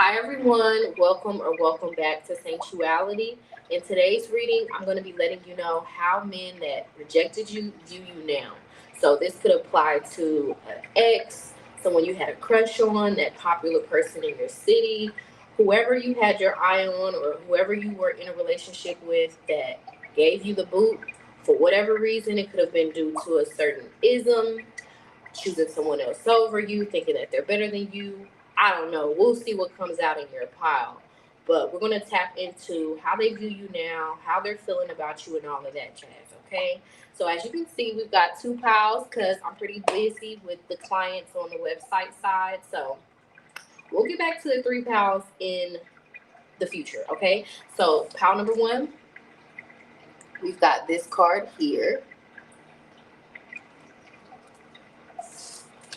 Hi, everyone. Welcome back to Saintuality. In today's reading, I'm going to be letting you know how men that rejected you view you now. So, this could apply to an ex, someone you had a crush on, that popular person in your city, whoever you had your eye on, or whoever you were in a relationship with that gave you the boot for whatever reason. It could have been due to a certain ism, choosing someone else over you, thinking that they're better than you. I don't know. We'll see what comes out in your pile. But we're going to tap into how they view you now, how they're feeling about you, and all of that jazz, okay? So, as you can see, we've got two piles because I'm pretty busy with the clients on the website side. So, we'll get back to the three piles in the future, okay? So, pile number one, we've got this card here.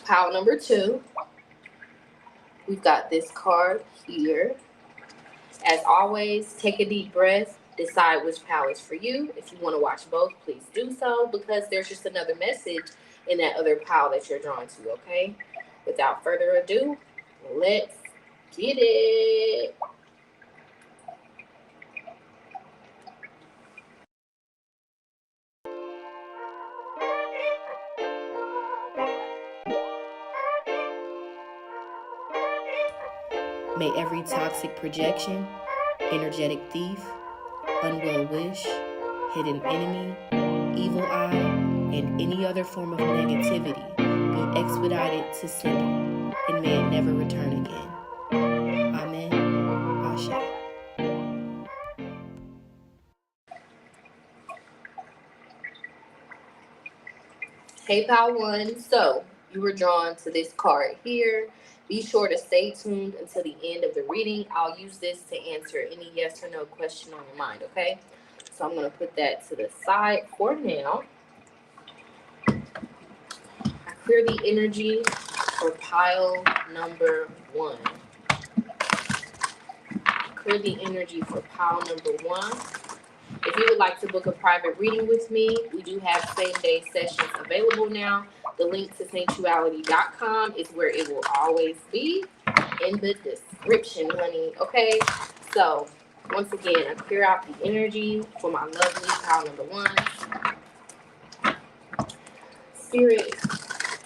Pile number two, we've got this card here. As always, take a deep breath, decide which pile is for you. If you want to watch both, please do so because there's just another message in that other pile that you're drawn to, okay? Without further ado, let's get it. May every toxic projection, energetic thief, unwell wish, hidden enemy, evil eye, and any other form of negativity be expedited to sender, and may it never return again. Amen. Ashe. Hey, pile one. So, you were drawn to this card here. Be sure to stay tuned until the end of the reading. I'll use this to answer any yes or no question on your mind, okay? So, I'm going to put that to the side for now. I clear the energy for pile number one. Clear the energy for pile number one. If you would like to book a private reading with me, we do have same-day sessions available now. The link to saintuality.com is where it will always be in the description, honey. Okay? So, once again, I clear out the energy for my lovely pile number one. Spirit,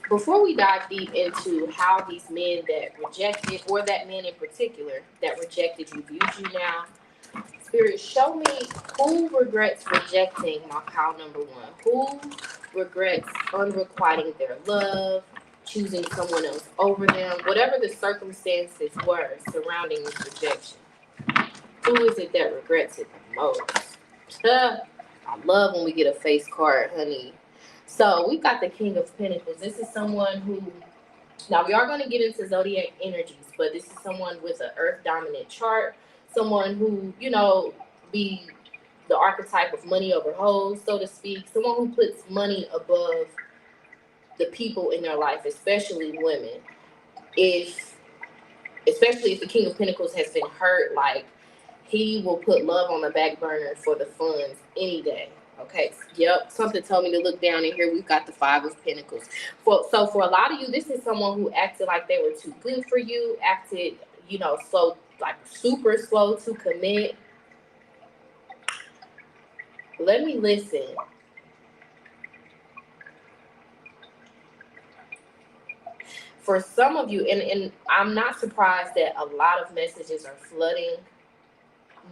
before we dive deep into how these men that rejected, or that man in particular that rejected you, viewed you now, Spirit, show me who regrets rejecting my pile number one. Who regrets unrequiting their love, choosing someone else over them, whatever the circumstances were surrounding this rejection. Who is it that regrets it the most? I love when we get a face card, honey. So we've got the King of Pentacles. This is someone who, now we are going to get into zodiac energies, but this is someone with an earth dominant chart, someone who, be the archetype of money over hoes, so to speak, someone who puts money above the people in their life, especially women. Especially if the King of Pentacles has been hurt, like, he will put love on the back burner for the funds any day. Okay, yep, something told me to look down in here. We've got the Five of Pentacles. So for a lot of you, this is someone who acted like they were too good for you, acted, slow, like super slow to commit. Let me listen. For some of you, and I'm not surprised that a lot of messages are flooding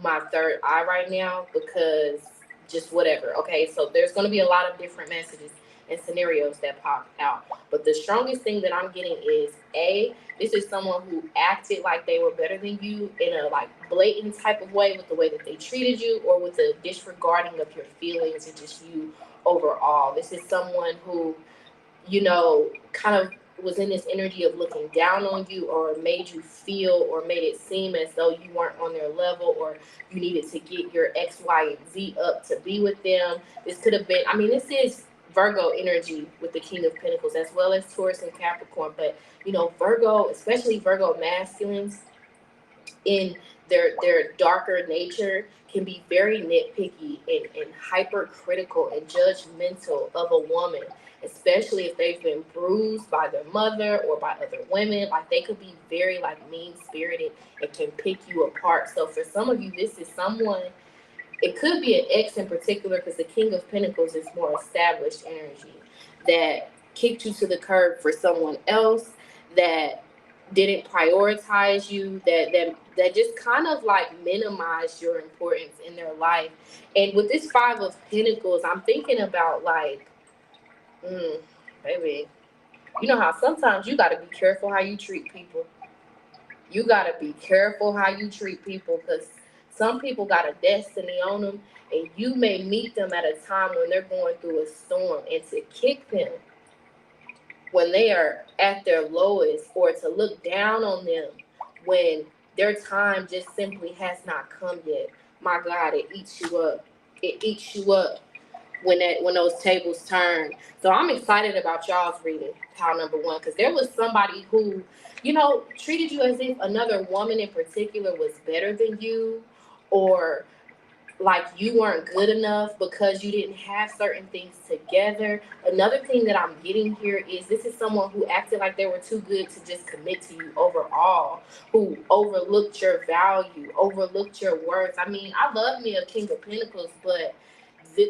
my third eye right now, because just whatever. Okay, so there's going to be a lot of different messages and scenarios that pop out, but the strongest thing that I'm getting is this is someone who acted like they were better than you in a like blatant type of way, with the way that they treated you, or with the disregarding of your feelings and just you overall. This is someone who, kind of was in this energy of looking down on you, or made you feel, or made it seem as though you weren't on their level, or you needed to get your X, Y, and Z up to be with them. This could have been, this is Virgo energy with the King of Pentacles, as well as Taurus and Capricorn. But, Virgo, especially Virgo masculines, in their darker nature, can be very nitpicky and hypercritical and judgmental of a woman especially if they've been bruised by their mother or by other women. Like, they could be very like mean spirited and can pick you apart. So for some of you, this is someone, it could be an ex in particular, because the King of Pentacles is more established energy, that kicked you to the curb for someone else, that didn't prioritize you, that just kind of like minimized your importance in their life. And with this Five of Pentacles, I'm thinking about like, baby, you know how sometimes you got to be careful how you treat people. You got to be careful how you treat people, because some people got a destiny on them, and you may meet them at a time when they're going through a storm, and to kick them when they are at their lowest, or to look down on them when their time just simply has not come yet. My God, it eats you up. It eats you up when those tables turn. So I'm excited about y'all's reading, pile number one, because there was somebody who, treated you as if another woman in particular was better than you, or like you weren't good enough because you didn't have certain things together. Another thing that I'm getting here is this is someone who acted like they were too good to just commit to you overall, who overlooked your value, overlooked your worth. I mean, I love me a King of Pentacles, but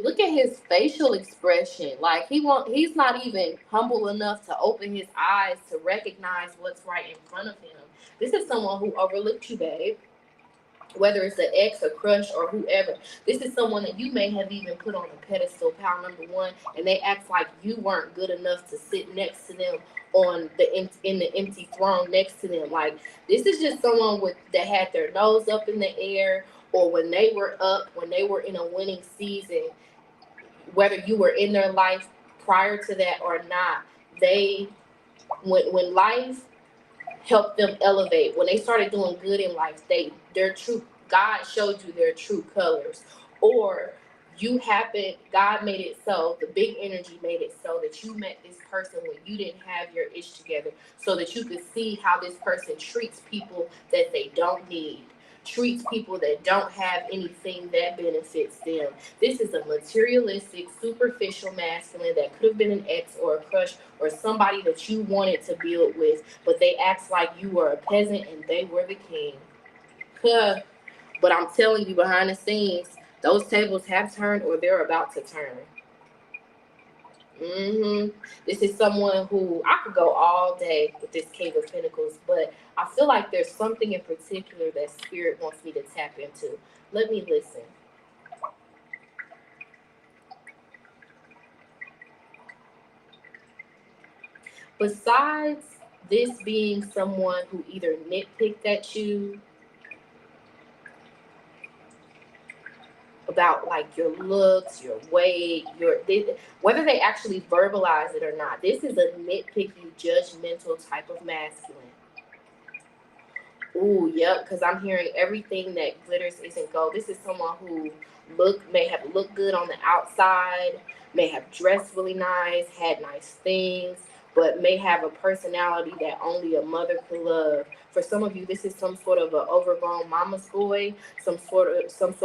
look at his facial expression. Like, he's not even humble enough to open his eyes to recognize what's right in front of him. This is someone who overlooked you, babe, whether it's an ex, a crush, or whoever. This is someone that you may have even put on a pedestal, pile number one, and they act like you weren't good enough to sit next to them on in the empty throne next to them. Like, this is just someone that had their nose up in the air, or when they were up, when they were in a winning season, whether you were in their life prior to that or not, they when life help them elevate. When they started doing good in life, their true God showed you their true colors. Or God made it so, the big energy made it so that you met this person when you didn't have your ish together, so that you could see how this person treats people that they don't need, treats people that don't have anything that benefits them. This is a materialistic, superficial masculine that could have been an ex or a crush or somebody that you wanted to build with, but they act like you were a peasant and they were the king. Huh. But I'm telling you, behind the scenes, those tables have turned, or they're about to turn. This is someone who, I could go all day with this King of Pentacles, but I feel like there's something in particular that Spirit wants me to tap into. Let me listen. Besides this being someone who either nitpicked at you about like your looks, your weight, whether they actually verbalize it or not, this is a nitpicky, judgmental type of masculine. Ooh, yep, because I'm hearing everything that glitters isn't gold. This is someone who may have looked good on the outside, may have dressed really nice, had nice things, but may have a personality that only a mother could love. For some of you, this is some sort of an overgrown mama's boy, some sort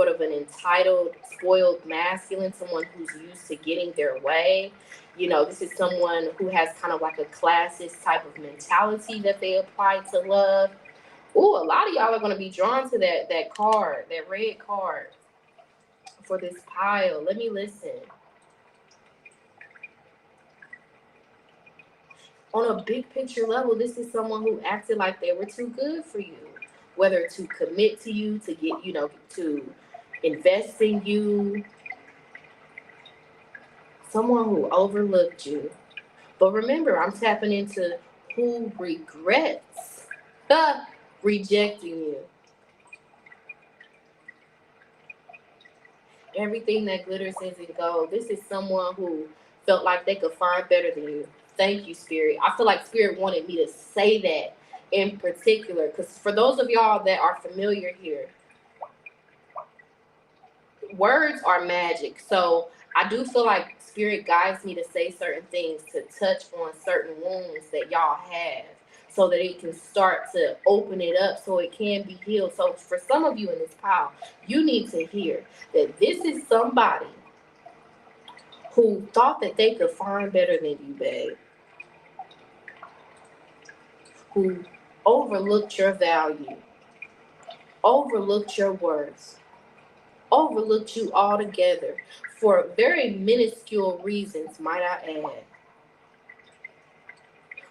of an entitled, spoiled masculine, someone who's used to getting their way. This is someone who has kind of like a classist type of mentality that they apply to love. Ooh, a lot of y'all are going to be drawn to that card, that red card for this pile. Let me listen. On a big picture level, this is someone who acted like they were too good for you, whether to commit to you, to get, to invest in you. Someone who overlooked you. But remember, I'm tapping into who regrets rejecting you. Everything that glitters isn't gold. This is someone who felt like they could find better than you. Thank you, Spirit. I feel like Spirit wanted me to say that in particular, because for those of y'all that are familiar here, words are magic. So I do feel like Spirit guides me to say certain things, to touch on certain wounds that y'all have, so that it can start to open it up, so it can be healed. So for some of you in this pile, you need to hear that this is somebody who thought that they could find better than you, babe, who overlooked your value, overlooked your worth, overlooked you altogether for very minuscule reasons, might I add,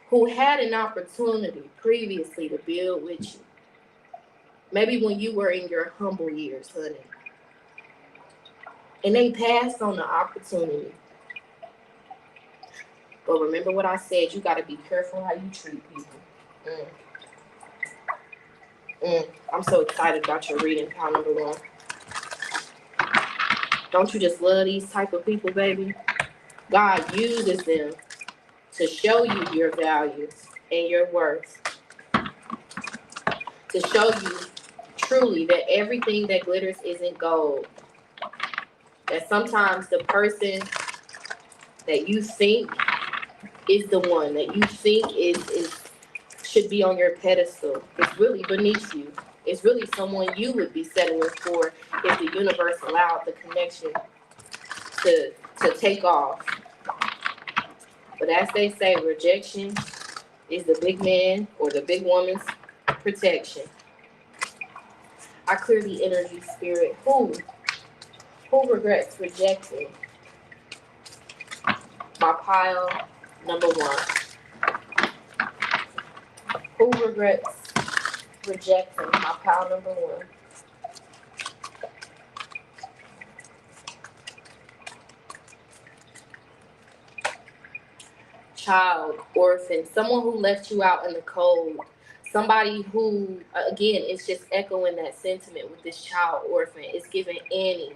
who had an opportunity previously to build with you. Maybe when you were in your humble years, honey. And they passed on the opportunity. But remember what I said, you got to be careful how you treat people. I'm so excited about your reading, pal number one. Don't you just love these type of people, baby? God uses them to show you your value and your worth. To show you truly that everything that glitters isn't gold. That sometimes the person that you think is the one that you think is should be on your pedestal. It's really beneath you. It's really someone you would be settling for if the universe allowed the connection to take off. But as they say, rejection is the big man or the big woman's protection. I clear the energy spirit. Who regrets rejecting? My pile number one. Who regrets rejecting? My pile number one. Child, orphan, someone who left you out in the cold. Somebody who, again, it's just echoing that sentiment with this child orphan. It's giving Annie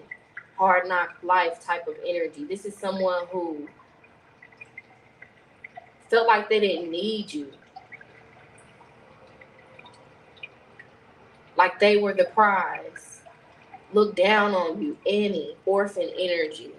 hard knock life type of energy. This is someone who felt like they didn't need you. Like they were the prize. Look down on you, Annie, orphan energy.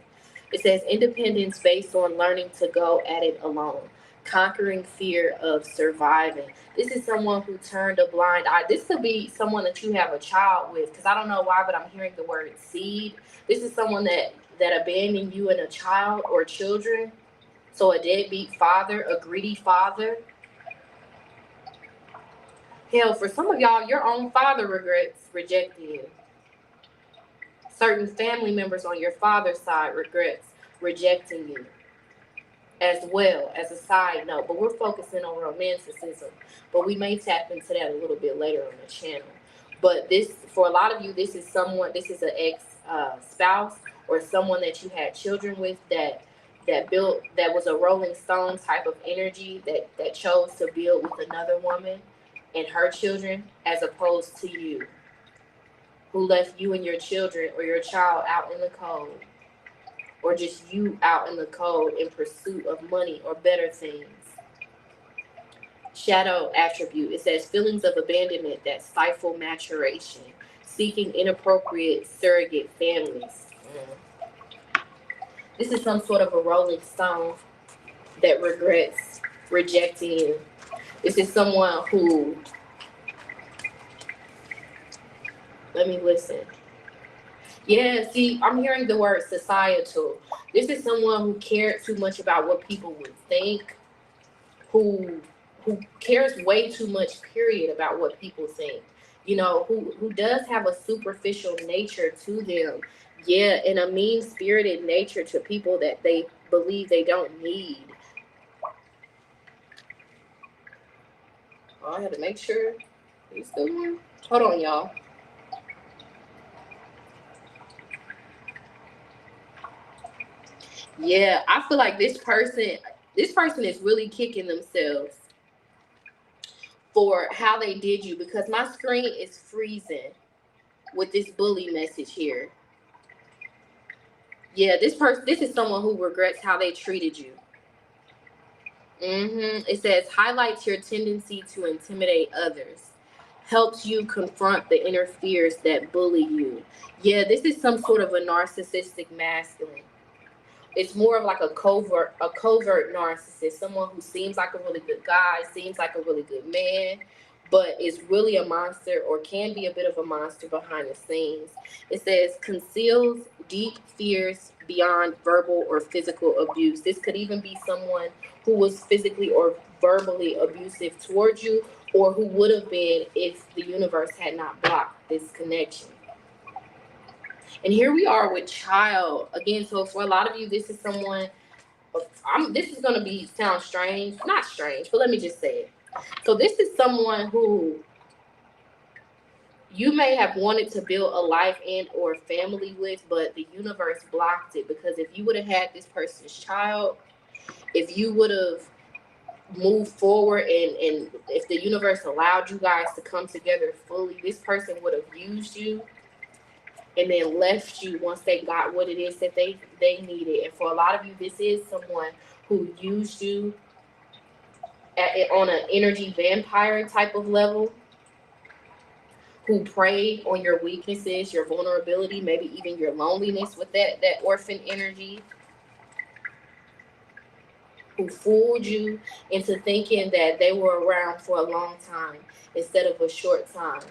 It says independence based on learning to go at it alone, conquering fear of surviving. This is someone who turned a blind eye. This could be someone that you have a child with, because I don't know why, but I'm hearing the word seed. This is someone that abandoned you and a child or children. So a deadbeat father, a greedy father. Hell, for some of y'all, your own father regrets rejecting you. Certain family members on your father's side regrets rejecting you as well, as a side note. But we're focusing on romanticism. But we may tap into that a little bit later on the channel. But this, for a lot of you, this is an ex-spouse or someone that you had children with that was a Rolling Stone type of energy that chose to build with another woman and her children as opposed to you, who left you and your children or your child out in the cold, or just you out in the cold in pursuit of money or better things. Shadow attribute, it says feelings of abandonment that stifle maturation, seeking inappropriate surrogate families. This is some sort of a Rolling Stone that regrets rejecting you. This is someone who, let me listen. Yeah, see, I'm hearing the word societal. This is someone who cared too much about what people would think, who cares way too much, period, about what people think. You know, who does have a superficial nature to them. Yeah, and a mean-spirited nature to people that they believe they don't need. Oh, I had to make sure. Are you still here? Hold on, y'all. Yeah, I feel like this person is really kicking themselves for how they did you, because my screen is freezing with this bully message here. Yeah, this is someone who regrets how they treated you. It says highlights your tendency to intimidate others, helps you confront the inner fears that bully you. Yeah, this is some sort of a narcissistic masculine. It's more of like a covert narcissist, someone who seems like a really good guy, seems like a really good man, but is really a monster or can be a bit of a monster behind the scenes. It says conceals deep fears beyond verbal or physical abuse. This could even be someone who was physically or verbally abusive towards you, or who would have been if the universe had not blocked this connection. And here we are with child again. So for a lot of you, this is someone. This is gonna be sound strange, not strange, but let me just say it. So this is someone who you may have wanted to build a life and or family with, but the universe blocked it, because if you would have had this person's child, if you would have moved forward, and if the universe allowed you guys to come together fully, this person would have used you and then left you once they got what it is that they needed. And for a lot of you, this is someone who used you on an energy vampire type of level, who preyed on your weaknesses, your vulnerability, maybe even your loneliness with that orphan energy, who fooled you into thinking that they were around for a long time instead of a short time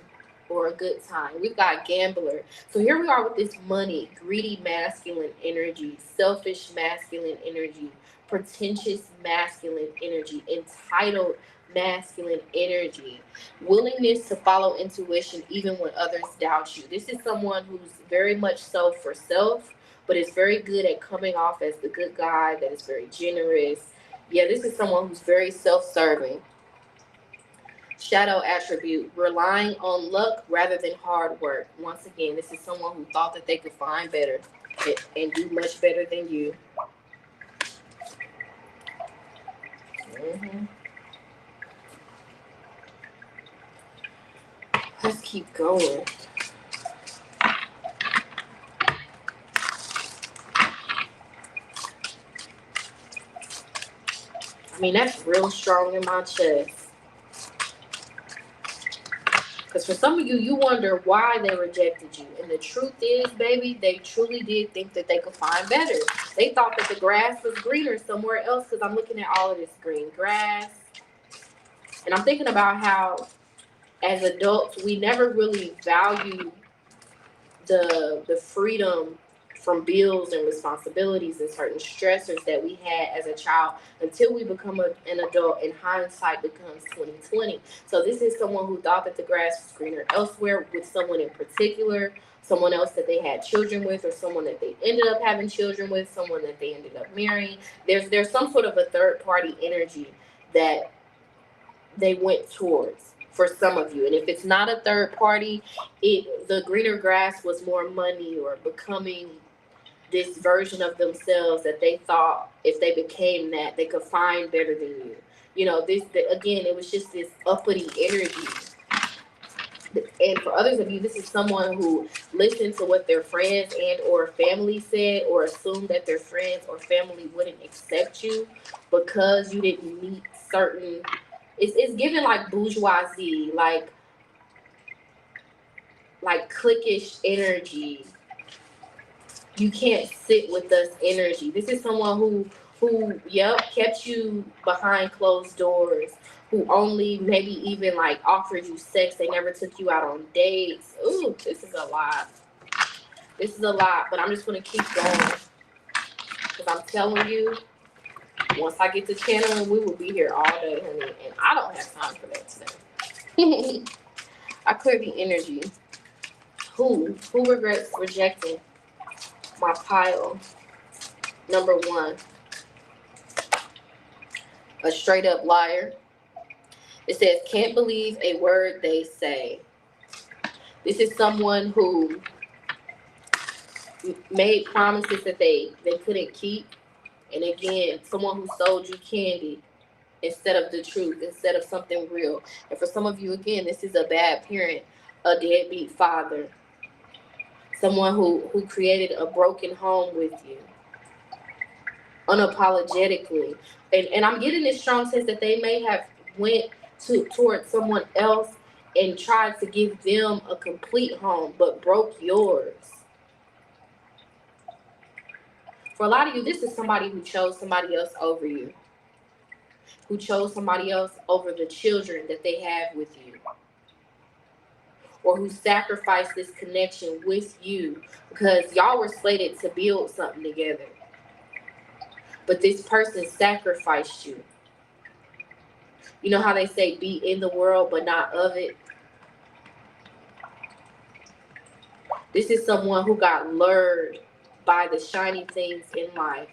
or a good time. We've got gambler. So here we are with this money, greedy masculine energy, selfish masculine energy, pretentious masculine energy, entitled masculine energy, willingness to follow intuition even when others doubt you. This is someone who's very much so for self, but is very good at coming off as the good guy, that is very generous. Yeah, this is someone who's very self-serving. Shadow attribute, relying on luck rather than hard work. Once again, this is someone who thought that they could find better and do much better than you. Mm-hmm. Let's keep going. I mean, that's real strong in my chest. Because for some of you, you wonder why they rejected you. And the truth is, baby, they truly did think that they could find better. They thought that the grass was greener somewhere else, because I'm looking at all of this green grass. And I'm thinking about how, as adults, we never really value the freedom from bills and responsibilities and certain stressors that we had as a child until we become an adult, and hindsight becomes 2020. So this is someone who thought that the grass was greener elsewhere with someone in particular, someone else that they had children with, or someone that they ended up having children with, someone that they ended up marrying. There's some sort of a third party energy that they went towards for some of you. And if it's not a third party, the greener grass was more money, or becoming this version of themselves that they thought if they became that, they could find better than you. You know, again, it was just this uppity energy. And for others of you, this is someone who listened to what their friends and or family said, or assumed that their friends or family wouldn't accept you because you didn't meet certain. It's given like bourgeoisie, like cliquish energy. You can't sit with us energy. This is someone who kept you behind closed doors, who only maybe even like offered you sex. They never took you out on dates. Ooh, this is a lot. This is a lot, but I'm just gonna keep going, because I'm telling you, once I get to channeling, we will be here all day, honey, and I don't have time for that today. I clear the energy. Who regrets rejecting my pile? Number one, a straight up liar. It says, can't believe a word they say. This is someone who made promises that they couldn't keep. And again, someone who sold you candy instead of the truth, instead of something real. And for some of you, again, this is a bad parent, a deadbeat father, someone who created a broken home with you, unapologetically. And I'm getting this strong sense that they may have went towards someone else and tried to give them a complete home, but broke yours. For a lot of you, this is somebody who chose somebody else over you, who chose somebody else over the children that they have with you. or who sacrificed this connection with you because y'all were slated to build something together. But this person sacrificed you. You know how they say be in the world but not of it? This is someone who got lured by the shiny things in life.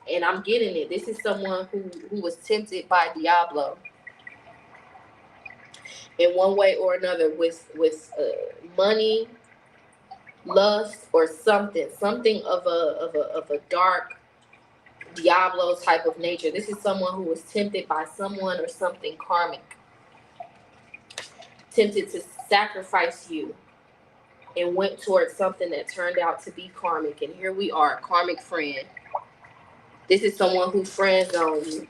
And I'm getting it. This is someone who was tempted by Diablo in one way or another with money, lust, or something of a dark Diablo type of nature. This is someone who was tempted by someone or something karmic, tempted to sacrifice you, and went towards something that turned out to be karmic. And here we are, karmic friend. This is someone who friends on you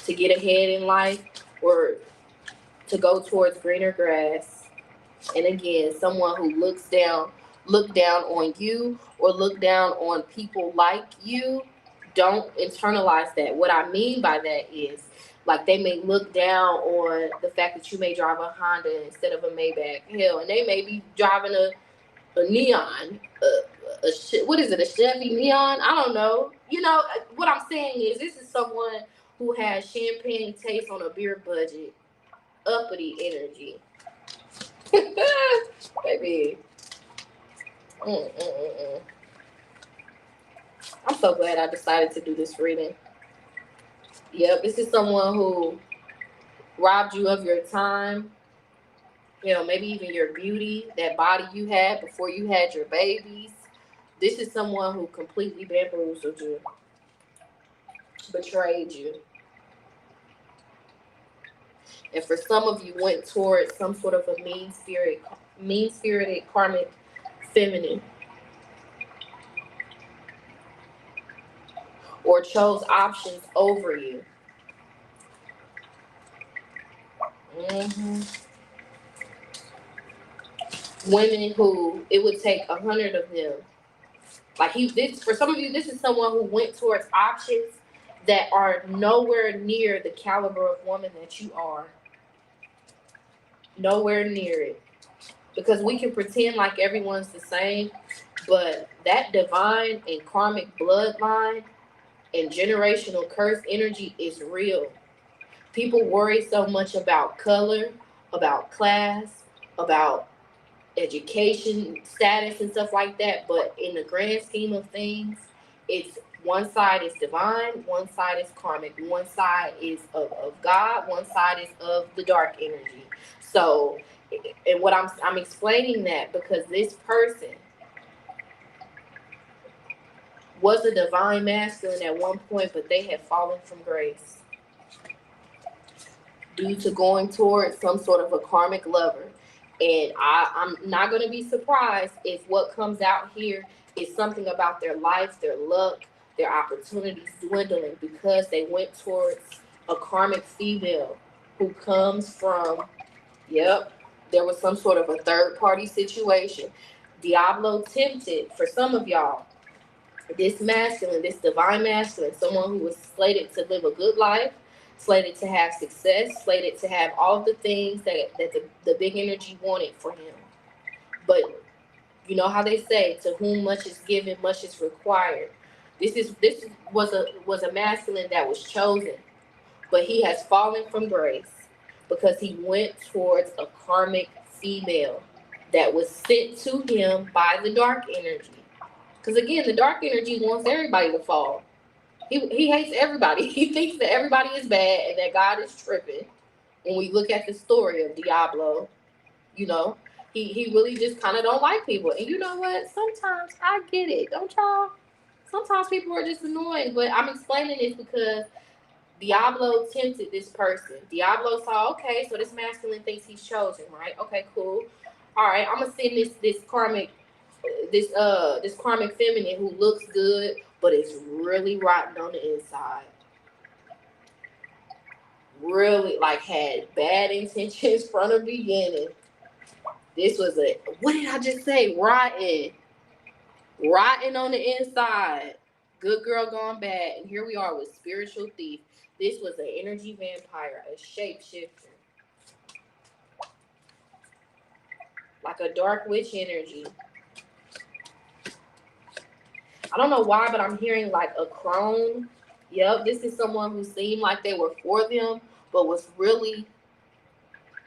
to get ahead in life or to go towards greener grass. And again, someone who look down on you or look down on people like you. Don't internalize that. What I mean by that is, like, they may look down on the fact that you may drive a Honda instead of a Maybach. Hell, and they may be driving a neon, what is it, a Chevy neon? I don't know. You know, what I'm saying is, this is someone who has champagne taste on a beer budget, uppity energy. Baby. I'm so glad I decided to do this reading. Yep, this is someone who robbed you of your time, you know, maybe even your beauty, that body you had before you had your babies. This is someone who completely bamboozled you, betrayed you. And for some of you, went towards some sort of a mean-spirited karmic feminine, or chose options over you. Women who it would take 100 of them. Like, for some of you, this is someone who went towards options that are nowhere near the caliber of woman that you are. Nowhere near it. Because we can pretend like everyone's the same, but that divine and karmic bloodline and generational curse energy is real. People worry so much about color, about class, about education status and stuff like that, but in the grand scheme of things, it's one side is divine, one side is karmic, one side is of God, one side is of the dark energy. So, and what I'm explaining that because this person was a divine masculine at one point, but they had fallen from grace due to going towards some sort of a karmic lover. And I'm not going to be surprised if what comes out here is something about their life, their luck, their opportunities dwindling because they went towards a karmic female who comes from, yep, there was some sort of a third party situation. Diablo tempted, for some of y'all, this masculine, this divine masculine, someone who was slated to live a good life, slated to have success, slated to have all the things that the big energy wanted for him. But you know how they say, to whom much is given, much is required. This was a masculine that was chosen, but he has fallen from grace because he went towards a karmic female that was sent to him by the dark energy. Because again, the dark energy wants everybody to fall. He hates everybody. He thinks that everybody is bad and that God is tripping. When we look at the story of Diablo, you know, he really just kind of don't like people. And you know what? Sometimes I get it, don't y'all? Sometimes people are just annoying. But I'm explaining this because Diablo tempted this person. Diablo saw, okay, so this masculine thinks he's chosen, right? Okay, cool. All right, I'm gonna send this karmic feminine who looks good but is really rotten on the inside. Really, like, had bad intentions from the beginning. This was what did I just say? Rotten on the inside. Good girl gone bad. And here we are with spiritual thief. This was an energy vampire, a shapeshifter. like a dark witch energy. I don't know why, but I'm hearing like a crone. Yep, this is someone who seemed like they were for them, but was really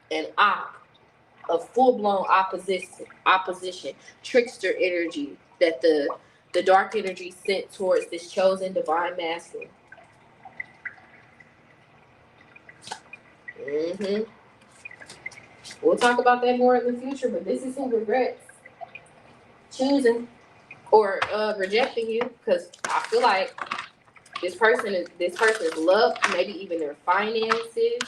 an a full-blown opposition, trickster energy that the dark energy sent towards this chosen divine masculine. hmm We'll talk about that more in the future, but this is who regrets choosing or rejecting you, because I feel like this person's luck, maybe even their finances.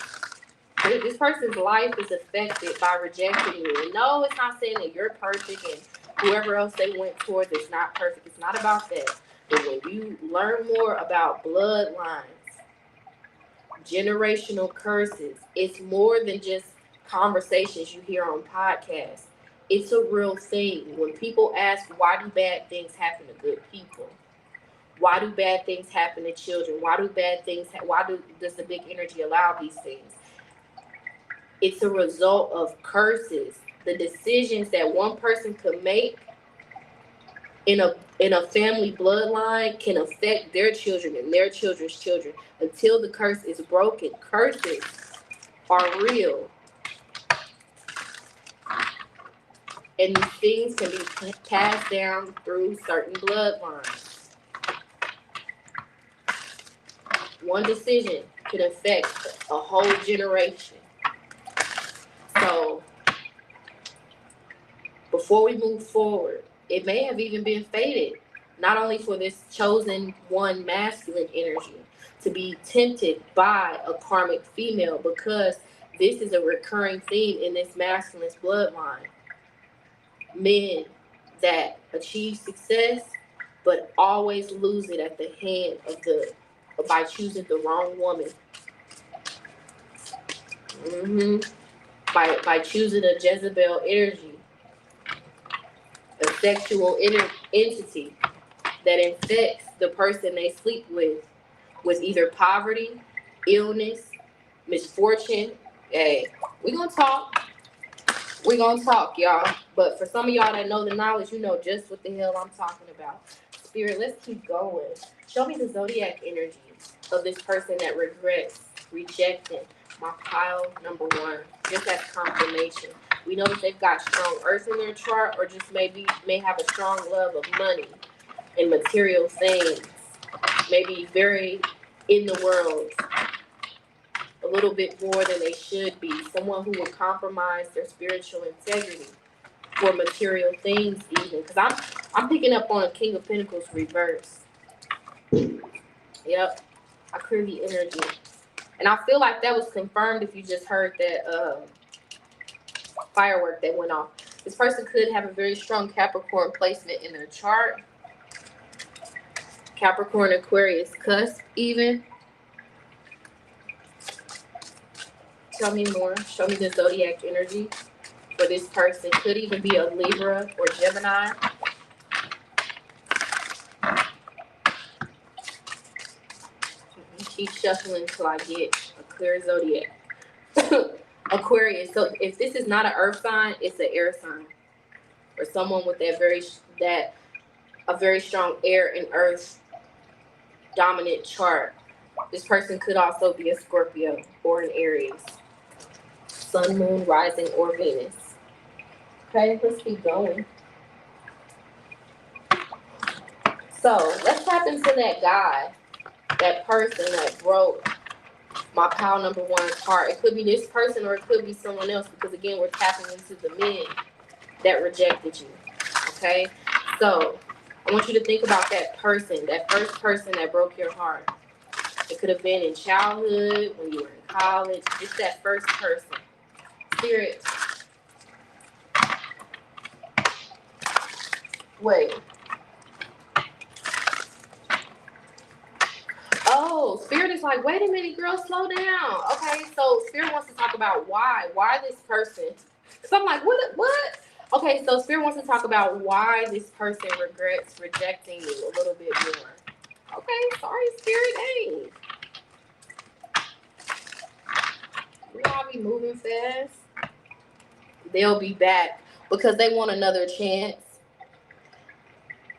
This person's life is affected by rejecting you. And no, it's not saying that you're perfect and whoever else they went towards is not perfect. It's not about that. But when you learn more about bloodlines, generational curses, it's more than just conversations you hear on podcasts. It's a real thing. When people ask, why do bad things happen to good people? Why do bad things happen to children? Does the big energy allow these things? It's a result of curses. The decisions that one person could make in a family bloodline can affect their children and their children's children until the curse is broken. Curses are real. And these things can be passed down through certain bloodlines. One decision can affect a whole generation. So, before we move forward, it may have even been fated, not only for this chosen one masculine energy to be tempted by a karmic female, because this is a recurring theme in this masculine's bloodline. Men that achieve success, but always lose it at the hand of by choosing the wrong woman. By choosing a Jezebel energy, a sexual entity that infects the person they sleep with either poverty, illness, misfortune. Hey, we gonna talk, y'all. But for some of y'all that know the knowledge, you know just what the hell I'm talking about. Spirit, let's keep going. Show me the zodiac energy of this person that regrets rejecting my pile number one, just as confirmation. We know that they've got strong earth in their chart, or just may have a strong love of money and material things. Maybe very in the world, a little bit more than they should be. Someone who will compromise their spiritual integrity for material things, even. Because I'm picking up on a King of Pentacles reverse. Yep, I clear the energy, and I feel like that was confirmed if you just heard that firework that went off. This person could have a very strong Capricorn placement in their chart. Capricorn, Aquarius, cusp, even. Tell me more. Show me the zodiac energy for this person. Could even be a Libra or Gemini. Keep shuffling until I get a clear zodiac. Aquarius. So if this is not an earth sign, it's an air sign, or someone with a very strong air and earth dominant chart. This person could also be a Scorpio or an Aries. Sun, moon, rising, or Venus. Okay, let's keep going. So let's tap into that guy, that person that broke my pile number one's heart. It could be this person or it could be someone else, because again, we're tapping into the men that rejected you. Okay, so I want you to think about that person, that first person that broke your heart. It could have been in childhood, when you were in college, just that first person. Spirit. Wait. Oh, Spirit is like, wait a minute, girl, slow down. Okay, so Spirit wants to talk about why this person. So I'm like, what? Okay, so Spirit wants to talk about why this person regrets rejecting you a little bit more. Okay, sorry, Spirit, dang. We all be moving fast. They'll be back. because they want another chance,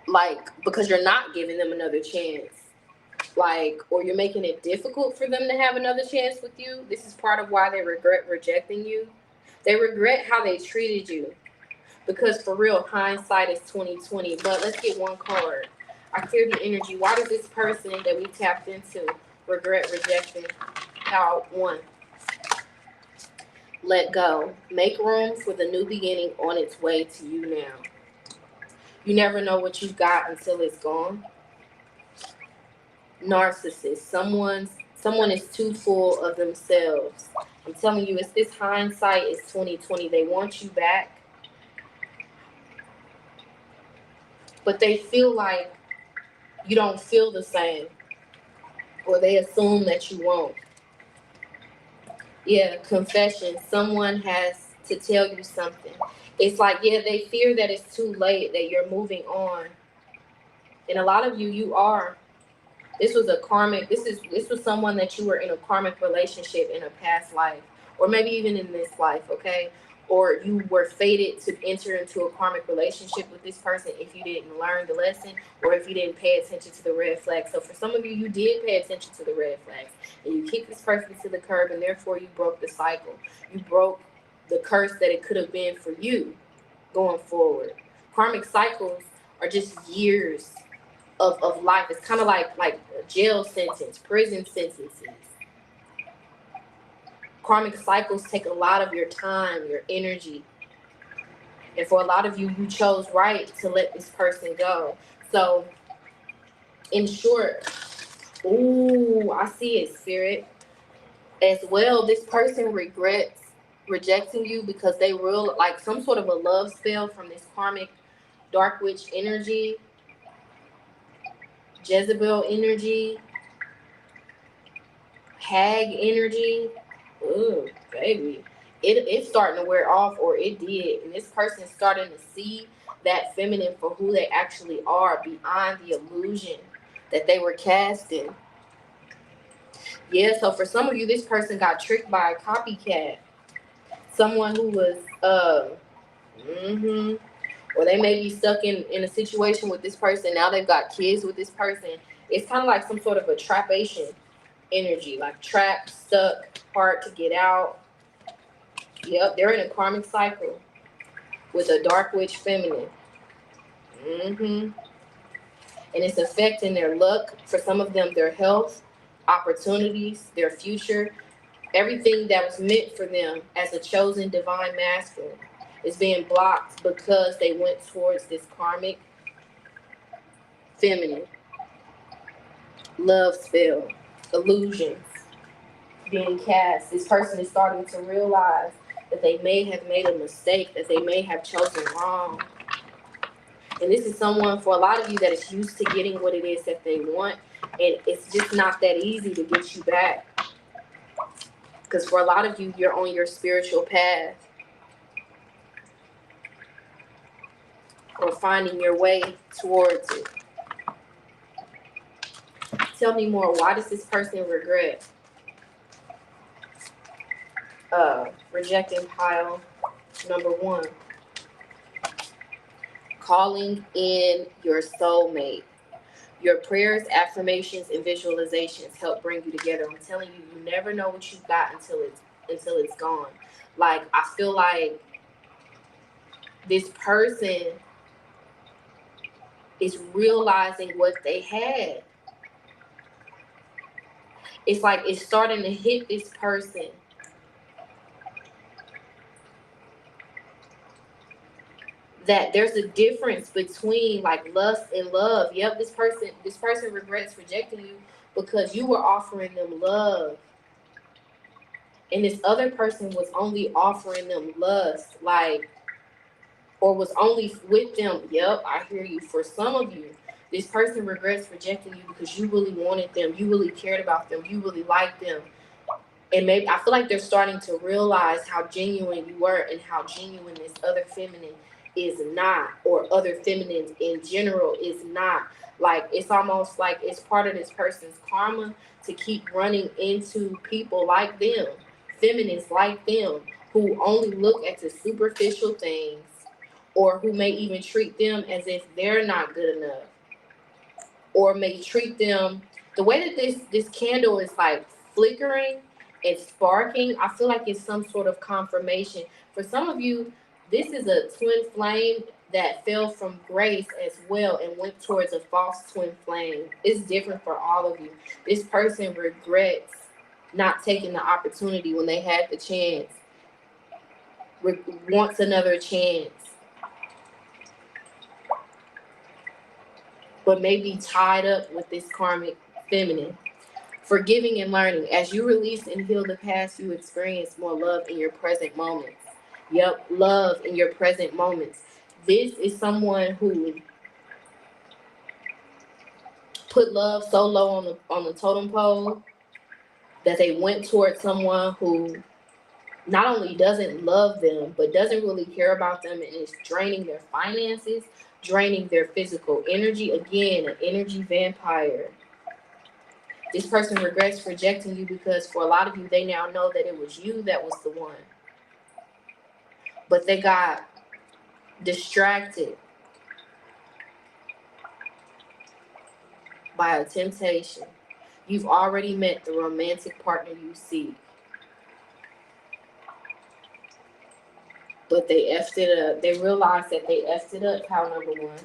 like, because you're not giving them another chance, like, or you're making it difficult for them to have another chance with you. This is part of why they regret rejecting you. They regret how they treated you, because for real, hindsight is 2020. But let's get one card. I cleared the energy. Why does this person that we tapped into regret rejecting? How? One, let go. Make room for the new beginning on its way to you now. You never know what you got until it's gone. Narcissist. Someone is too full of themselves. I'm telling you, it's this hindsight is 2020. They want you back, but they feel like you don't feel the same, or they assume that you won't. Yeah, confession. Someone has to tell you something. It's like, yeah, they fear that it's too late, that you're moving on. And a lot of you, you are. This was a karmic, this was someone that you were in a karmic relationship in a past life, or maybe even in this life, okay? Or you were fated to enter into a karmic relationship with this person if you didn't learn the lesson, or if you didn't pay attention to the red flags. So for some of you, you did pay attention to the red flags, and you kicked this person to the curb, and therefore you broke the cycle. You broke the curse that it could have been for you going forward. Karmic cycles are just years of life. It's kind of like a jail sentence, prison sentences. Karmic cycles take a lot of your time, your energy. And for a lot of you, you chose right to let this person go. So, in short, ooh, I see it, Spirit. As well, this person regrets rejecting you because they real like some sort of a love spell from this karmic dark witch energy, Jezebel energy, hag energy. Ooh, baby. It's starting to wear off, or it did. And this person's starting to see that feminine for who they actually are beyond the illusion that they were casting. Yeah, so for some of you, this person got tricked by a copycat. Someone who was, or they may be stuck in a situation with this person. Now they've got kids with this person. It's kind of like some sort of a trapation energy, like trapped, stuck, hard to get out. Yep, they're in a karmic cycle with a dark witch feminine. And it's affecting their luck. For some of them, their health, opportunities, their future, everything that was meant for them as a chosen divine masculine is being blocked because they went towards this karmic feminine. Love spell, illusions being cast. This person is starting to realize that they may have made a mistake, that they may have chosen wrong. And this is someone, for a lot of you, that is used to getting what it is that they want, and it's just not that easy to get you back. Because for a lot of you, you're on your spiritual path, or finding your way towards it. Tell me more. Why does this person regret rejecting pile number one? Calling in your soulmate. Your prayers, affirmations, and visualizations help bring you together. I'm telling you, you never know what you got until it's gone. Like, I feel like this person is realizing what they had. It's like it's starting to hit this person. That there's a difference between like lust and love. Yep, this person regrets rejecting you because you were offering them love. And this other person was only offering them lust, like, or was only with them. Yep, I hear you. For some of you, this person regrets rejecting you because you really wanted them, you really cared about them, you really liked them. And maybe I feel like they're starting to realize how genuine you were and how genuine this other feminine is not, or other feminines in general is not. Like, it's almost like it's part of this person's karma to keep running into people like them, feminists like them, who only look at the superficial things, or who may even treat them as if they're not good enough, or may treat them the way that this candle is like flickering and sparking. I feel like it's some sort of confirmation. For some of you, this is a twin flame that fell from grace as well and went towards a false twin flame. It's different for all of you. This person regrets not taking the opportunity when they had the chance, wants another chance, but may be tied up with this karmic feminine. Forgiving and learning. As you release and heal the past, you experience more love in your present moments. Yep, love in your present moments. This is someone who put love so low on the totem pole that they went towards someone who not only doesn't love them, but doesn't really care about them and is draining their finances, draining their physical energy. Again, an energy vampire. This person regrets rejecting you because for a lot of you, they now know that it was you that was the one. But they got distracted by a temptation. You've already met the romantic partner you seek. But they effed it up. They realized that they effed it up, pal number one.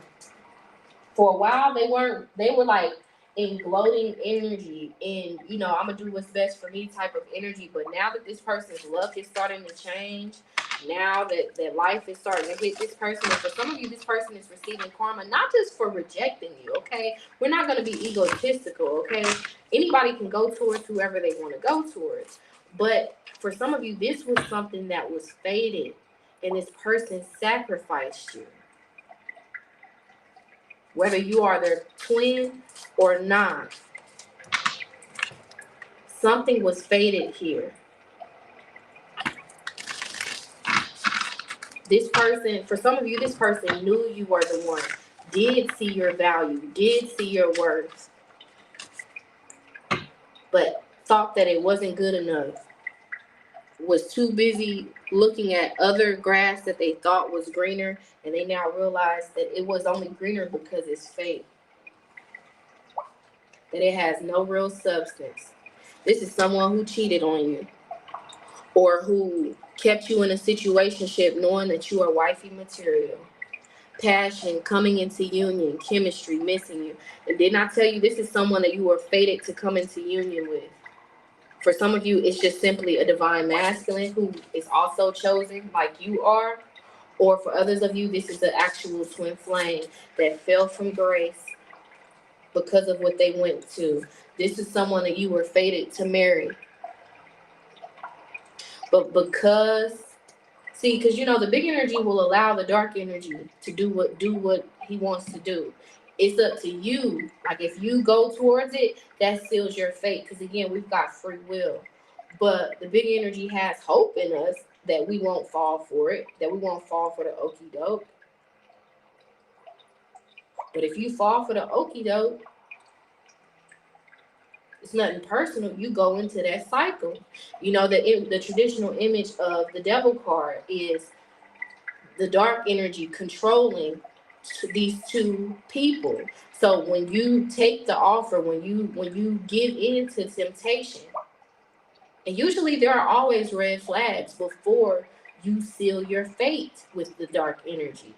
For a while, they were like in gloating energy, in, I'm gonna do what's best for me type of energy. But now that this person's luck is starting to change, now that life is starting to hit this person, and for some of you, this person is receiving karma, not just for rejecting you, okay? We're not gonna be egotistical, okay? Anybody can go towards whoever they want to go towards. But for some of you, this was something that was fated, and this person sacrificed you. Whether you are their twin or not, something was fated here. This person, for some of you, this person knew you were the one, did see your value, did see your worth, but thought that it wasn't good enough, was too busy looking at other grass that they thought was greener, and they now realize that it was only greener because it's fake, that it has no real substance. This is someone who cheated on you, or who kept you in a situationship knowing that you are wifey material. Passion, coming into union, chemistry, missing you. And did not tell you this is someone that you were fated to come into union with. For some of you, it's just simply a divine masculine who is also chosen like you are. Or for others of you, this is the actual twin flame that fell from grace because of what they went to. This is someone that you were fated to marry. But because the big energy will allow the dark energy to do what he wants to do. It's up to you. Like, if you go towards it, that seals your fate. Because again, we've got free will. But the big energy has hope in us that we won't fall for it, that we won't fall for the okie doke. But if you fall for the okie doke, it's nothing personal. You go into that cycle. The traditional image of the devil card is the dark energy controlling these two people. So when you take the offer, when you give in to temptation, and usually there are always red flags before you seal your fate with the dark energy.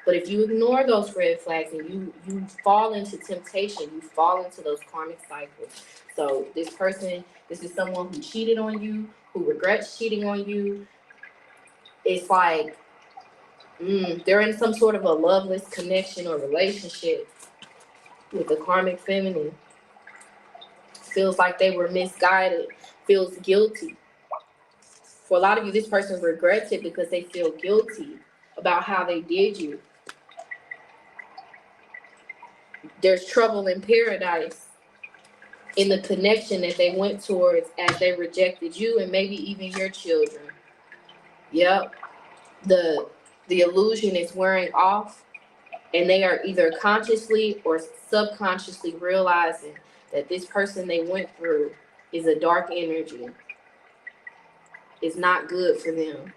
But if you ignore those red flags and you fall into temptation, you fall into those karmic cycles. So this is someone who cheated on you, who regrets cheating on you. It's like they're in some sort of a loveless connection or relationship with the karmic feminine. Feels like they were misguided, feels guilty. For a lot of you, this person regrets it because they feel guilty about how they did you. There's trouble in paradise in the connection that they went towards as they rejected you and maybe even your children. Yep. The illusion is wearing off, and they are either consciously or subconsciously realizing that this person they went through is a dark energy. It's not good for them.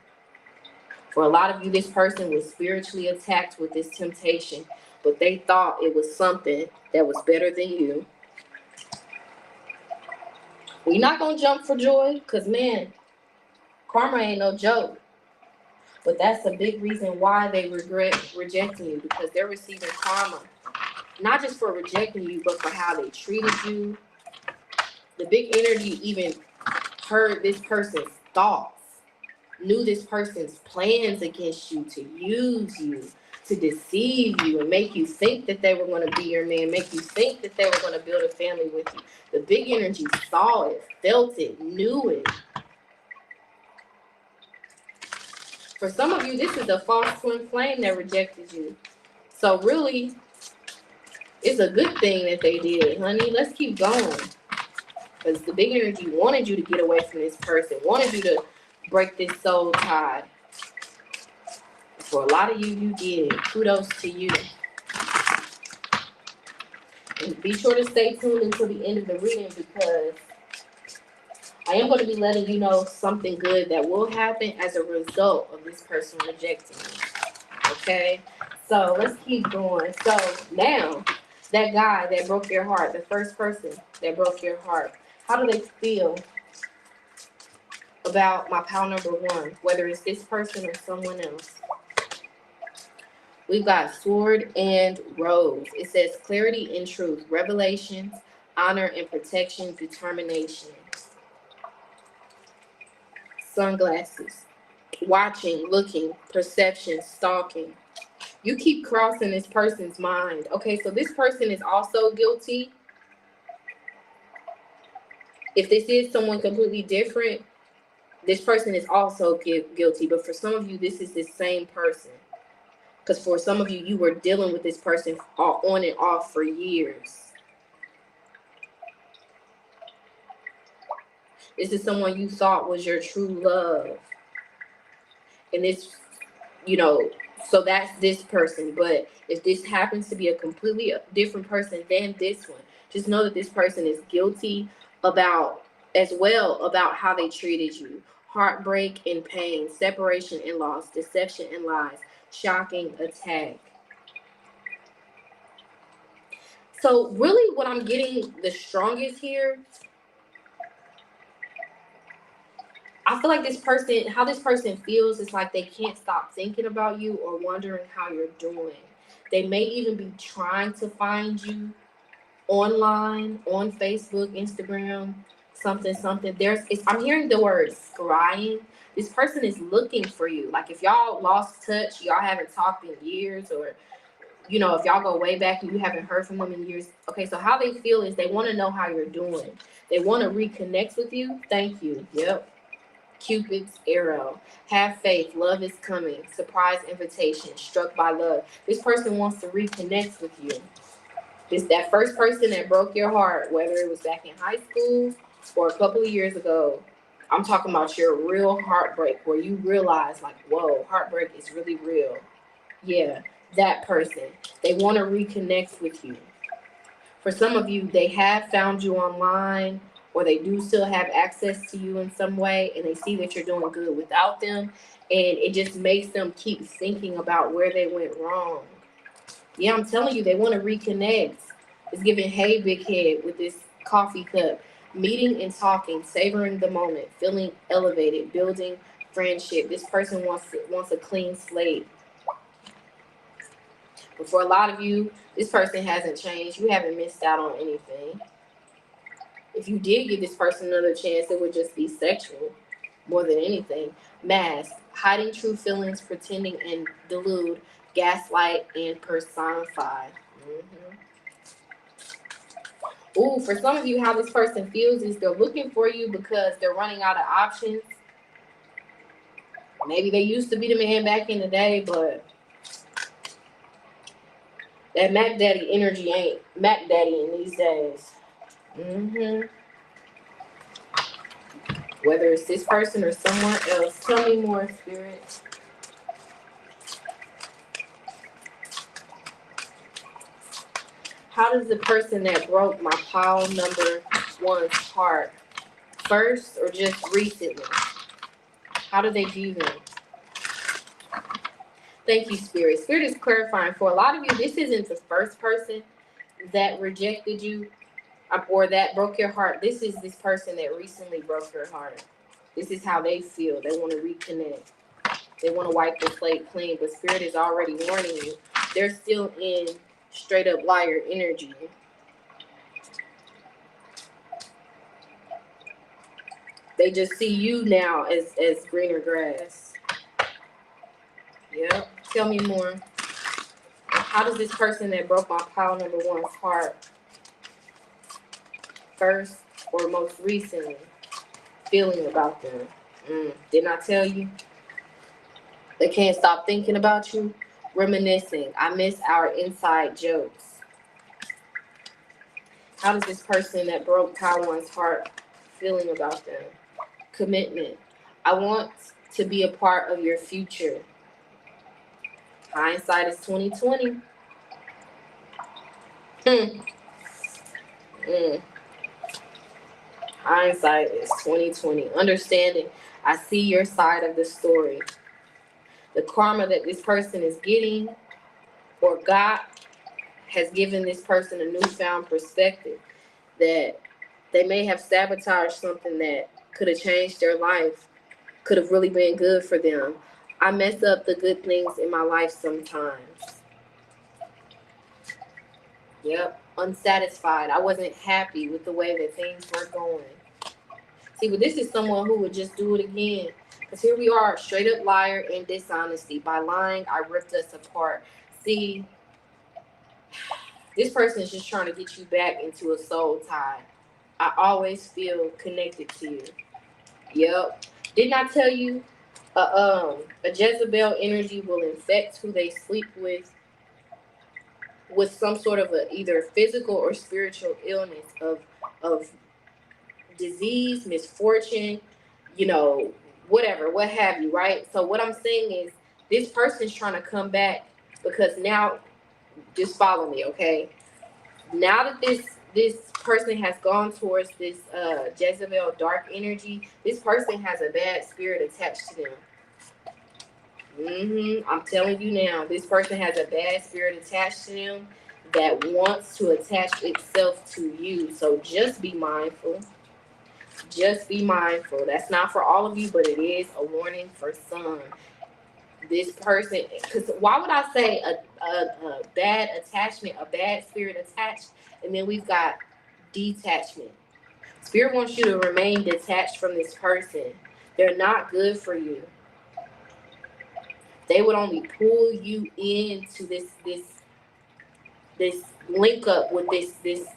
For a lot of you, this person was spiritually attacked with this temptation, but they thought it was something that was better than you. We're not going to jump for joy because, man, karma ain't no joke. But that's a big reason why they regret rejecting you, because they're receiving karma. Not just for rejecting you, but for how they treated you. The big energy even heard this person's thoughts, knew this person's plans against you, to use you, to deceive you, and make you think that they were going to be your man, make you think that they were going to build a family with you. The big energy saw it, felt it, knew it. For some of you, this is a false twin flame that rejected you. So really, it's a good thing that they did, honey. Let's keep going. Because the big energy wanted you to get away from this person, wanted you to break this soul tie. For a lot of you, you did. Kudos to you. And be sure to stay tuned until the end of the reading, because I am going to be letting you know something good that will happen as a result of this person rejecting you. Okay? So let's keep going. So now, that guy that broke your heart, the first person that broke your heart, how do they feel about my pile number one, whether it's this person or someone else? We've got sword and rose. It says clarity and truth, revelations, honor and protection, determination. Sunglasses, watching, looking, perception, stalking. You keep crossing this person's mind. Okay, so this person is also guilty. If this is someone completely different, this person is also guilty. But for some of you, this is the same person. Because for some of you, you were dealing with this person on and off for years. This is someone you thought was your true love. And this, so that's this person. But if this happens to be a completely different person than this one, just know that this person is guilty about how they treated you. Heartbreak and pain, separation and loss, deception and lies, shocking attack. So really what I'm getting the strongest here, I feel like how this person feels is like they can't stop thinking about you or wondering how you're doing. They may even be trying to find you online, on Facebook, Instagram, something. I'm hearing the word scrying. This person is looking for you. Like if y'all lost touch, y'all haven't talked in years, or if y'all go way back and you haven't heard from them in years. Okay, so how they feel is they want to know how you're doing. They want to reconnect with you. Thank you. Yep. Cupid's arrow. Have faith. Love is coming. Surprise invitation. Struck by love. This person wants to reconnect with you. That first person that broke your heart, whether it was back in high school or a couple of years ago, I'm talking about your real heartbreak where you realize, like, whoa, heartbreak is really real. Yeah, that person. They want to reconnect with you. For some of you, they have found you online, or they do still have access to you in some way, and they see that you're doing good without them, and it just makes them keep thinking about where they went wrong. Yeah, I'm telling you, they want to reconnect. It's giving hey big head with this coffee cup. Meeting and talking, savoring the moment, feeling elevated, building friendship. This person wants a clean slate. But for a lot of you, this person hasn't changed. You haven't missed out on anything. If you did give this person another chance, it would just be sexual more than anything. Mask, hiding true feelings, pretending and delude, gaslight, and personify. Ooh, for some of you, how this person feels is they're looking for you because they're running out of options. Maybe they used to be the man back in the day, but that Mac Daddy energy ain't Mac Daddy in these days. Whether it's this person or someone else, tell me more, Spirit. How does the person that broke my pile number one's heart first or just recently? How do they view them? Thank you, Spirit. Spirit is clarifying for a lot of you. This isn't the first person that rejected you or that broke your heart. This is this person that recently broke your heart. This is how they feel. They want to reconnect. They want to wipe the slate clean, but Spirit is already warning you. They're still in straight up liar energy. They just see you now as greener grass. Yep. Tell me more. How does this person that broke my pile number one's heart first or most recently feeling about them? Didn't I tell you? They can't stop thinking about you. Reminiscing. I miss our inside jokes. How does this person that broke pile one's heart feeling about them? Commitment. I want to be a part of your future. Hindsight is 2020. Hindsight is 2020. Understanding. I see your side of the story. The karma that this person is getting or got has given this person a newfound perspective that they may have sabotaged something that could have changed their life, could have really been good for them. I mess up the good things in my life sometimes. Yep, unsatisfied. I wasn't happy with the way that things were going. See, but this is someone who would just do it again. Because here we are, straight up liar and dishonesty. By lying, I ripped us apart. See, this person is just trying to get you back into a soul tie. I always feel connected to you. Yep. Didn't I tell you a Jezebel energy will infect who they sleep with some sort of a either physical or spiritual illness of disease, misfortune, whatever, what have you, right? So what I'm saying is this person's trying to come back because now, just follow me, okay? Now that this person has gone towards this Jezebel dark energy, this person has a bad spirit attached to them. I'm telling you now, this person has a bad spirit attached to them that wants to attach itself to you. So just be mindful. Just be mindful. That's not for all of you, but it is a warning for some. This person, because why would I say a bad attachment, a bad spirit attached, and then we've got detachment. Spirit wants you to remain detached from this person. They're not good for you. They would only pull you into this link up with this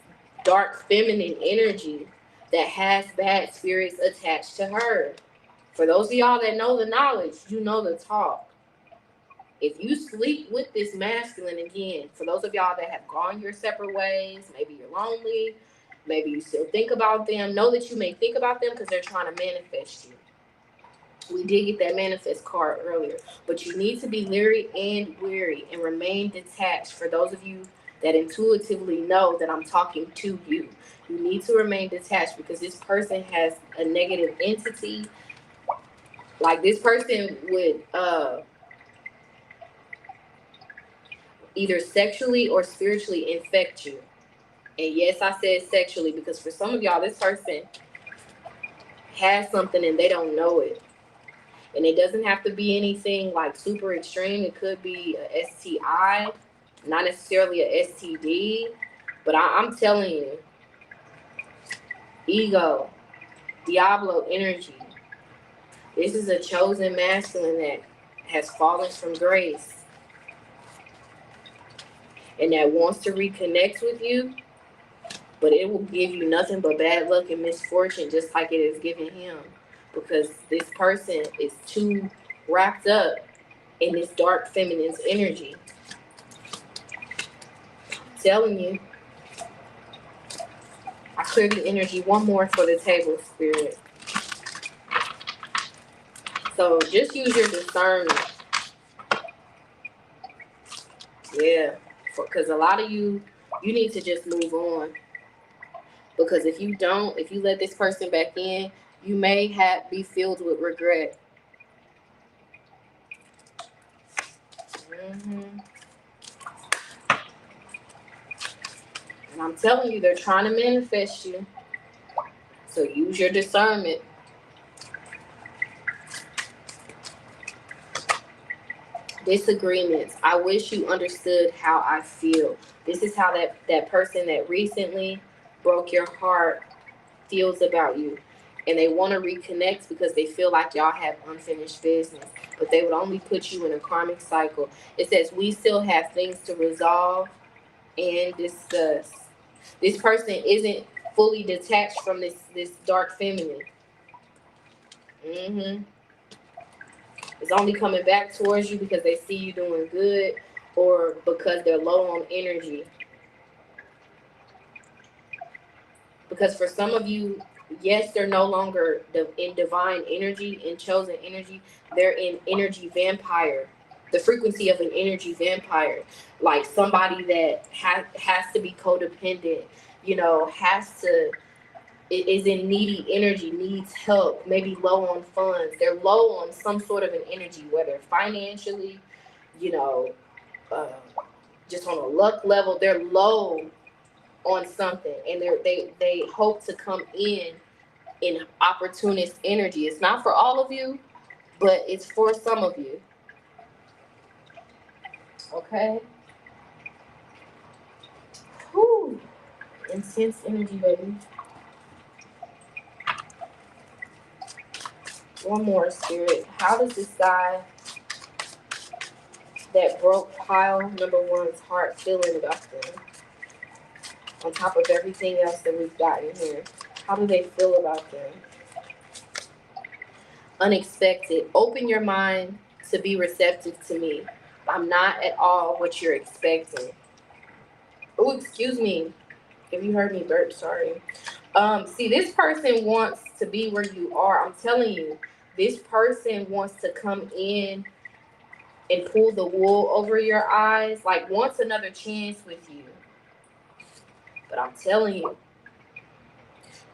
dark feminine energy that has bad spirits attached to her. For those of y'all that know the knowledge, you know the talk. If you sleep with this masculine again, for those of y'all that have gone your separate ways, maybe you're lonely, maybe you still think about them, know that you may think about them because they're trying to manifest you. We did get that manifest card earlier, but you need to be leery and weary and remain detached. For those of you that intuitively know that I'm talking to you, you need to remain detached because this person has a negative entity. Like this person would either sexually or spiritually infect you. And yes, I said sexually because for some of y'all, this person has something and they don't know it. And it doesn't have to be anything like super extreme. It could be a STI, not necessarily a STD. But I'm telling you, ego, Diablo energy. This is a chosen masculine that has fallen from grace and that wants to reconnect with you, but it will give you nothing but bad luck and misfortune, just like it is giving him. Because this person is too wrapped up in this dark feminine's energy. I'm telling you. I clear the energy one more for the table, Spirit. So just use your discernment. Yeah. Because a lot of you need to just move on. Because if you don't, if you let this person back in, you may be filled with regret. Mm-hmm. And I'm telling you, they're trying to manifest you. So use your discernment. Disagreements. I wish you understood how I feel. This is how that person that recently broke your heart feels about you. And they want to reconnect because they feel like y'all have unfinished business. But they would only put you in a karmic cycle. It says we still have things to resolve and discuss. This person isn't fully detached from this dark feminine. Mm-hmm. It's only coming back towards you because they see you doing good or because they're low on energy. Because for some of you, yes, they're no longer in divine energy, in chosen energy. They're in energy vampire, the frequency of an energy vampire, like somebody that has to be codependent, has to is in needy energy, needs help, maybe low on funds. They're low on some sort of an energy, whether financially, you know, uh, just on a luck level. They're low on something, and they hope to come in opportunist energy. It's not for all of you, but it's for some of you. Okay. Whew. Intense energy, baby. One more, spirit. How does this guy that broke pile number one's heart feeling about them? On top of everything else that we've gotten here, how do they feel about them? Unexpected. Open your mind to be receptive to me. I'm not at all what you're expecting. Oh, excuse me. If you heard me burp, sorry. See, this person wants to be where you are. I'm telling you, this person wants to come in and pull the wool over your eyes, like wants another chance with you. But I'm telling you,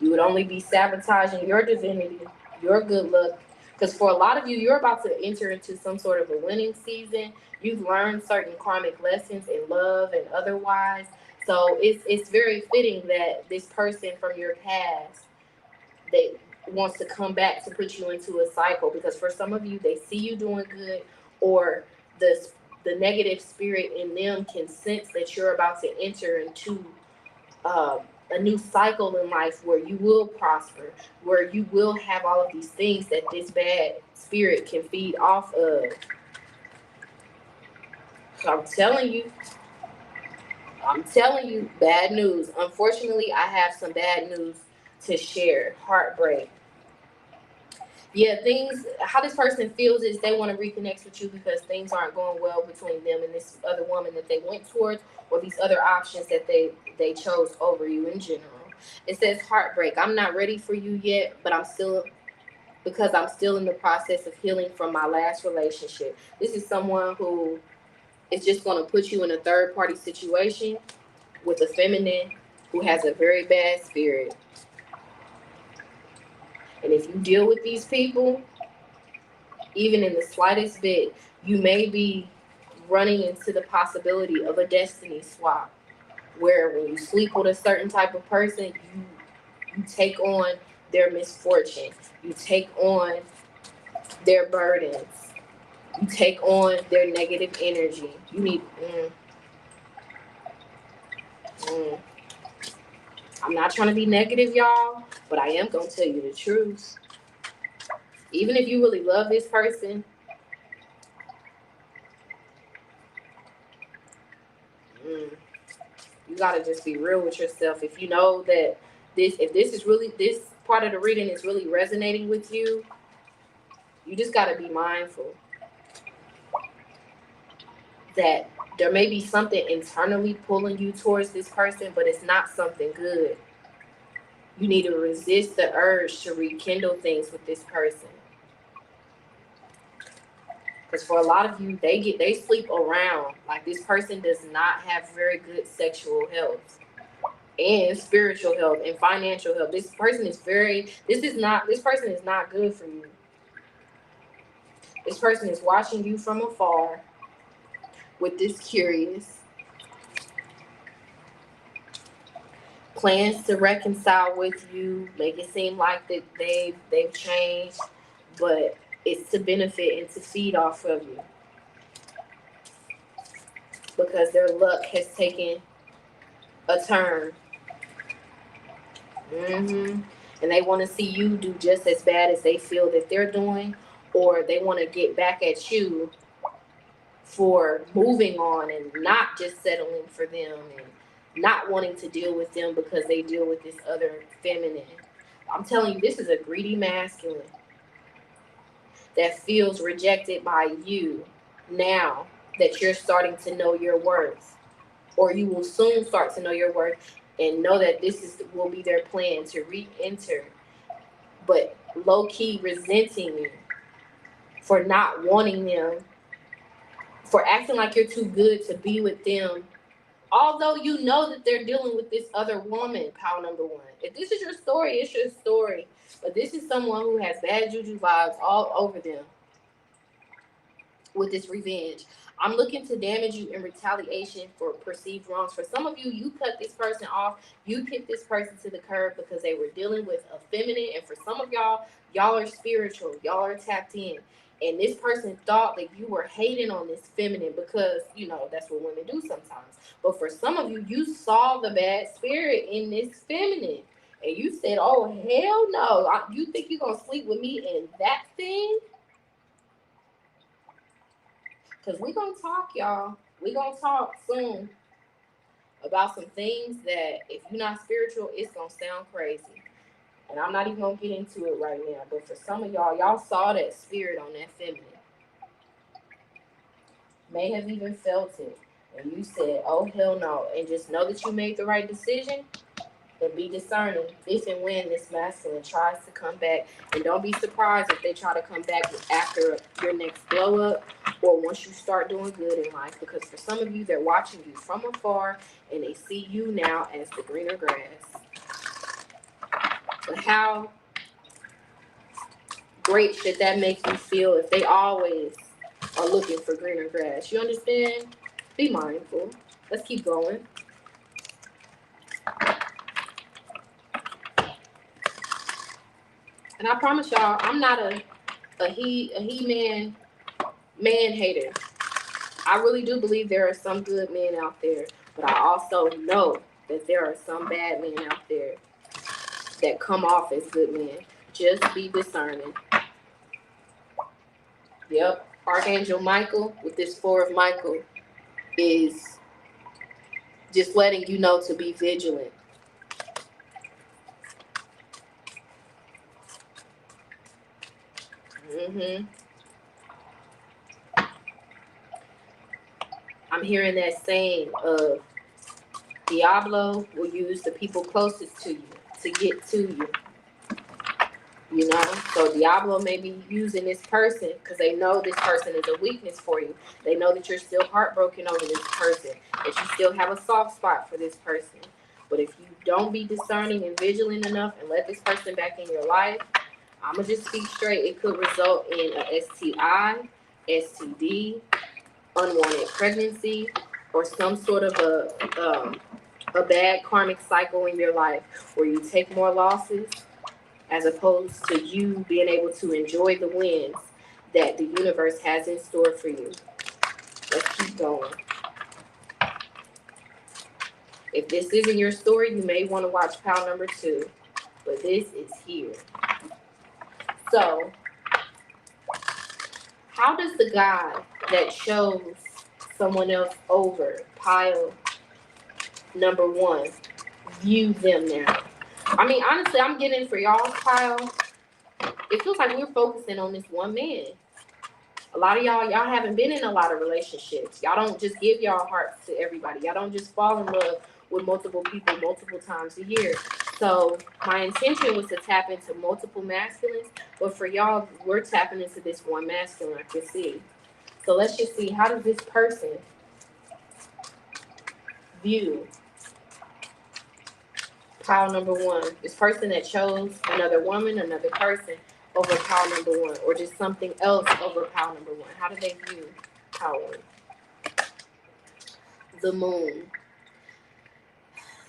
you would only be sabotaging your divinity, your good luck. Because for a lot of you, you're about to enter into some sort of a winning season. You've learned certain karmic lessons in love and otherwise. So it's very fitting that this person from your past, they wants to come back to put you into a cycle. Because for some of you, they see you doing good, or the negative spirit in them can sense that you're about to enter into a new cycle in life where you will prosper, where you will have all of these things that this bad spirit can feed off of. So I'm telling you, bad news. Unfortunately, I have some bad news to share. Heartbreak. Yeah, how this person feels is they want to reconnect with you because things aren't going well between them and this other woman that they went towards, or these other options that they chose over you in general. It says heartbreak. I'm not ready for you yet, but I'm still in the process of healing from my last relationship. This is someone who is just going to put you in a third party situation with a feminine who has a very bad spirit. And if you deal with these people, even in the slightest bit, you may be running into the possibility of a destiny swap, where when you sleep with a certain type of person, you take on their misfortune, you take on their burdens, you take on their negative energy. You need. Mm. I'm not trying to be negative, y'all, but I am gonna tell you the truth. Even if you really love this person, you gotta just be real with yourself. If you know that this part of the reading is really resonating with you, you just gotta be mindful that there may be something internally pulling you towards this person, but it's not something good. You need to resist the urge to rekindle things with this person. Because for a lot of you, they sleep around. Like, this person does not have very good sexual health and spiritual health and financial health. This person is not good for you. This person is watching you from afar. with this curious. Plans to reconcile with you, make it seem like that they've changed, but it's to benefit and to feed off of you because their luck has taken a turn. And they want to see you do just as bad as they feel that they're doing, or they want to get back at you for moving on and not just settling for them and not wanting to deal with them because they deal with this other feminine. I'm telling you, this is a greedy masculine that feels rejected by you now that you're starting to know your worth, or you will soon start to know your worth and know that will be their plan to re-enter, but low-key resenting you for not wanting them, for acting like you're too good to be with them, although you know that they're dealing with this other woman, pile number one. If this is your story, it's your story. But this is someone who has bad juju vibes all over them with this revenge. I'm looking to damage you in retaliation for perceived wrongs. For some of you, you cut this person off. You kicked this person to the curb because they were dealing with a feminine. And for some of y'all, y'all are spiritual. Y'all are tapped in. And this person thought that you were hating on this feminine because, that's what women do sometimes. But for some of you, you saw the bad spirit in this feminine. And you said, oh, hell no. You think you're going to sleep with me in that thing? Because we're going to talk, y'all. We're going to talk soon about some things that if you're not spiritual, it's going to sound crazy. And I'm not even going to get into it right now. But for some of y'all saw that spirit on that feminine. May have even felt it. And you said, oh, hell no. And just know that you made the right decision. And be discerning if and when this masculine tries to come back. And don't be surprised if they try to come back after your next blow up or once you start doing good in life. Because for some of you, they're watching you from afar and they see you now as the greener grass. But how great should that make you feel if they always are looking for greener grass? You understand? Be mindful. Let's keep going. And I promise y'all, I'm not a he-man hater. I really do believe there are some good men out there, but I also know that there are some bad men out there that come off as good men. Just be discerning. Yep, Archangel Michael with this 4 of Michael is just letting you know to be vigilant. I'm hearing that saying of Diablo will use the people closest to you to get to you. So Diablo may be using this person because they know this person is a weakness for you. They know that you're still heartbroken over this person, that you still have a soft spot for this person. But if you don't be discerning and vigilant enough and let this person back in your life, I'm going to just speak straight. It could result in a STI, STD, unwanted pregnancy, or some sort of a bad karmic cycle in your life where you take more losses as opposed to you being able to enjoy the wins that the universe has in store for you. Let's keep going. If this isn't your story, you may want to watch pile number 2, but this is here. So, how does the guy that chose someone else over pile number 1 view them now? I mean, honestly, I'm getting for y'all's pile. It feels like we're focusing on this one man. A lot of y'all haven't been in a lot of relationships. Y'all don't just give y'all hearts to everybody. Y'all don't just fall in love with multiple people multiple times a year. So my intention was to tap into multiple masculines, but for y'all, we're tapping into this one masculine I can see. So let's just see, how does this person view pile number 1? This person that chose another woman, another person over pile number 1, or just something else over pile number 1. How do they view pile 1? The moon.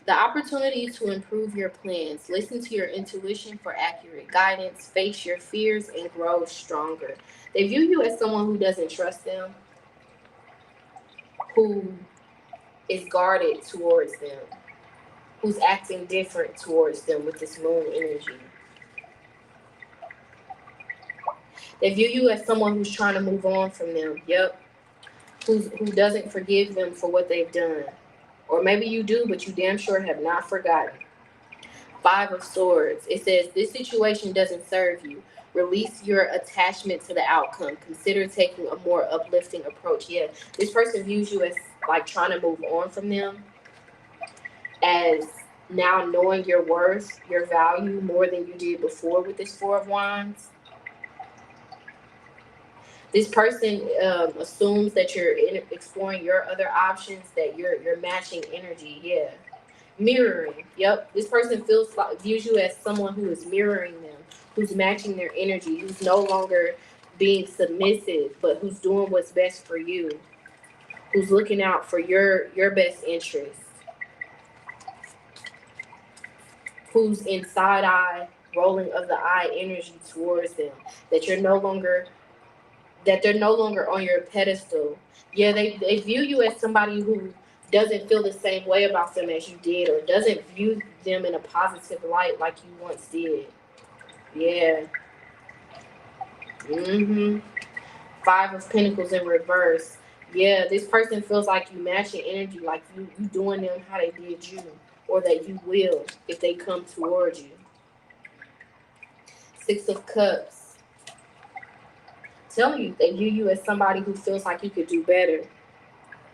The opportunity to improve your plans. Listen to your intuition for accurate guidance. Face your fears and grow stronger. They view you as someone who doesn't trust them, who is guarded towards them, who's acting different towards them with this moon energy. They view you as someone who's trying to move on from them. Yep. Who doesn't forgive them for what they've done. Or maybe you do, but you damn sure have not forgotten. Five of Swords. It says, this situation doesn't serve you. Release your attachment to the outcome. Consider taking a more uplifting approach. Yeah, this person views you as like trying to move on from them, as now knowing your worth, your value more than you did before with this Four of Wands. This person assumes that you're exploring your other options, that you're matching energy. Yeah. Mirroring. Yep. This person views you as someone who is mirroring them, who's matching their energy, who's no longer being submissive, but who's doing what's best for you, who's looking out for your best interest, who's in side eye, rolling of the eye energy towards them, that they're no longer on your pedestal. Yeah, they view you as somebody who doesn't feel the same way about them as you did, or doesn't view them in a positive light like you once did. Yeah. Five of Pentacles in reverse. Yeah, this person feels like you matching energy, like you doing them how they did you, or that you will if they come towards you. Six of Cups. Telling you, they view you as somebody who feels like you could do better.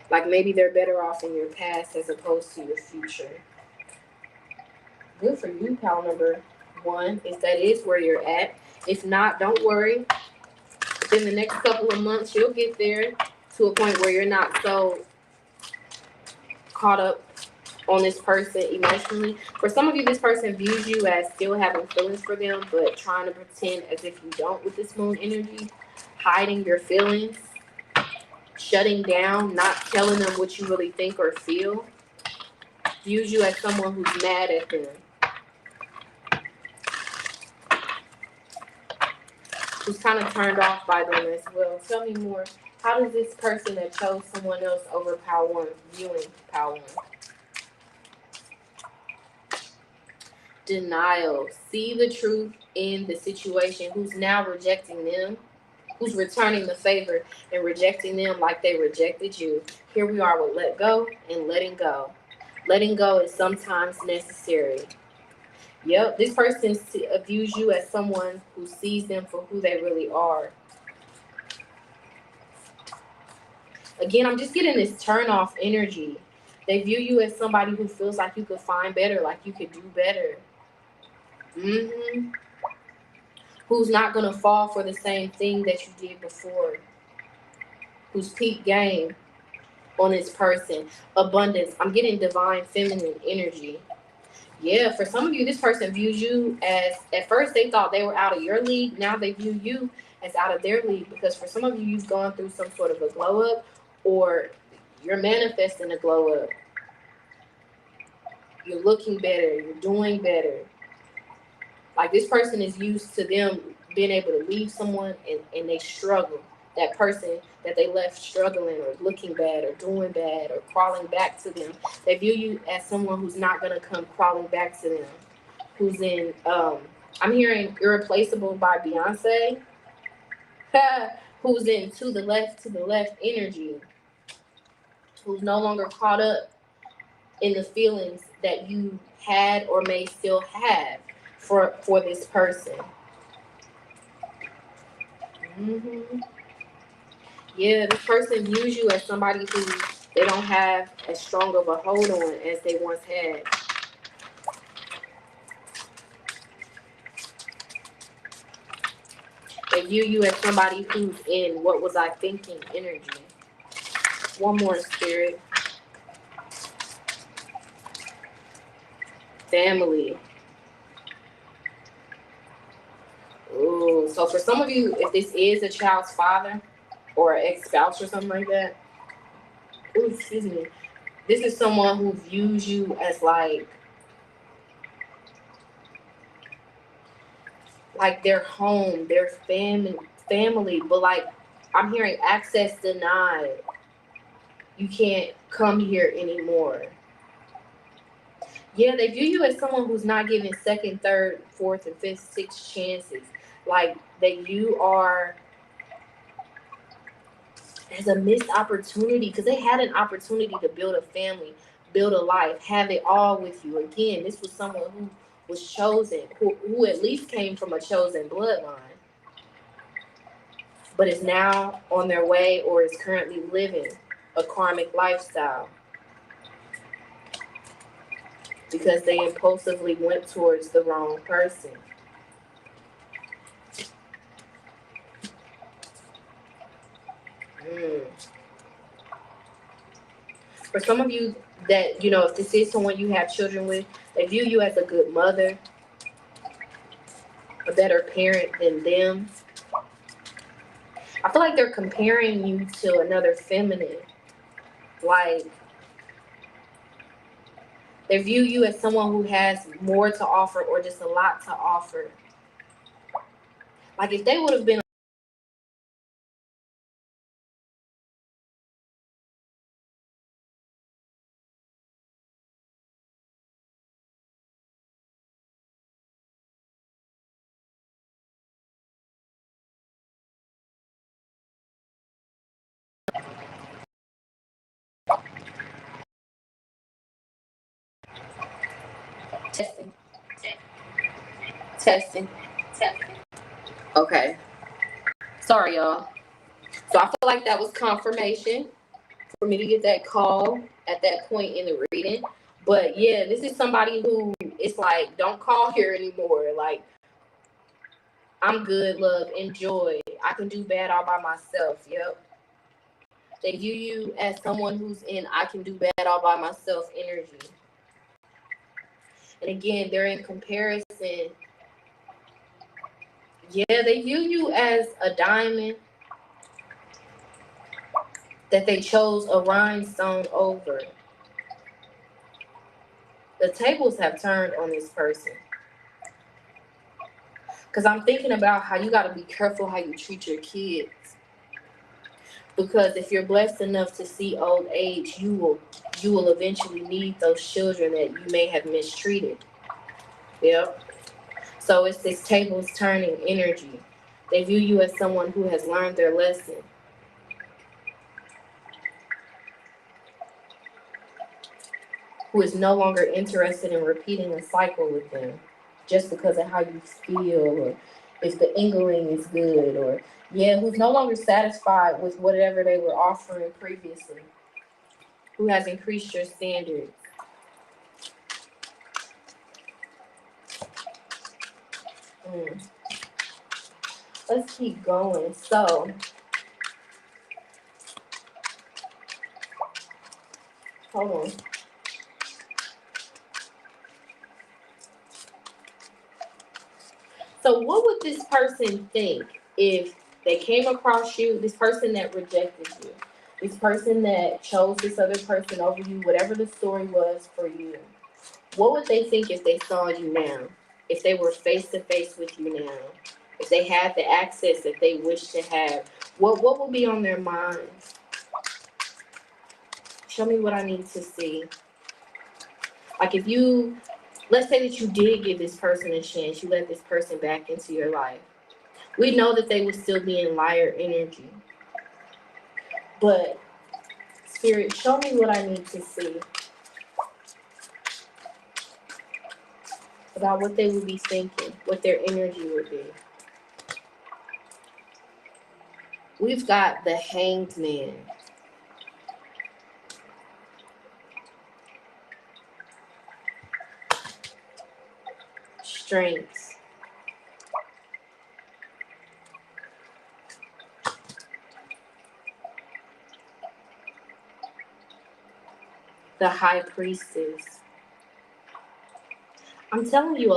Like maybe they're better off in your past as opposed to your future. Good for you, pal number one, if that is where you're at. If not, don't worry. Within the next couple of months, you'll get there to a point where you're not so caught up on this person emotionally. For some of you, this person views you as still having feelings for them, but trying to pretend as if you don't with this moon energy. Hiding your feelings, shutting down, not telling them what you really think or feel. Views you as someone who's mad at them, who's kind of turned off by them as well. Tell me more. How does this person that chose someone else over Power One viewing Power One? Denial. See the truth in the situation. Who's now rejecting them? Who's returning the favor and rejecting them like they rejected you? Here we are with let go and letting go. Letting go is sometimes necessary. Yep, this person views you as someone who sees them for who they really are. Again, I'm just getting this turn off energy. They view you as somebody who feels like you could find better, like you could do better. Who's not going to fall for the same thing that you did before. Who's peak game on this person. Abundance. I'm getting divine feminine energy. Yeah, for some of you, this person views you as, at first they thought they were out of your league. Now they view you as out of their league, because for some of you, you've gone through some sort of a glow up, or you're manifesting a glow up. You're looking better. You're doing better. Like this person is used to them being able to leave someone and they struggle. That person that they left struggling or looking bad or doing bad or crawling back to them. They view you as someone who's not going to come crawling back to them. Who's in, I'm hearing Irreplaceable by Beyonce. Who's in to the left energy. Who's no longer caught up in the feelings that you had or may still have for this person. Yeah, this person views you as somebody who they don't have as strong of a hold on as they once had. They view you as somebody who's in what was I thinking energy. One more, Spirit. Family. Ooh, so for some of you, if this is a child's father or an ex-spouse or something like that, ooh, excuse me, This is someone who views you as like their home, their family, but like I'm hearing access denied. You can't come here anymore. Yeah, they view you as someone who's not giving second, third, fourth, and fifth, sixth chances. Like that you are as a missed opportunity because they had an opportunity to build a family, build a life, have it all with you. Again, this was someone who was chosen, who at least came from a chosen bloodline, but is now on their way or is currently living a karmic lifestyle because they impulsively went towards the wrong person. Mm. For some of you that, if this is someone you have children with, they view you as a good mother, a better parent than them. I feel like they're comparing you to another feminine. Like, they view you as someone who has more to offer or just a lot to offer. Like, if they would have been testing, testing. Okay. Sorry, y'all. So I feel like that was confirmation for me to get that call at that point in the reading. But yeah, this is somebody who it's like, don't call here anymore. Like, I'm good, love, enjoy. I can do bad all by myself. Yep. They view you as someone who's in I can do bad all by myself energy. And again, they're in comparison. Yeah, they view you as a diamond that they chose a rhinestone over. The tables have turned on this person. Because I'm thinking about how you got to be careful how you treat your kids. Because if you're blessed enough to see old age, you will eventually need those children that you may have mistreated. Yep. So it's this tables turning energy. They view you as someone who has learned their lesson. Who is no longer interested in repeating a cycle with them just because of how you feel or if the ingling is good or who's no longer satisfied with whatever they were offering previously, who has increased your standards. Mm. Let's keep going. So, hold on. So, what would this person think if they came across you, this person that rejected you, this person that chose this other person over you, whatever the story was for you? What would they think if they saw you now? If they were face to face with you now? If they had the access that they wish to have? What would be on their minds? Show me what I need to see. Like if you, let's say that you did give this person a chance, you let this person back into your life. We know that they would still be in liar energy. But Spirit, show me what I need to see about what they would be thinking, what their energy would be. We've got the Hanged Man. Strength. The High Priestess. I'm telling you, for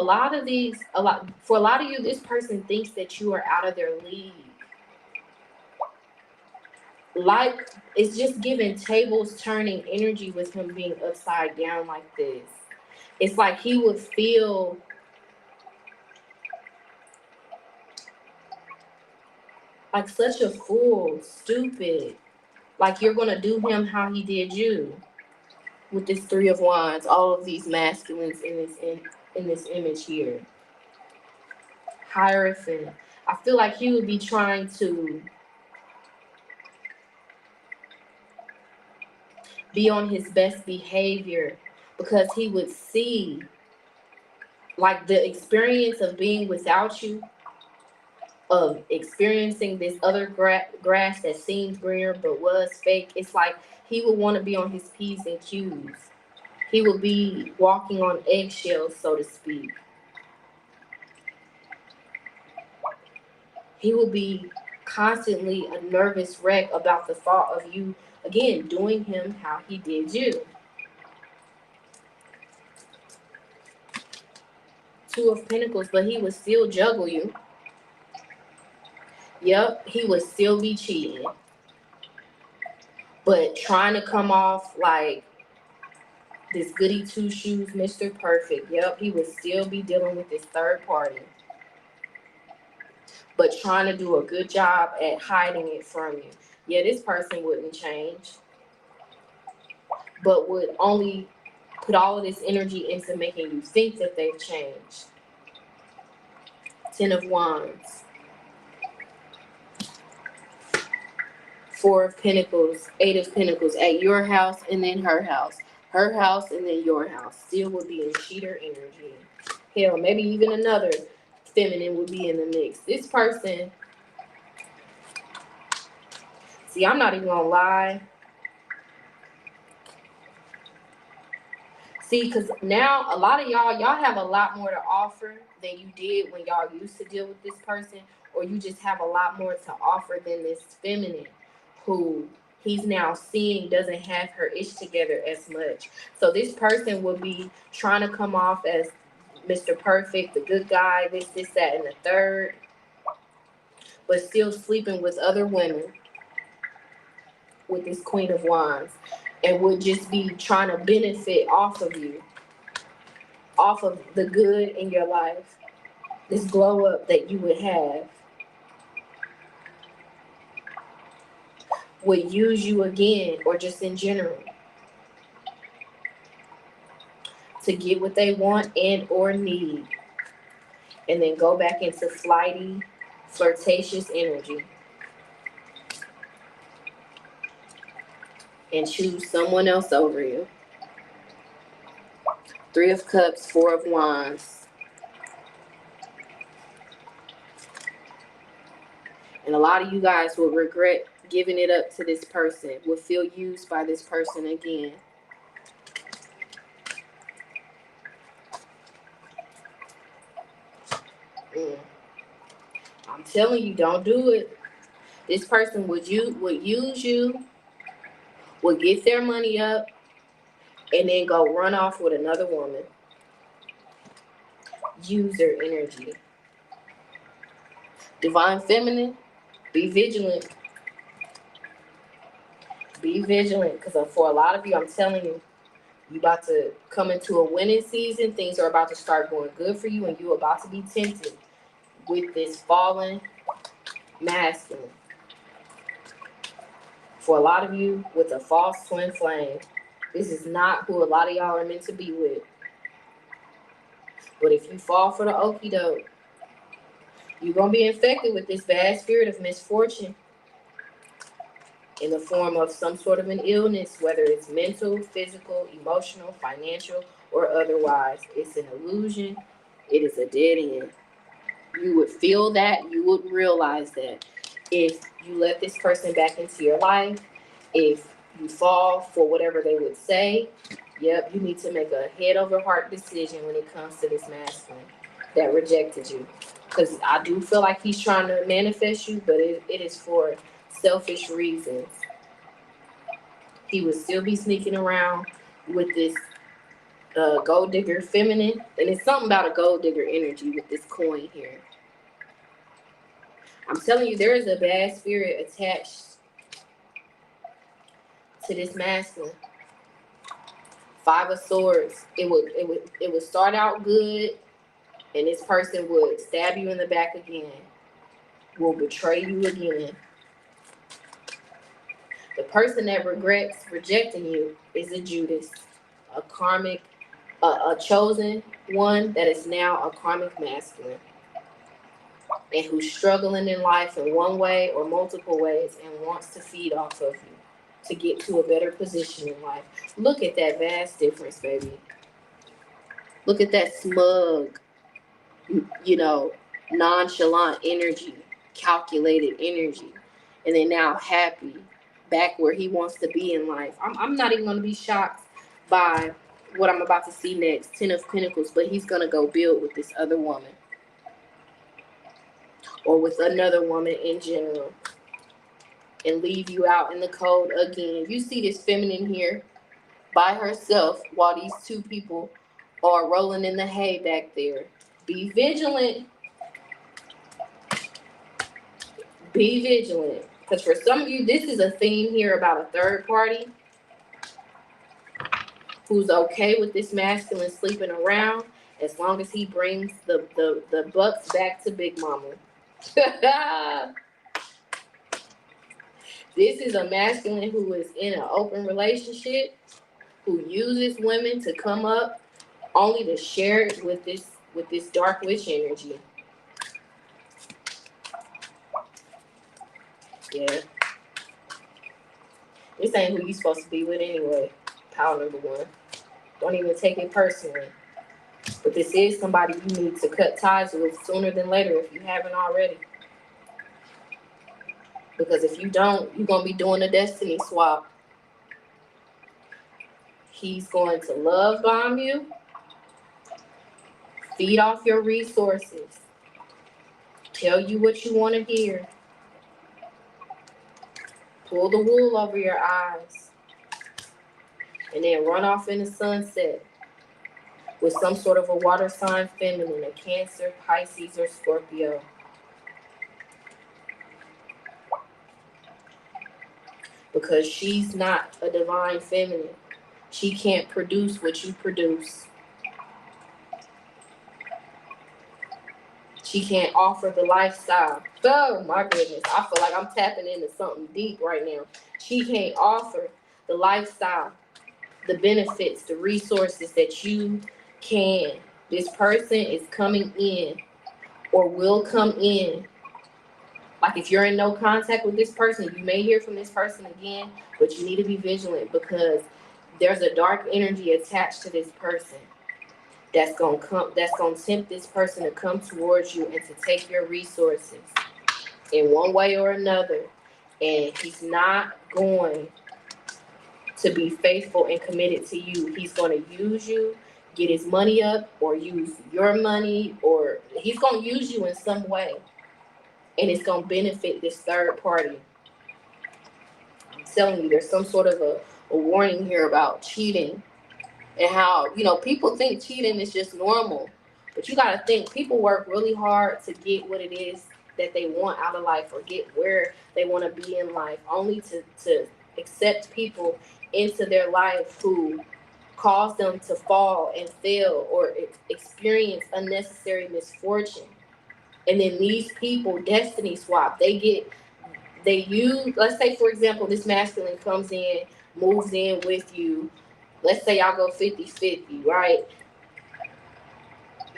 a lot of you, this person thinks that you are out of their league. Like, it's just giving tables turning energy with him being upside down like this. It's like he would feel like such a fool, stupid. Like you're gonna do him how he did you. With this Three of Wands, all of these masculines in this image here. Hierophant. I feel like he would be trying to be on his best behavior because he would see like the experience of being without you, of experiencing this other grass that seemed greener but was fake. It's like he would want to be on his P's and Q's. He would be walking on eggshells, so to speak. He will be constantly a nervous wreck about the thought of you, again, doing him how he did you. Two of Pentacles, but he would still juggle you. Yep, he would still be cheating. But trying to come off like this goody two shoes, Mr. Perfect. Yep, he would still be dealing with this third party. But trying to do a good job at hiding it from you. Yeah, this person wouldn't change, but would only put all of this energy into making you think that they've changed. Ten of Wands. Four of Pentacles, Eight of Pentacles at your house and then her house. Her house and then your house. Still would be in cheater energy. Hell, maybe even another feminine would be in the mix. This person, see, I'm not even gonna lie. See, because now a lot of y'all have a lot more to offer than you did when y'all used to deal with this person, or you just have a lot more to offer than this feminine who he's now seeing doesn't have her ish together as much. So this person would be trying to come off as Mr. Perfect, the good guy, this, that, and the third, but still sleeping with other women with this Queen of Wands, and would just be trying to benefit off of you, off of the good in your life, this glow up that you would have. Would use you again, or just in general, to get what they want and or need, and then go back into flighty, flirtatious energy and choose someone else over you. Three of Cups, Four of Wands. And a lot of you guys will regret giving it up to this person, will feel used by this person again. I'm telling you, don't do it. This person would use you, would get their money up, and then go run off with another woman. User energy. Divine Feminine, be vigilant. Be vigilant, because for a lot of you, I'm telling you, you about to come into a winning season. Things are about to start going good for you, and you're about to be tempted with this fallen masculine. For a lot of you, with a false twin flame, this is not who a lot of y'all are meant to be with. But if you fall for the okie doke, you're going to be infected with this bad spirit of misfortune in the form of some sort of an illness, whether it's mental, physical, emotional, financial, or otherwise. It's an illusion. It is a dead end. You would feel that. You would realize that if you let this person back into your life, if you fall for whatever they would say, yep, you need to make a head over heart decision when it comes to this masculine that rejected you. Because I do feel like he's trying to manifest you, but it is for selfish reasons. He would still be sneaking around with this gold digger feminine, and it's something about a gold digger energy with this coin here. I'm telling you, there is a bad spirit attached to this masculine. Five of Swords. It would start out good, and this person would stab you in the back again, will betray you again. The person that regrets rejecting you is a Judas, a karmic, a chosen one that is now a karmic masculine, and who's struggling in life in one way or multiple ways and wants to feed off of you to get to a better position in life. Look at that vast difference, baby. Look at that smug, nonchalant energy, calculated energy, and then now happy, back where he wants to be in life. I'm not even going to be shocked by what I'm about to see next, 10 of Pentacles, but he's going to go build with this other woman or with another woman in general and leave you out in the cold again. You see this feminine here by herself while these two people are rolling in the hay back there. Be vigilant. Be vigilant. Because for some of you, this is a theme here about a third party who's okay with this masculine sleeping around as long as he brings the bucks back to Big Mama. This is a masculine who is in an open relationship, who uses women to come up only to share it with this dark witch energy. Yeah. This ain't who you supposed to be with anyway. Power number one. Don't even take it personally. But this is somebody you need to cut ties with sooner than later if you haven't already. Because if you don't, you're going to be doing a destiny swap. He's going to love bomb you, feed off your resources, tell you what you want to hear, pull the wool over your eyes, and then run off in the sunset with some sort of a water sign feminine, a Cancer, Pisces, or Scorpio. Because she's not a divine feminine. She can't produce what you produce. She can't offer the lifestyle. Oh my goodness. I feel like I'm tapping into something deep right now. She can't offer the lifestyle, the benefits, the resources that you can. This person is coming in or will come in. Like if you're in no contact with this person, you may hear from this person again, but you need to be vigilant because there's a dark energy attached to this person that's gonna tempt this person to come towards you and to take your resources in one way or another. And he's not going to be faithful and committed to you. He's going to use you, get his money up, or use your money, or he's going to use you in some way. And it's going to benefit this third party. I'm telling you, there's some sort of a warning here about cheating and how, people think cheating is just normal. But you got to think, people work really hard to get what it is that they want out of life or get where they want to be in life, only to accept people into their life who cause them to fall and fail or experience unnecessary misfortune. And then these people destiny swap. They use, let's say for example, this masculine comes in, moves in with you. Let's say y'all go 50-50, right?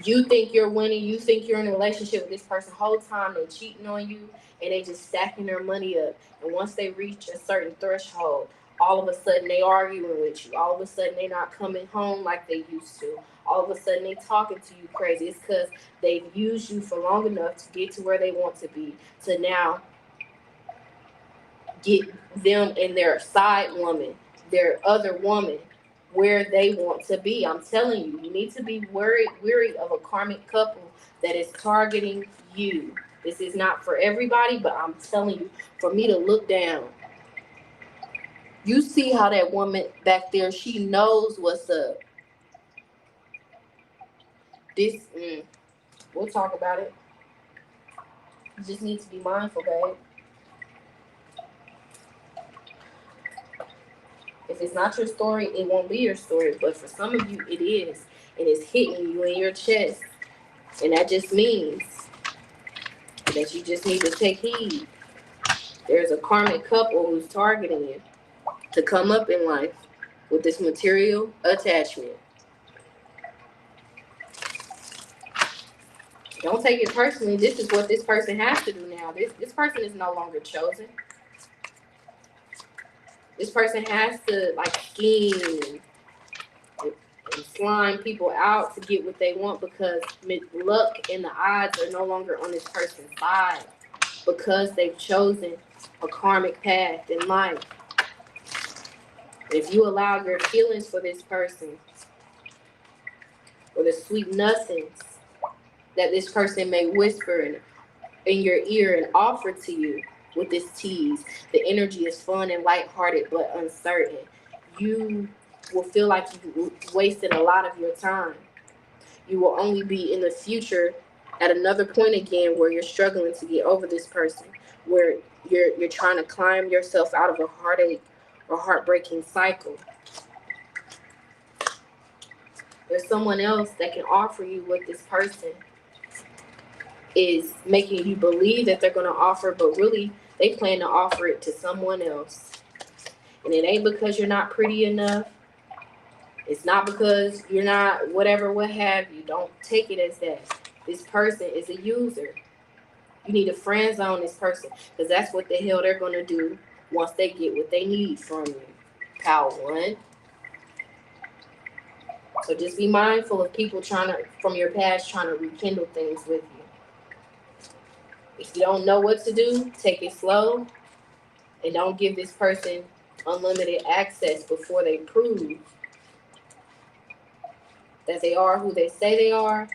You think you're winning, you think you're in a relationship with this person, whole time they're cheating on you and they just stacking their money up. And once they reach a certain threshold, all of a sudden they arguing with you. All of a sudden they not coming home like they used to. All of a sudden they talking to you crazy. It's because they've used you for long enough to get to where they want to be, to now get them and their side woman, their other woman, where they want to be. I'm telling you, you need to be weary of a karmic couple that is targeting you. This is not for everybody, but I'm telling you, for me to look down, you see how that woman back there, she knows what's up. We'll talk about it. You just need to be mindful, babe. If it's not your story, it won't be your story. But for some of you, it is. And it's hitting you in your chest. And that just means that you just need to take heed. There's a karmic couple who's targeting you to come up in life with this material attachment. Don't take it personally. This is what this person has to do now. This person is no longer chosen. This person has to like scheme and slime people out to get what they want, because luck and the odds are no longer on this person's side, because they've chosen a karmic path in life. If you allow your feelings for this person, or the sweet nothings that this person may whisper in your ear and offer to you with this tease, the energy is fun and lighthearted but uncertain. You will feel like you wasted a lot of your time. You will only be in the future at another point again where you're struggling to get over this person, where you're trying to climb yourself out of a heartache or heartbreaking cycle. There's someone else that can offer you what this person is making you believe that they're going to offer, but really they plan to offer it to someone else. And it ain't because you're not pretty enough. It's not because you're not whatever, what have you. Don't take it as that. This person is a user. You need to friend zone this person, because that's what the hell they're going to do once they get what they need from you. Pal one. So just be mindful of people from your past trying to rekindle things with you. If you don't know what to do, take it slow, and don't give this person unlimited access before they prove that they are who they say they are,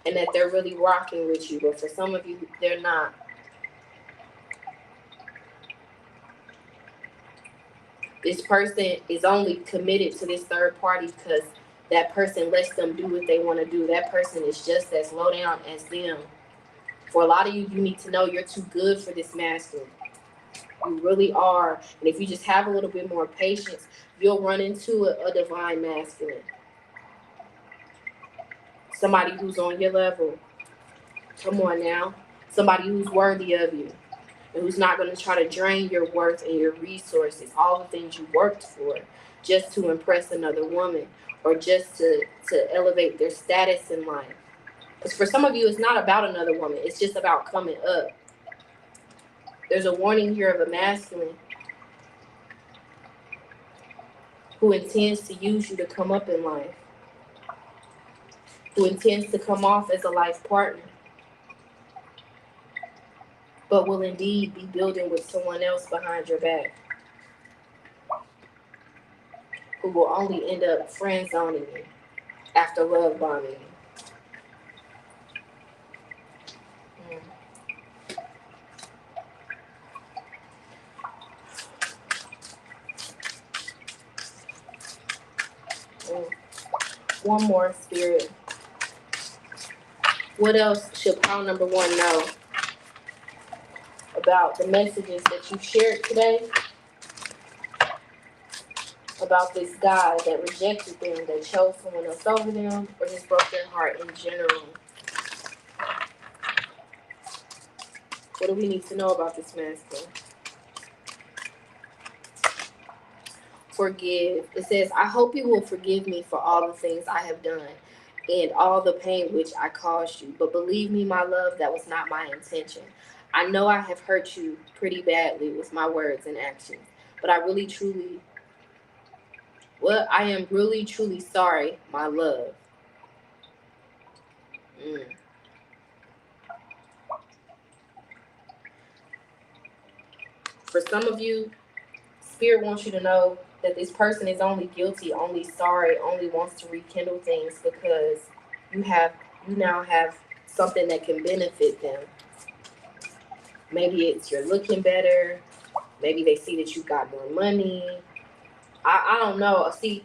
and that they're really rocking with you. But for some of you, they're not. This person is only committed to this third party because that person lets them do what they want to do. That person is just as low down as them. For a lot of you, you need to know you're too good for this masculine. You really are. And if you just have a little bit more patience, you'll run into a divine masculine. Somebody who's on your level. Come on now. Somebody who's worthy of you. And who's not going to try to drain your worth and your resources, all the things you worked for, just to impress another woman, or just to elevate their status in life. Because for some of you, it's not about another woman. It's just about coming up. There's a warning here of a masculine who intends to use you to come up in life, who intends to come off as a life partner, but will indeed be building with someone else behind your back, who will only end up friend zoning you after love bombing you. One more, Spirit. What else should pile number one know about the messages that you shared today? About this guy that rejected them, that chose someone else over them, or just broke their heart in general? What do we need to know about this masculine? Forgive. It says, I hope you will forgive me for all the things I have done and all the pain which I caused you. But believe me, my love, that was not my intention. I know I have hurt you pretty badly with my words and actions, but I am really, truly sorry, my love. For some of you, Spirit wants you to know that this person is only guilty, only sorry, only wants to rekindle things because you now have something that can benefit them. Maybe it's you're looking better. Maybe they see that you got more money. I don't know. See,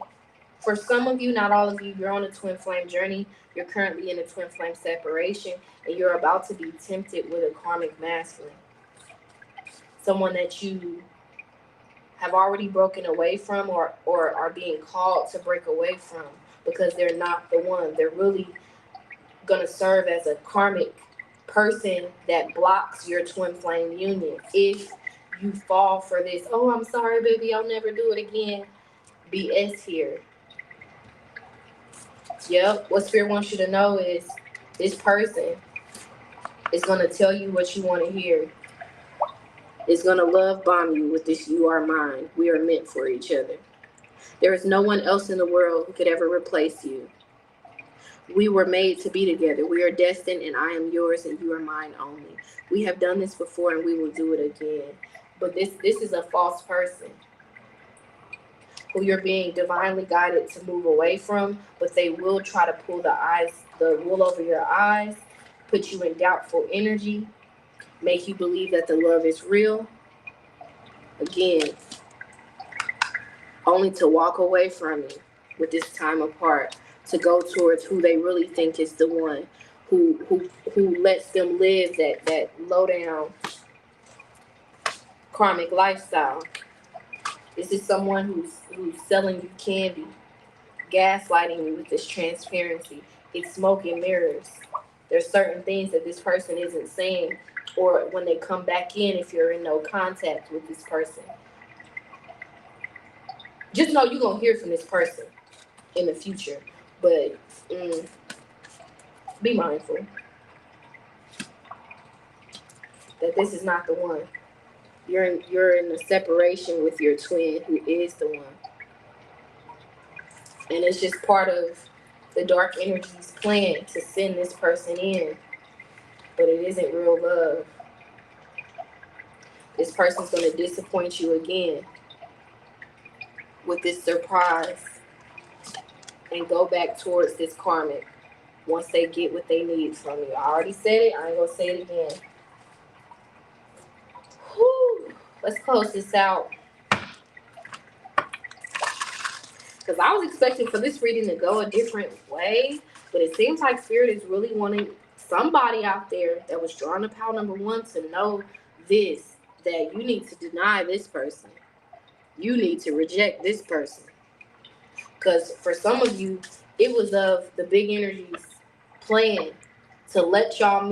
for some of you, not all of you, you're on a twin flame journey. You're currently in a twin flame separation, and you're about to be tempted with a karmic masculine. Someone that you have already broken away from, or are being called to break away from, because they're not the one. They're really going to serve as a karmic person that blocks your twin flame union. If you fall for this, oh, I'm sorry, baby, I'll never do it again, BS here. Yep, what Spirit wants you to know is this person is going to tell you what you want to hear. It's going to love bomb you with this "you are mine. We are meant for each other. There is no one else in the world who could ever replace you. We were made to be together. We are destined, and I am yours and you are mine only. We have done this before and we will do it again." But this is a false person who you're being divinely guided to move away from, but they will try to pull the wool over your eyes, put you in doubtful energy, make you believe that the love is real. Again, only to walk away from you with this time apart, to go towards who they really think is the one, who lets them live that low down karmic lifestyle. This is someone who's selling you candy, gaslighting you with this transparency. It's smoke and mirrors. There's certain things that this person isn't saying, or when they come back in, if you're in no contact with this person. Just know you're going to hear from this person in the future, but be mindful that this is not the one. You're in a separation with your twin who is the one. And it's just part of the dark energy's plan to send this person in, but it isn't real love. This person's going to disappoint you again with this surprise and go back towards this karmic once they get what they need from you. I already said it. I ain't going to say it again. Whew. Let's close this out. Because I was expecting for this reading to go a different way, but it seems like Spirit is really wanting somebody out there that was drawn to pile number 1 to know this, that you need to deny this person. You need to reject this person. Because for some of you, it was of the big energies plan to let y'all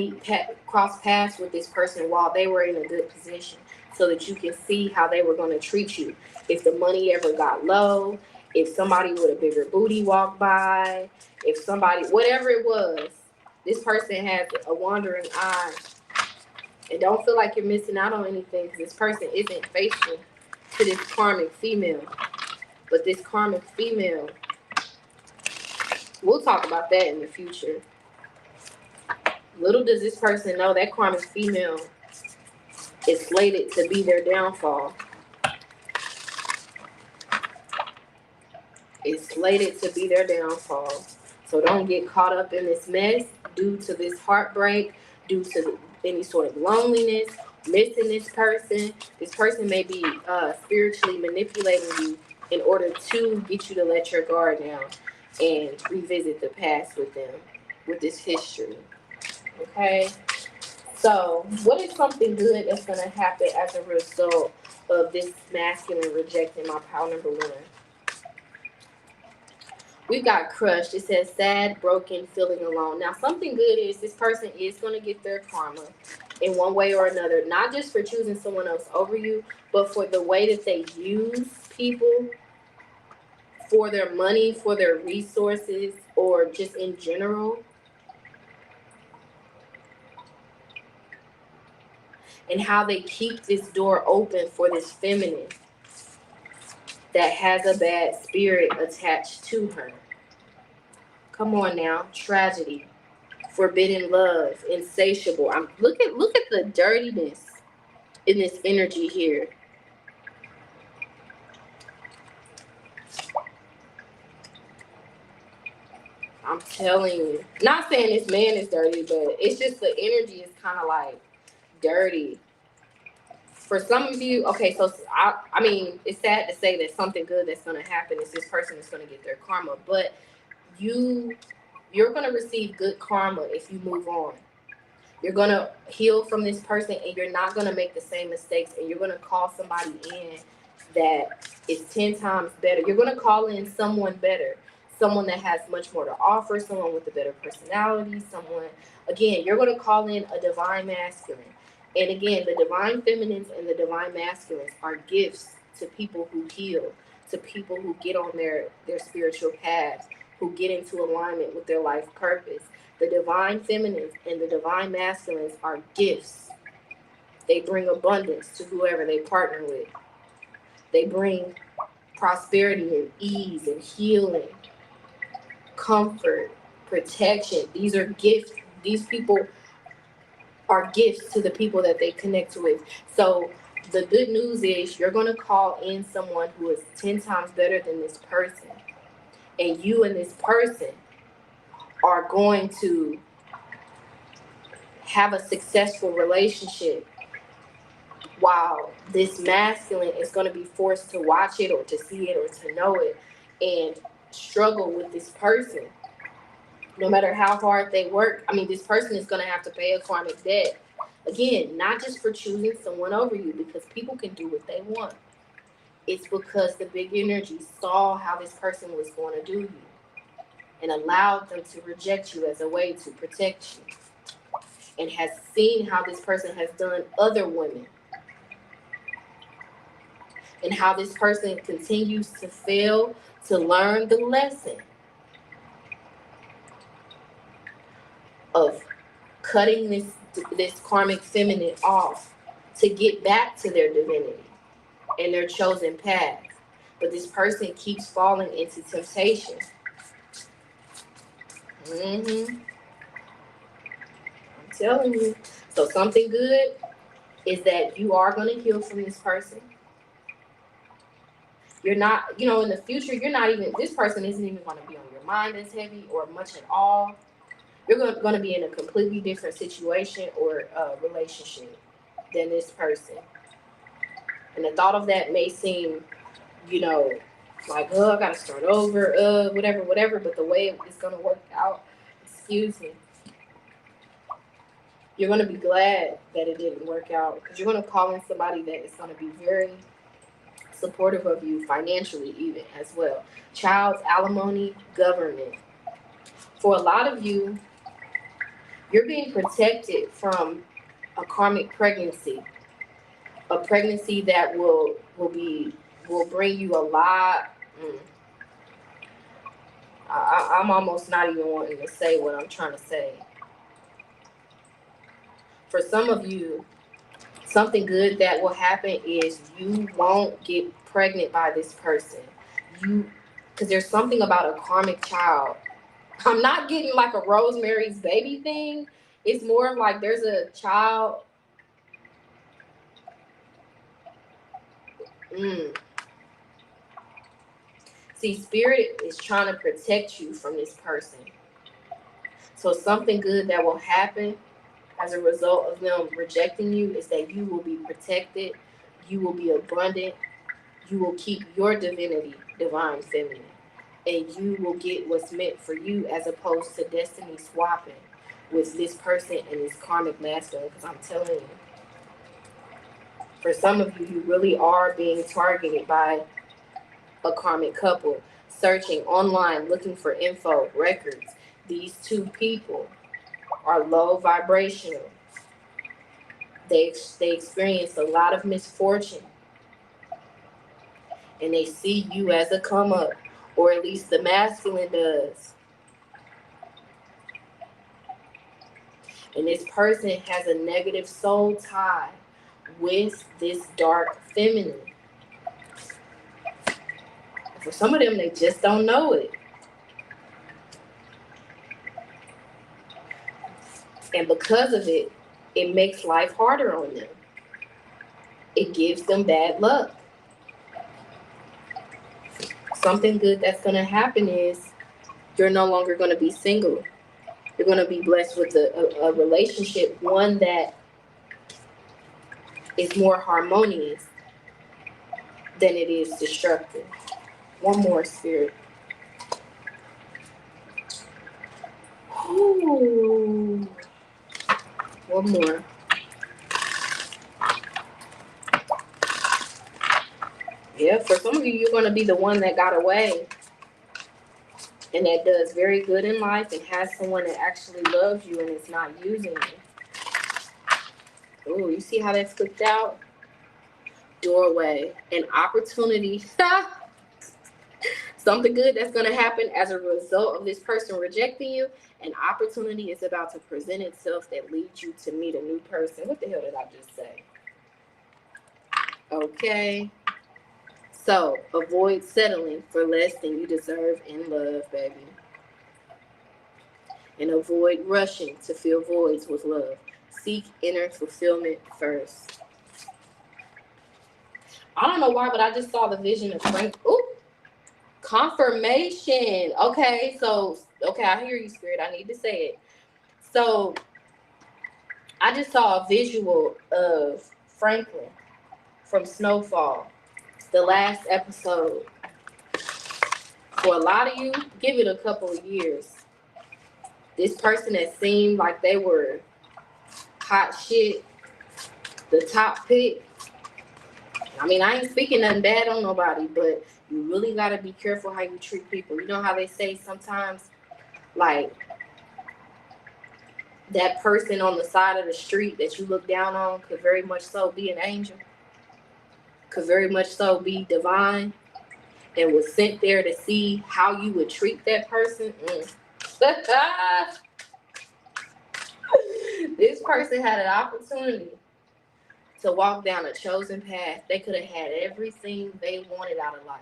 cross paths with this person while they were in a good position, so that you can see how they were going to treat you. If the money ever got low, if somebody with a bigger booty walked by, if somebody, whatever it was, this person has a wandering eye. And don't feel like you're missing out on anything, because this person isn't faithful to this karmic female. But this karmic female, we'll talk about that in the future. Little does this person know that karmic female is slated to be their downfall. It's slated to be their downfall. So don't get caught up in this mess due to this heartbreak, due to any sort of loneliness, missing this person. This person may be spiritually manipulating you in order to get you to let your guard down and revisit the past with them, with this history. Okay? So, what is something good that's going to happen as a result of this masculine rejecting my pile number 1? We've got crushed. It says sad, broken, feeling alone. Now, something good is this person is going to get their karma in one way or another, not just for choosing someone else over you, but for the way that they use people, for their money, for their resources, or just in general. And how they keep this door open for this feminine that has a bad spirit attached to her. Come on now, tragedy, forbidden love, insatiable. Look at the dirtiness in this energy here. I'm telling you. Not saying this man is dirty, but it's just the energy is kind of like dirty. For some of you, okay, so I mean, it's sad to say that something good that's going to happen is this person is going to get their karma, but you're going to receive good karma if you move on. You're going to heal from this person, and you're not going to make the same mistakes, and you're going to call somebody in that is 10 times better. You're going to call in someone better, someone that has much more to offer, someone with a better personality, someone, again, you're going to call in a divine masculine. And again, the divine feminines and the divine masculines are gifts to people who heal, to people who get on their spiritual paths, who get into alignment with their life purpose. The divine feminines and the divine masculines are gifts. They bring abundance to whoever they partner with. They bring prosperity and ease and healing, comfort, protection. These are gifts. These people are gifts to the people that they connect with. So the good news is you're going to call in someone who is 10 times better than this person. And you and this person are going to have a successful relationship, while this masculine is going to be forced to watch it or to see it or to know it and struggle with this person. No matter how hard they work, I mean, this person is going to have to pay a karmic debt. Again, not just for choosing someone over you, because people can do what they want. It's because the big energy saw how this person was going to do you and allowed them to reject you as a way to protect you, and has seen how this person has done other women, and how this person continues to fail to learn the lesson of cutting this karmic feminine off to get back to their divinity and their chosen path. But this person keeps falling into temptation. I'm telling you. So something good is that you are going to heal from this person. You're not, in the future, this person isn't even going to be on your mind as heavy or much at all. You're going to be in a completely different situation or relationship than this person. And the thought of that may seem, like, I got to start over, whatever. But the way it's going to work out, you're going to be glad that it didn't work out, because you're going to call in somebody that is going to be very supportive of you financially, even as well. Child's alimony, government. For a lot of you, you're being protected from a karmic pregnancy, a pregnancy that will bring you a lot. I'm almost not even wanting to say what I'm trying to say. For some of you, something good that will happen is you won't get pregnant by this person. Because there's something about a karmic child. I'm not getting like a Rosemary's Baby thing. It's more of like there's a child. See, spirit is trying to protect you from this person. So something good that will happen as a result of them rejecting you is that you will be protected, you will be abundant, you will keep your divinity, divine feminine, and you will get what's meant for you, as opposed to destiny swapping with this person and this karmic masculine. Because I'm telling you, for some of you, you really are being targeted by a karmic couple, searching online, looking for info, records. These two people are low vibrational. They experience a lot of misfortune, and they see you as a come up, or at least the masculine does. And this person has a negative soul tie with this dark feminine. For some of them, they just don't know it. And because of it, it makes life harder on them. It gives them bad luck. Something good that's going to happen is you're no longer going to be single. You're going to be blessed with a relationship, one that is more harmonious than it is destructive. One more, spirit. Ooh. One more. Yeah, for some of you, you're going to be the one that got away and that does very good in life and has someone that actually loves you and is not using you. Ooh, you see how that flipped out? Doorway, an opportunity. Something good that's going to happen as a result of this person rejecting you. An opportunity is about to present itself that leads you to meet a new person. What the hell did I just say? Okay. So avoid settling for less than you deserve in love, baby. And avoid rushing to fill voids with love. Seek inner fulfillment first. I don't know why, but I just saw the vision of Frank. Ooh, confirmation. Okay, I hear you, Spirit. I need to say it. So I just saw a visual of Franklin from Snowfall, the last episode. For a lot of you, give it a couple of years. This person that seemed like they were hot shit, the top pick. I mean, I ain't speaking nothing bad on nobody, but you really got to be careful how you treat people. You know how they say sometimes, like, that person on the side of the street that you look down on could very much so be an angel, could very much so be divine, and was sent there to see how you would treat that person. This person had an opportunity to walk down a chosen path. They could have had everything they wanted out of life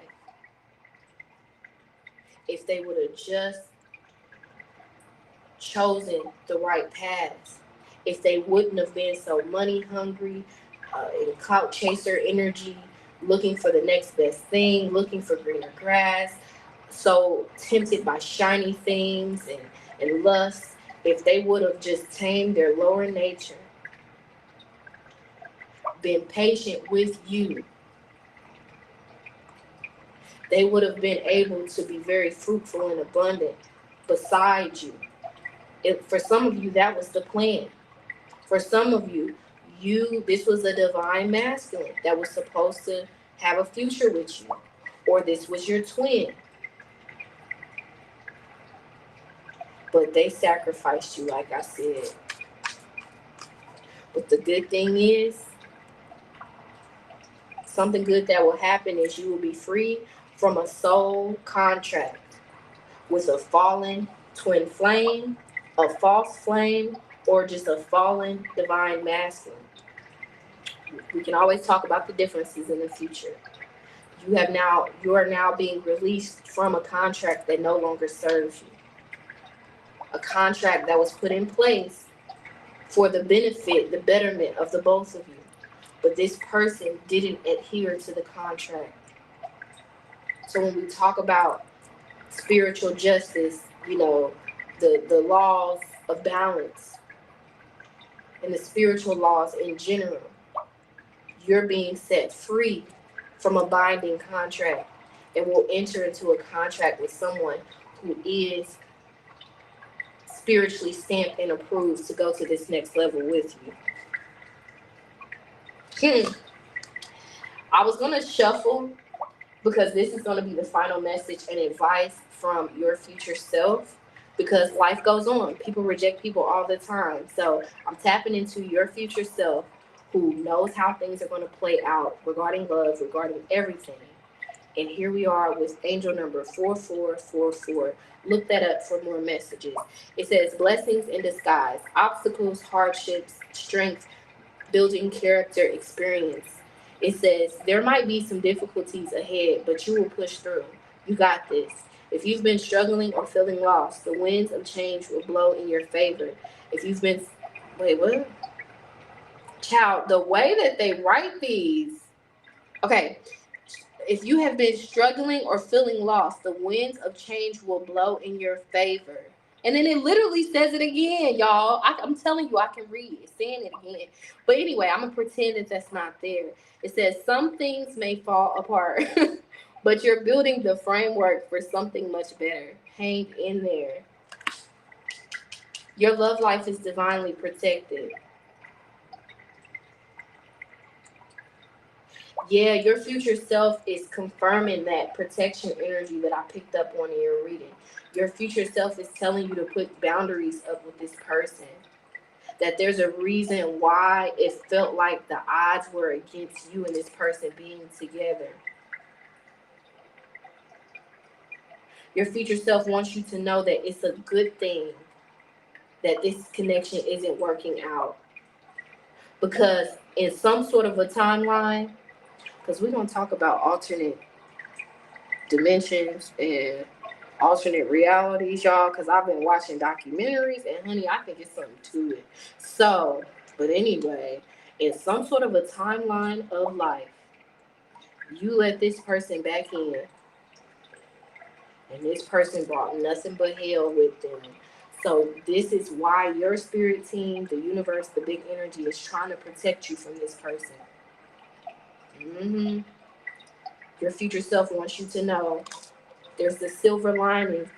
if they would have just chosen the right paths. If they wouldn't have been so money hungry, in clout chaser energy, looking for the next best thing, looking for greener grass, so tempted by shiny things and lust. If they would have just tamed their lower nature, been patient with you, they would have been able to be very fruitful and abundant beside you. For some of you, that was the plan. For some of you, this was a divine masculine that was supposed to have a future with you, or this was your twin, but they sacrificed you, like I said. But the good thing is, something good that will happen is you will be free from a soul contract with a fallen twin flame, a false flame, or just a fallen divine masculine. We can always talk about the differences in the future. You are now being released from a contract that no longer serves you. A contract that was put in place for the benefit, the betterment of the both of you. But this person didn't adhere to the contract. So when we talk about spiritual justice, the laws of balance and the spiritual laws in general, you're being set free from a binding contract and will enter into a contract with someone who is spiritually stamped and approved to go to this next level with you. I was going to shuffle because this is going to be the final message and advice from your future self, because life goes on. People reject people all the time. So I'm tapping into your future self who knows how things are going to play out regarding love, regarding everything. And here we are with angel number 4444. Look that up for more messages. It says blessings in disguise, obstacles, hardships, strength, building character, experience. It says there might be some difficulties ahead, but you will push through. You got this. If you've been struggling or feeling lost, the winds of change will blow in your favor. If you've been, wait, what? Child, the way that they write these. Okay, if you have been struggling or feeling lost, the winds of change will blow in your favor. And then it literally says it again, y'all. I'm telling you, I can read it, saying it again. But anyway, I'm going to pretend that that's not there. It says some things may fall apart, but you're building the framework for something much better. Hang in there. Your love life is divinely protected. Yeah, your future self is confirming that protection energy that I picked up on in your reading. Your future self is telling you to put boundaries up with this person. That there's a reason why it felt like the odds were against you and this person being together. Your future self wants you to know that it's a good thing that this connection isn't working out. Because in some sort of a timeline, because we're going to talk about alternate dimensions and alternate realities, y'all, because I've been watching documentaries, and honey, I think it's something to it. So, but anyway, in some sort of a timeline of life, you let this person back in, and this person brought nothing but hell with them. So this is why your spirit team, the universe, the big energy is trying to protect you from this person. Mm-hmm. Your future self wants you to know there's the silver lining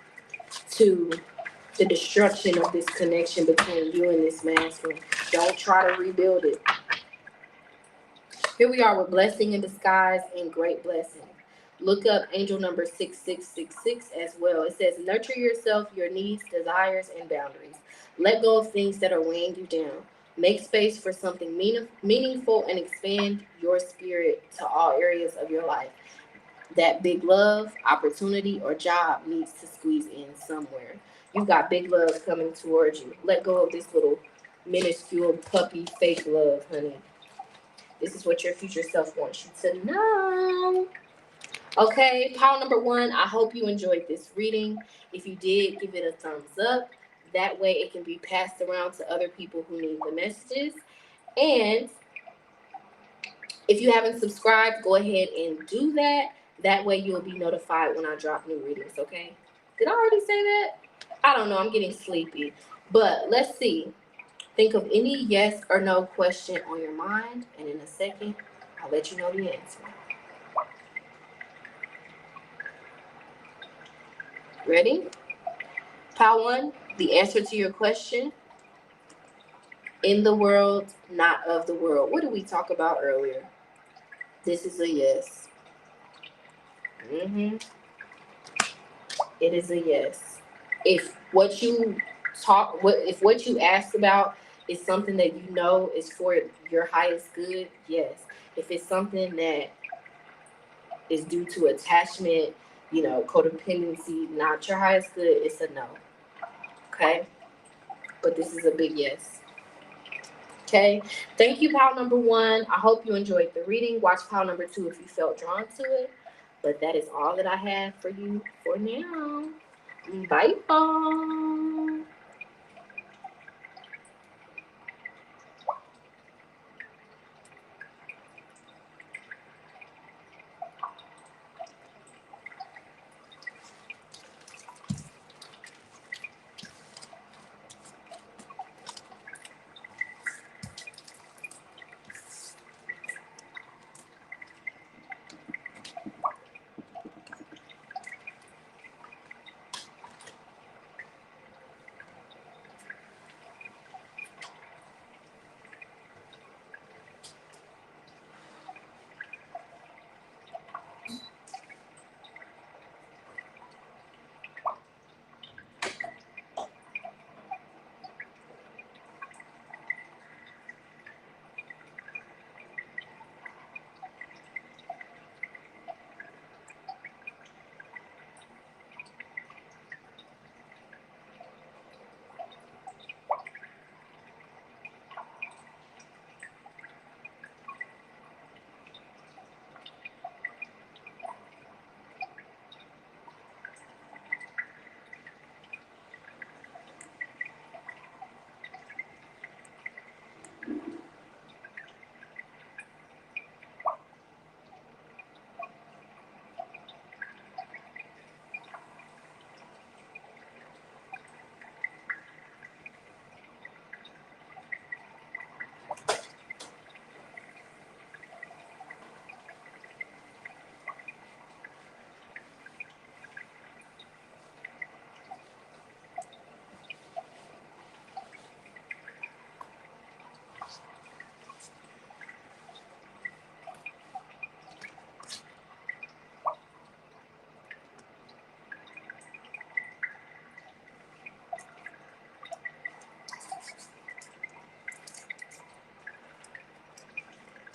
to the destruction of this connection between you and this masculine. Don't try to rebuild it. Here we are with blessing in disguise and great blessing. Look up angel number 6666 as well. It says, nurture yourself, your needs, desires, and boundaries. Let go of things that are weighing you down. Make space for something meaningful and expand your spirit to all areas of your life. That big love, opportunity, or job needs to squeeze in somewhere. You've got big love coming towards you. Let go of this little minuscule puppy fake love, honey. This is what your future self wants you to know. Okay, pile number one. I hope you enjoyed this reading. If you did, give it a thumbs up. That way it can be passed around to other people who need the messages. And if you haven't subscribed, go ahead and do that. That way you'll be notified when I drop new readings, okay? Did I already say that? I don't know. I'm getting sleepy. But let's see. Think of any yes or no question on your mind, and in a second, I'll let you know the answer. Ready? Pile one, the answer to your question: in the world, not of the world. What did we talk about earlier? This is a yes. Mm-hmm. It is a yes. If what you if what you asked about is something that you know is for your highest good, yes. If it's something that is due to attachment, codependency, not your highest good, it's a no. Okay? But this is a big yes. Okay? Thank you, pile number one. I hope you enjoyed the reading. Watch pile number two if you felt drawn to it. But that is all that I have for you for now. Bye bye.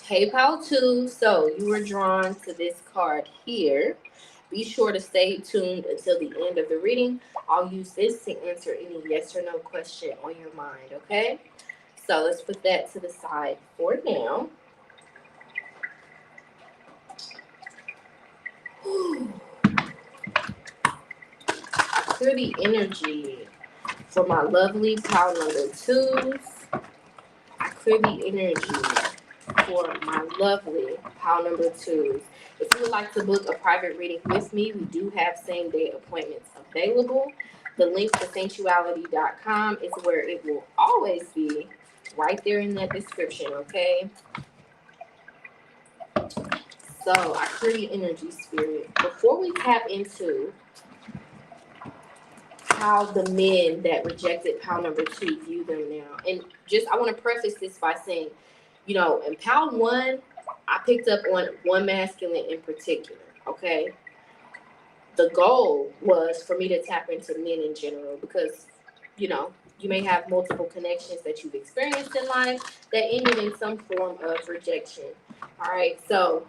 Hey, pal, too. So you were drawn to this card here. Be sure to stay tuned until the end of the reading. I'll use this to answer any yes or no question on your mind, okay? So let's put that to the side for now. Clear the energy for my lovely pal number twos. Clear the energy for my lovely pal number twos. If you would like to book a private reading with me, we do have same day appointments available. The link to Saintuality.com is where it will always be, right there in that description, okay? So I clear the energy, spirit. Before we tap into how the men that rejected pal number two view them now, and just I want to preface this by saying, in pal one, I picked up on one masculine in particular, okay? The goal was for me to tap into men in general because, you may have multiple connections that you've experienced in life that ended in some form of rejection. All right, so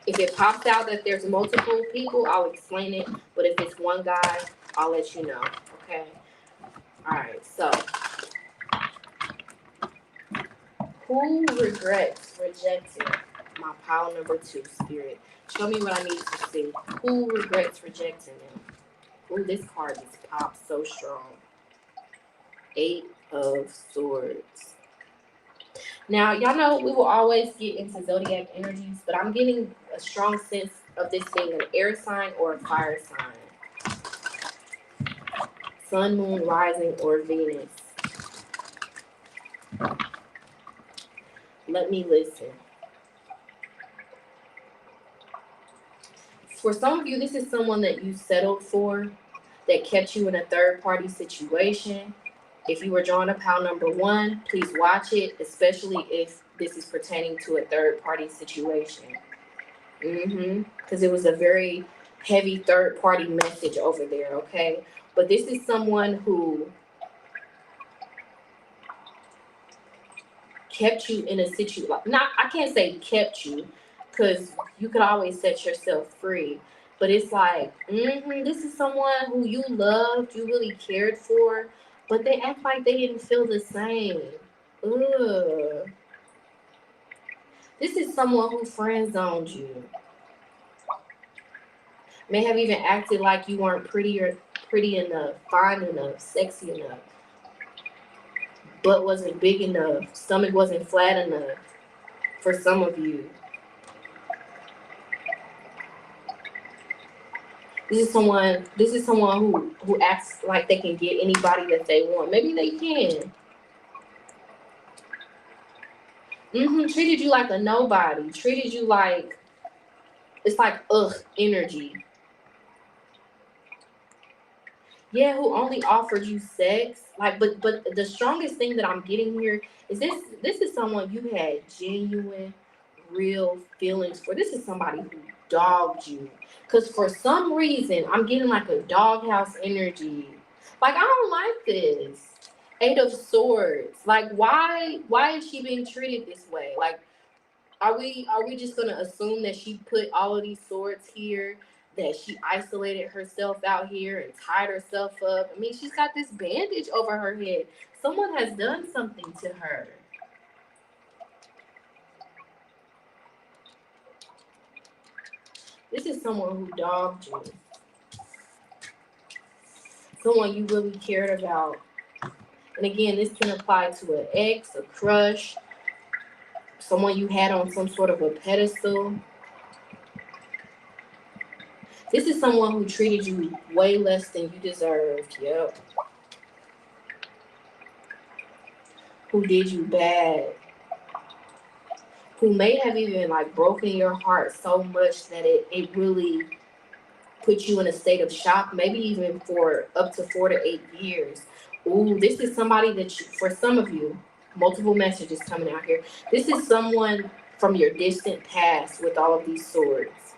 if it pops out that there's multiple people, I'll explain it. But if it's one guy, I'll let you know. Okay. All right. So, who regrets rejecting my pile number two, spirit? Show me what I need to see. Who regrets rejecting them? Ooh, this card just pops so strong. 8 of Swords. Now, y'all know we will always get into zodiac energies, but I'm getting a strong sense of this being an air sign or a fire sign. Sun, moon, rising, or Venus. Let me listen. For some of you, this is someone that you settled for, that kept you in a third party situation. If you were drawn to pile number one, please watch it, especially if this is pertaining to a third party situation. Because it was a very heavy third party message over there, okay? But this is someone who kept you in a situation. Not, I can't say kept you, because you could always set yourself free. But it's like, this is someone who you loved, you really cared for, but they act like they didn't feel the same. Ugh. This is someone who friend zoned you. May have even acted like you weren't pretty enough, fine enough, sexy enough. Butt wasn't big enough, stomach wasn't flat enough for some of you. This is someone who acts like they can get anybody that they want. Maybe they can. Treated you like a nobody. Treated you like it's like energy. Yeah, who only offered you sex. Like but the strongest thing that I'm getting here is this is someone you had genuine, real feelings for. This is somebody who dogged you. Cause for some reason I'm getting like a doghouse energy. Like I don't like this. 8 of Swords. Like why is she being treated this way? Like are we just gonna assume that she put all of these swords here, that she isolated herself out here and tied herself up? I mean, she's got this bandage over her head. Someone has done something to her. This is someone who dogged you. Someone you really cared about. And again, this can apply to an ex, a crush, someone you had on some sort of a pedestal. This is someone who treated you way less than you deserved. Yep. Who did you bad. Who may have even like broken your heart so much that it really put you in a state of shock, maybe even for up to 4 to 8 years. Ooh, this is somebody that for some of you, multiple messages coming out here. This is someone from your distant past with all of these swords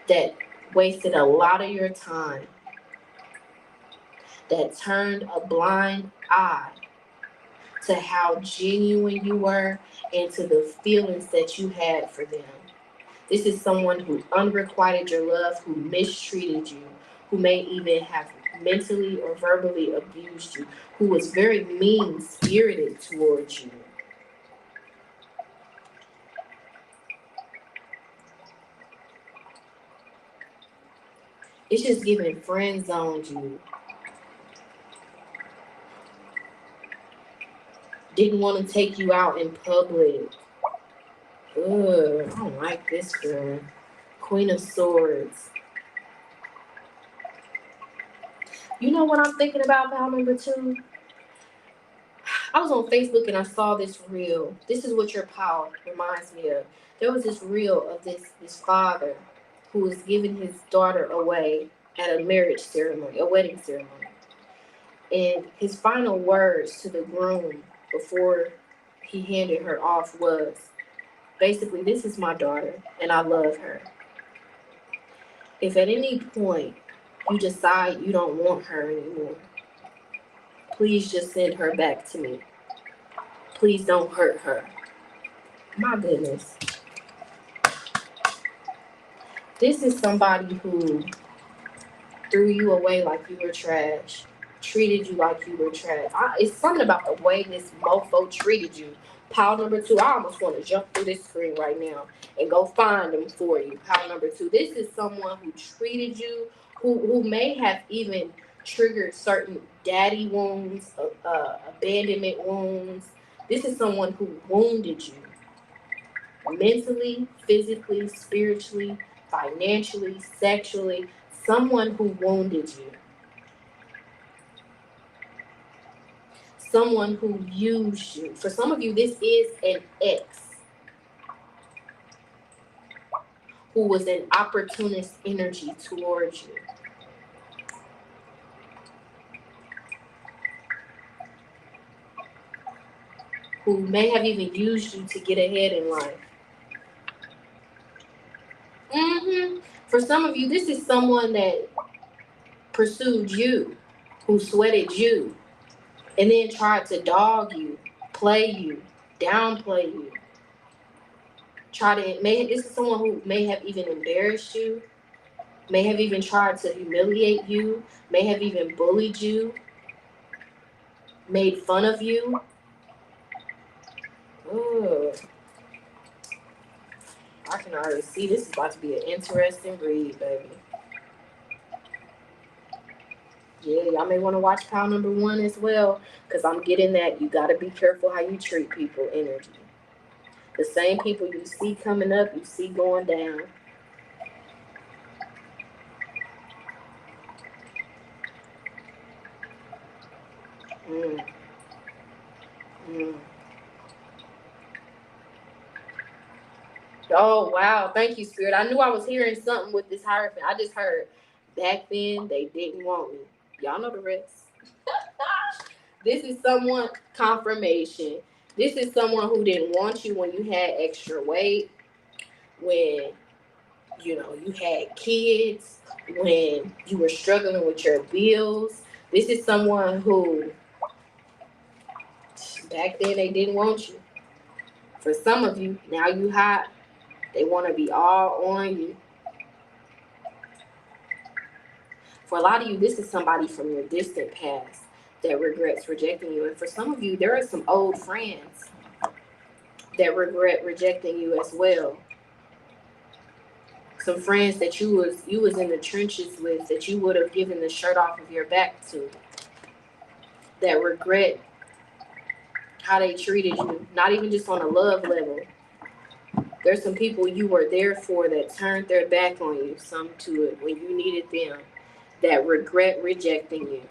that wasted a lot of your time, that turned a blind eye to how genuine you were and to the feelings that you had for them. This is someone who unrequited your love, who mistreated you, who may even have mentally or verbally abused you, who was very mean spirited towards you. It's just giving friend zoned you. Didn't want to take you out in public. Ugh, I don't like this girl. Queen of Swords. You know what I'm thinking about pal number 2? I was on Facebook and I saw this reel. This is what your pal reminds me of. There was this reel of this father who was giving his daughter away at a marriage ceremony, a wedding ceremony. And his final words to the groom before he handed her off was basically, "This is my daughter and I love her. If at any point you decide you don't want her anymore, please just send her back to me. Please don't hurt her." My goodness. This is somebody who threw you away like you were trash, treated you like you were trash. It's something about the way this mofo treated you. Pile number 2, I almost want to jump through this screen right now and go find them for you. Pile number 2, this is someone who treated you, who may have even triggered certain daddy wounds, abandonment wounds. This is someone who wounded you mentally, physically, spiritually, financially, sexually. Someone who wounded you. Someone who used you. For some of you, this is an ex who was an opportunist energy towards you. Who may have even used you to get ahead in life. For some of you, this is someone that pursued you, who sweated you, and then tried to dog you, play you, downplay you. This is someone who may have even embarrassed you, may have even tried to humiliate you, may have even bullied you, made fun of you. Ugh. I can already see this is about to be an interesting read, baby. Yeah, y'all may want to watch pile number 1 as well, because I'm getting that you got to be careful how you treat people energy. The same people you see coming up, you see going down. Oh, wow. Thank you, Spirit. I knew I was hearing something with this Hierophant. I just heard, back then, they didn't want me. Y'all know the rest. This is someone, confirmation. This is someone who didn't want you when you had extra weight, when, you had kids, when you were struggling with your bills. This is someone who, back then, they didn't want you. For some of you, now you hot. They want to be all on you. For a lot of you, this is somebody from your distant past that regrets rejecting you. And for some of you, there are some old friends that regret rejecting you as well. Some friends that you was in the trenches with, that you would have given the shirt off of your back to, that regret how they treated you, not even just on a love level. There's some people you were there for that turned their back on you, some to it, when you needed them, that regret rejecting you.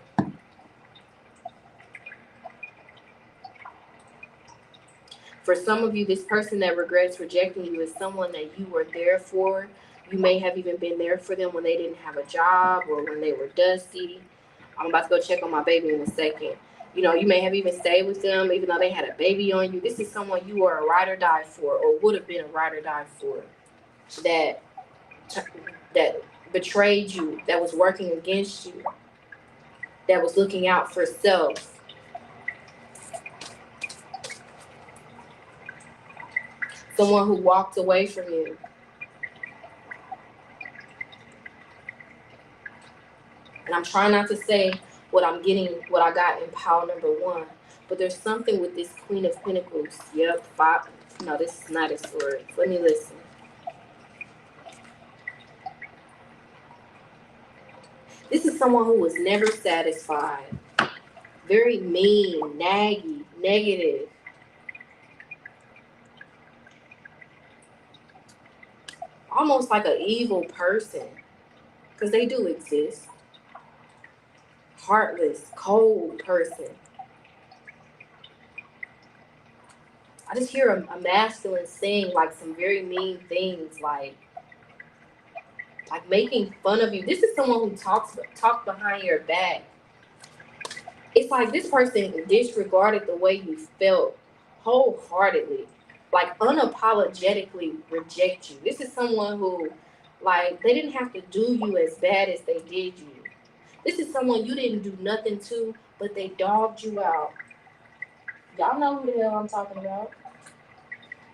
For some of you, this person that regrets rejecting you is someone that you were there for. You may have even been there for them when they didn't have a job or when they were dusty. I'm about to go check on my baby in a second. You may have even stayed with them even though they had a baby on you. This is someone you were a ride or die for, or would have been a ride or die for, that betrayed you, that was working against you, that was looking out for self. Someone who walked away from you. And I'm trying not to say what I got in pile number 1. But there's something with this Queen of Pentacles. Yep, 5. No, this is not a sword. Let me listen. This is someone who was never satisfied. Very mean, naggy, negative. Almost like an evil person. Because they do exist. Heartless, cold person. I just hear a masculine saying like some very mean things, like making fun of you. This is someone who talk behind your back. It's like this person disregarded the way you felt wholeheartedly, like unapologetically reject you. This is someone who, like, they didn't have to do you as bad as they did you. This is someone you didn't do nothing to, but they dogged you out. Y'all know who the hell I'm talking about.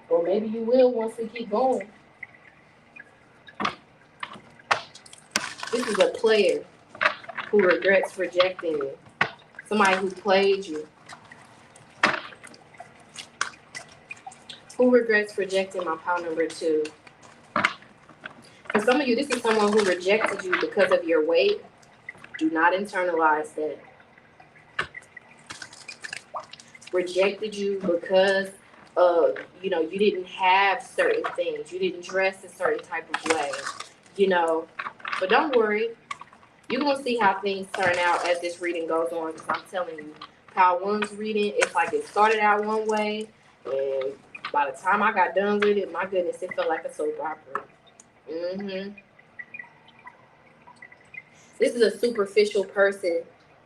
Or maybe you will once we keep going. This is a player who regrets rejecting you. Somebody who played you. Who regrets rejecting my pile number 2? For some of you, this is someone who rejected you because of your weight. Do not internalize that. Rejected you because you didn't have certain things. You didn't dress a certain type of way. But don't worry. You're going to see how things turn out as this reading goes on, because I'm telling you, pile 1's reading, it's like it started out one way, and by the time I got done with it, my goodness, it felt like a soap opera. This is a superficial person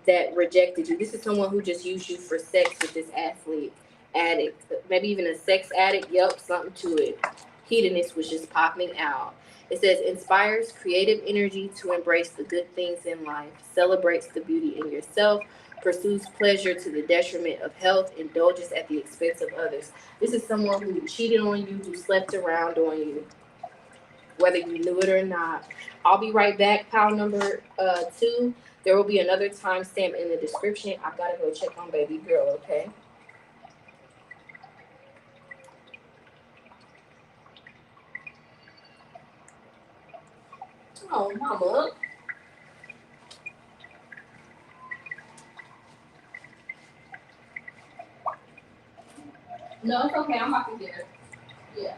that rejected you. This is someone who just used you for sex with this athlete, addict, maybe even a sex addict. Yep, something to it. Hedonist was just popping out. It says, inspires creative energy to embrace the good things in life, celebrates the beauty in yourself, pursues pleasure to the detriment of health, indulges at the expense of others. This is someone who cheated on you, who slept around on you, whether you knew it or not. I'll be right back, pile number 2. There will be another timestamp in the description. I've got to go check on baby girl, okay? Oh, mama. No, it's okay. I'm about to get her. Yeah.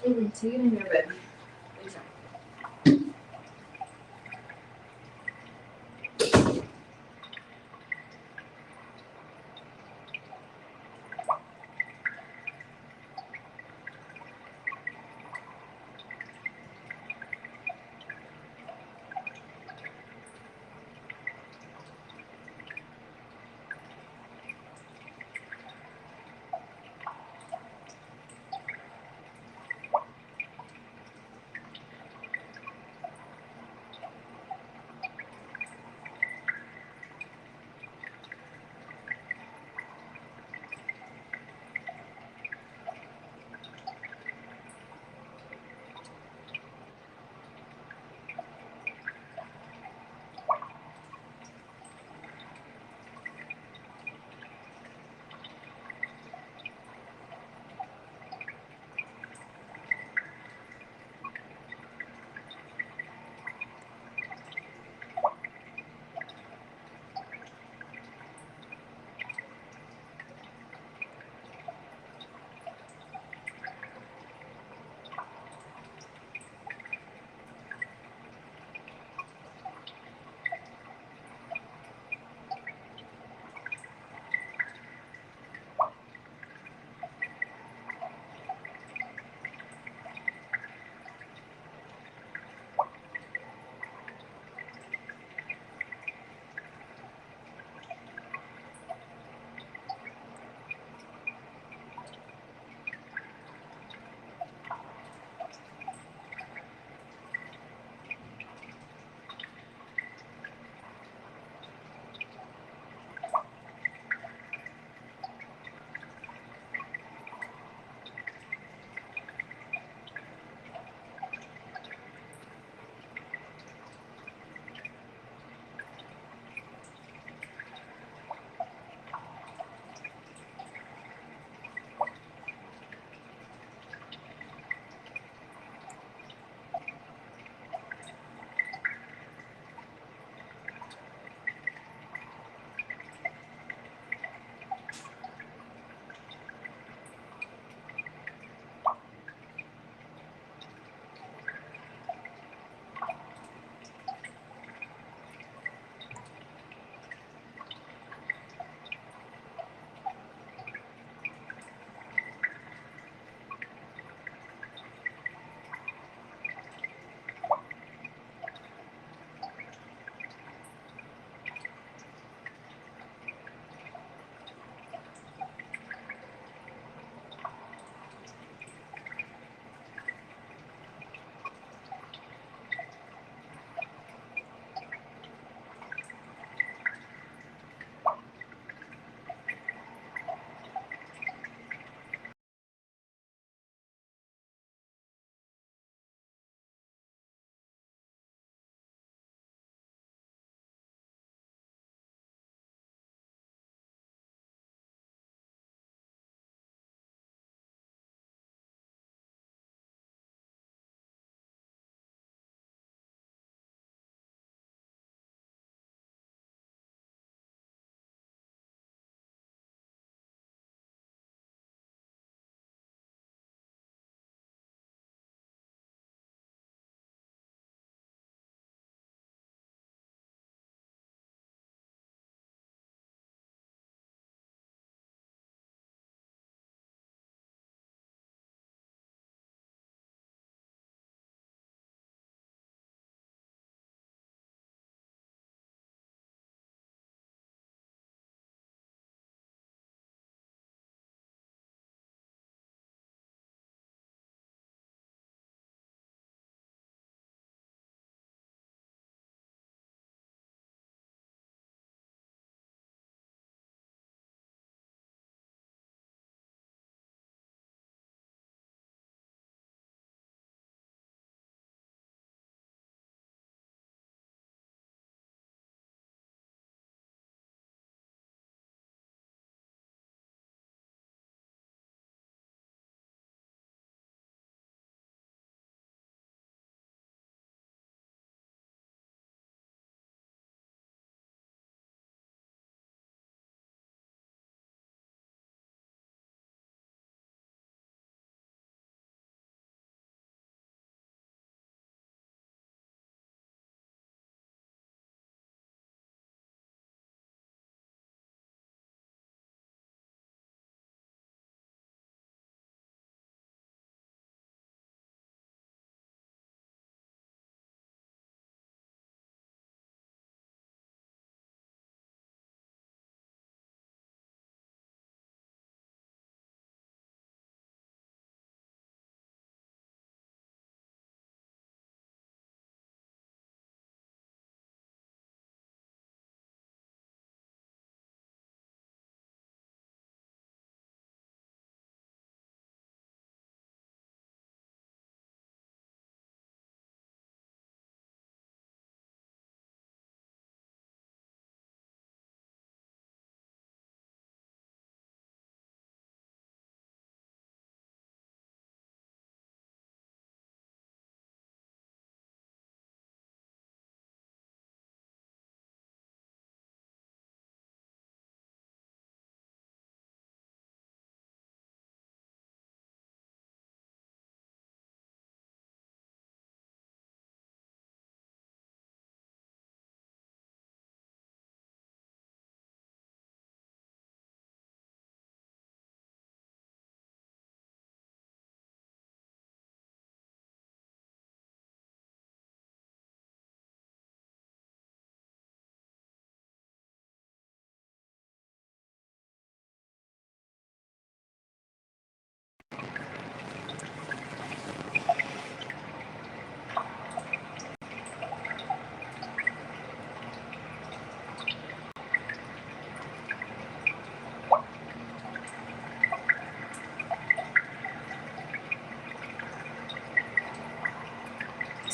Take it in here, baby.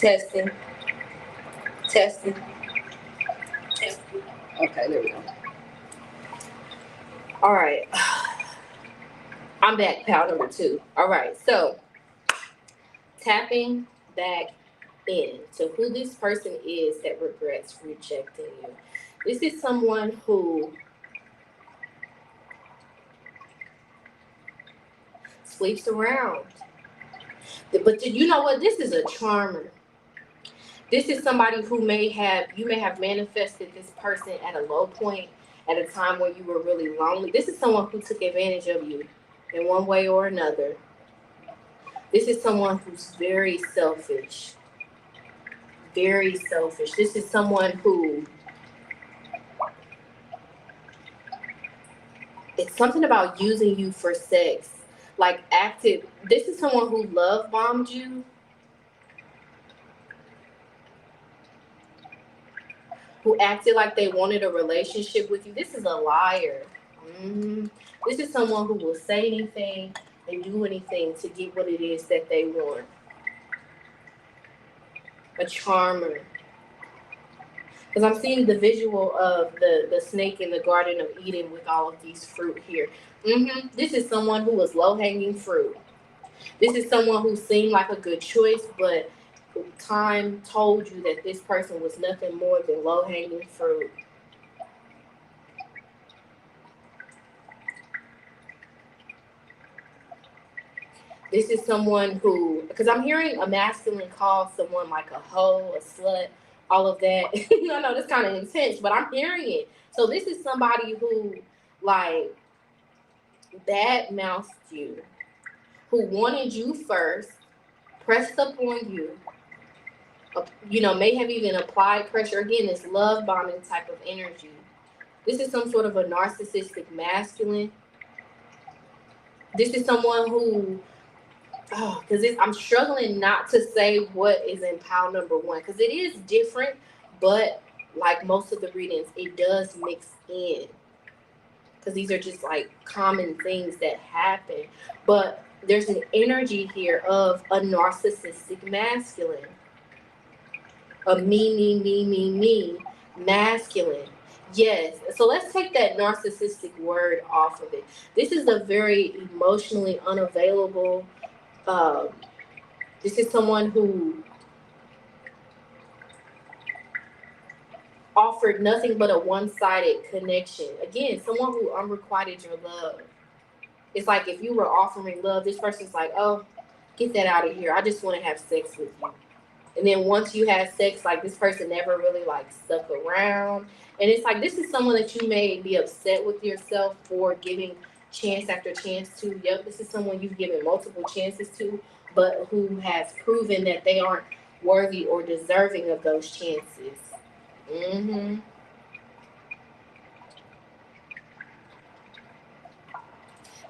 Testing, testing, testing. Okay, there we go. All right. I'm back, pal number 2. All right, so tapping back in to who this person is that regrets rejecting you. This is someone who sleeps around. But you know what? This is a charmer. This is somebody who you may have manifested this person at a low point, at a time where you were really lonely. This is someone who took advantage of you in one way or another. This is someone who's very selfish. Very selfish. This is someone who, it's something about using you for sex. Like active. This is someone who love bombed you, who acted like they wanted a relationship with you. This is a liar. hmm This is someone who will say anything and do anything to get what it is that they want. A charmer. Because I'm seeing the visual of the snake in the Garden of Eden with all of these fruit here. This is someone who was low-hanging fruit. This is someone who seemed like a good choice, but time told you that this person was nothing more than low-hanging fruit. This is someone who, because I'm hearing a masculine call someone like a hoe, a slut, all of that. I know that's kind of intense, but I'm hearing it. So this is somebody who, like, bad mouthed you, who wanted you first, pressed up on you, may have even applied pressure. Again, this love bombing type of energy. This is some sort of a narcissistic masculine. This is someone who, because I'm struggling not to say what is in pile number 1, because it is different, but like most of the readings, it does mix in, because these are just like common things that happen. But there's an energy here of a narcissistic masculine, a me masculine. Yes. So let's take that narcissistic word off of it. This is a very emotionally unavailable. This is someone who offered nothing but a one-sided connection. Again, someone who unrequited your love. It's like if you were offering love, this person's like, oh, get that out of here. I just want to have sex with you. And then once you had sex, like this person never really like stuck around. And it's like this is someone that you may be upset with yourself for giving chance after chance to. Yep, this is someone you've given multiple chances to, but who has proven that they aren't worthy or deserving of those chances. hmm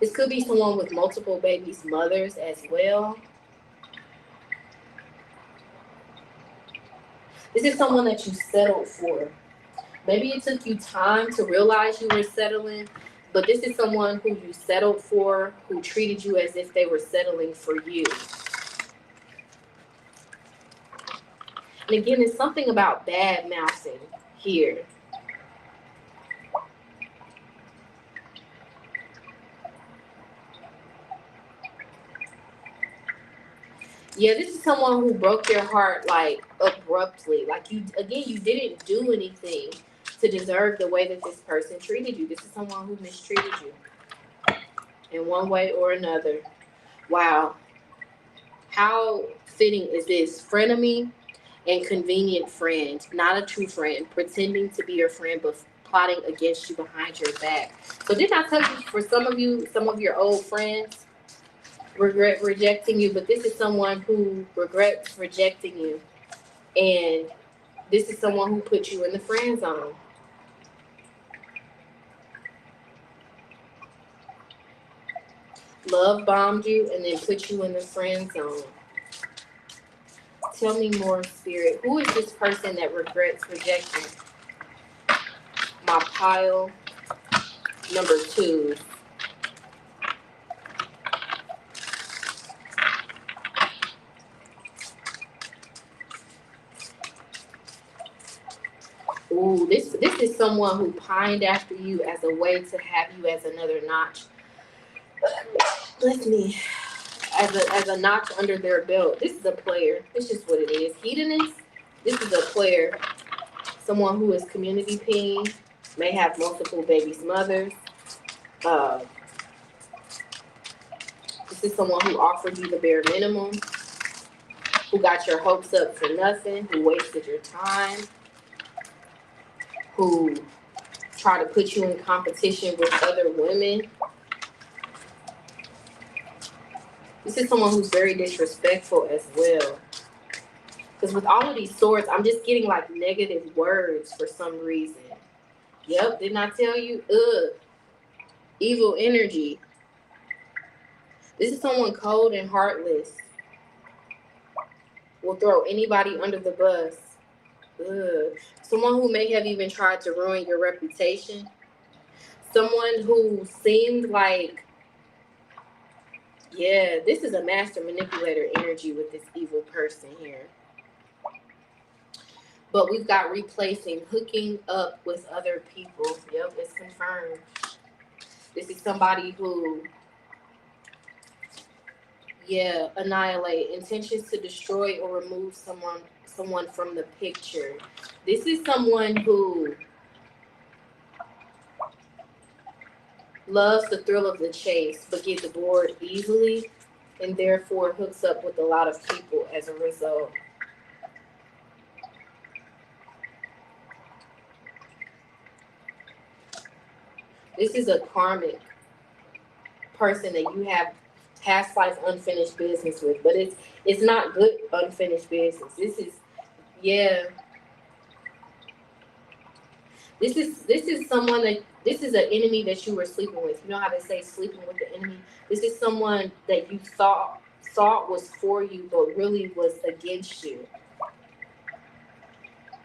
This could be someone with multiple babies' mothers as well. This is someone that you settled for. Maybe it took you time to realize you were settling, but this is someone who you settled for, who treated you as if they were settling for you. And again, it's something about bad mouthing here. Yeah, this is someone who broke your heart like abruptly. Like you didn't do anything to deserve the way that this person treated you. This is someone who mistreated you in one way or another. Wow. How fitting is this? Frenemy and convenient friend, not a true friend, pretending to be your friend but plotting against you behind your back. So didn't I tell you, for some of you, some of your old friends regret rejecting you, but this is someone who regrets rejecting you. And this is someone who put you in the friend zone. Love bombed you and then put you in the friend zone. Tell me more, Spirit. Who is this person that regrets rejecting? My pile number 2. Ooh, this is someone who pined after you as a way to have you as another notch. Bless me. As a notch under their belt. This is a player. It's just what it is. Hedonist. This is a player. Someone who is community peen, may have multiple babies' mothers. Uh, this is someone who offered you the bare minimum, who got your hopes up for nothing, who wasted your time, who tried to put you in competition with other women. This is someone who's very disrespectful as well. Because with all of these swords, I'm just getting like negative words for some reason. Yep, didn't I tell you? Ugh. Evil energy. This is someone cold and heartless. Will throw anybody under the bus. Ugh. Someone who may have even tried to ruin your reputation. Someone who seemed like, yeah, this is a master manipulator energy with this evil person here. But we've got replacing, hooking up with other people. Yep, it's confirmed. This is somebody who, annihilate, intentions to destroy or remove someone from the picture. This is someone who loves the thrill of the chase but gets bored easily and therefore hooks up with a lot of people as a result. This is a karmic person that you have past life unfinished business with, but it's not good unfinished business. This is someone that this is an enemy that you were sleeping with. You know how they say sleeping with the enemy? This is someone that you thought was for you but really was against you.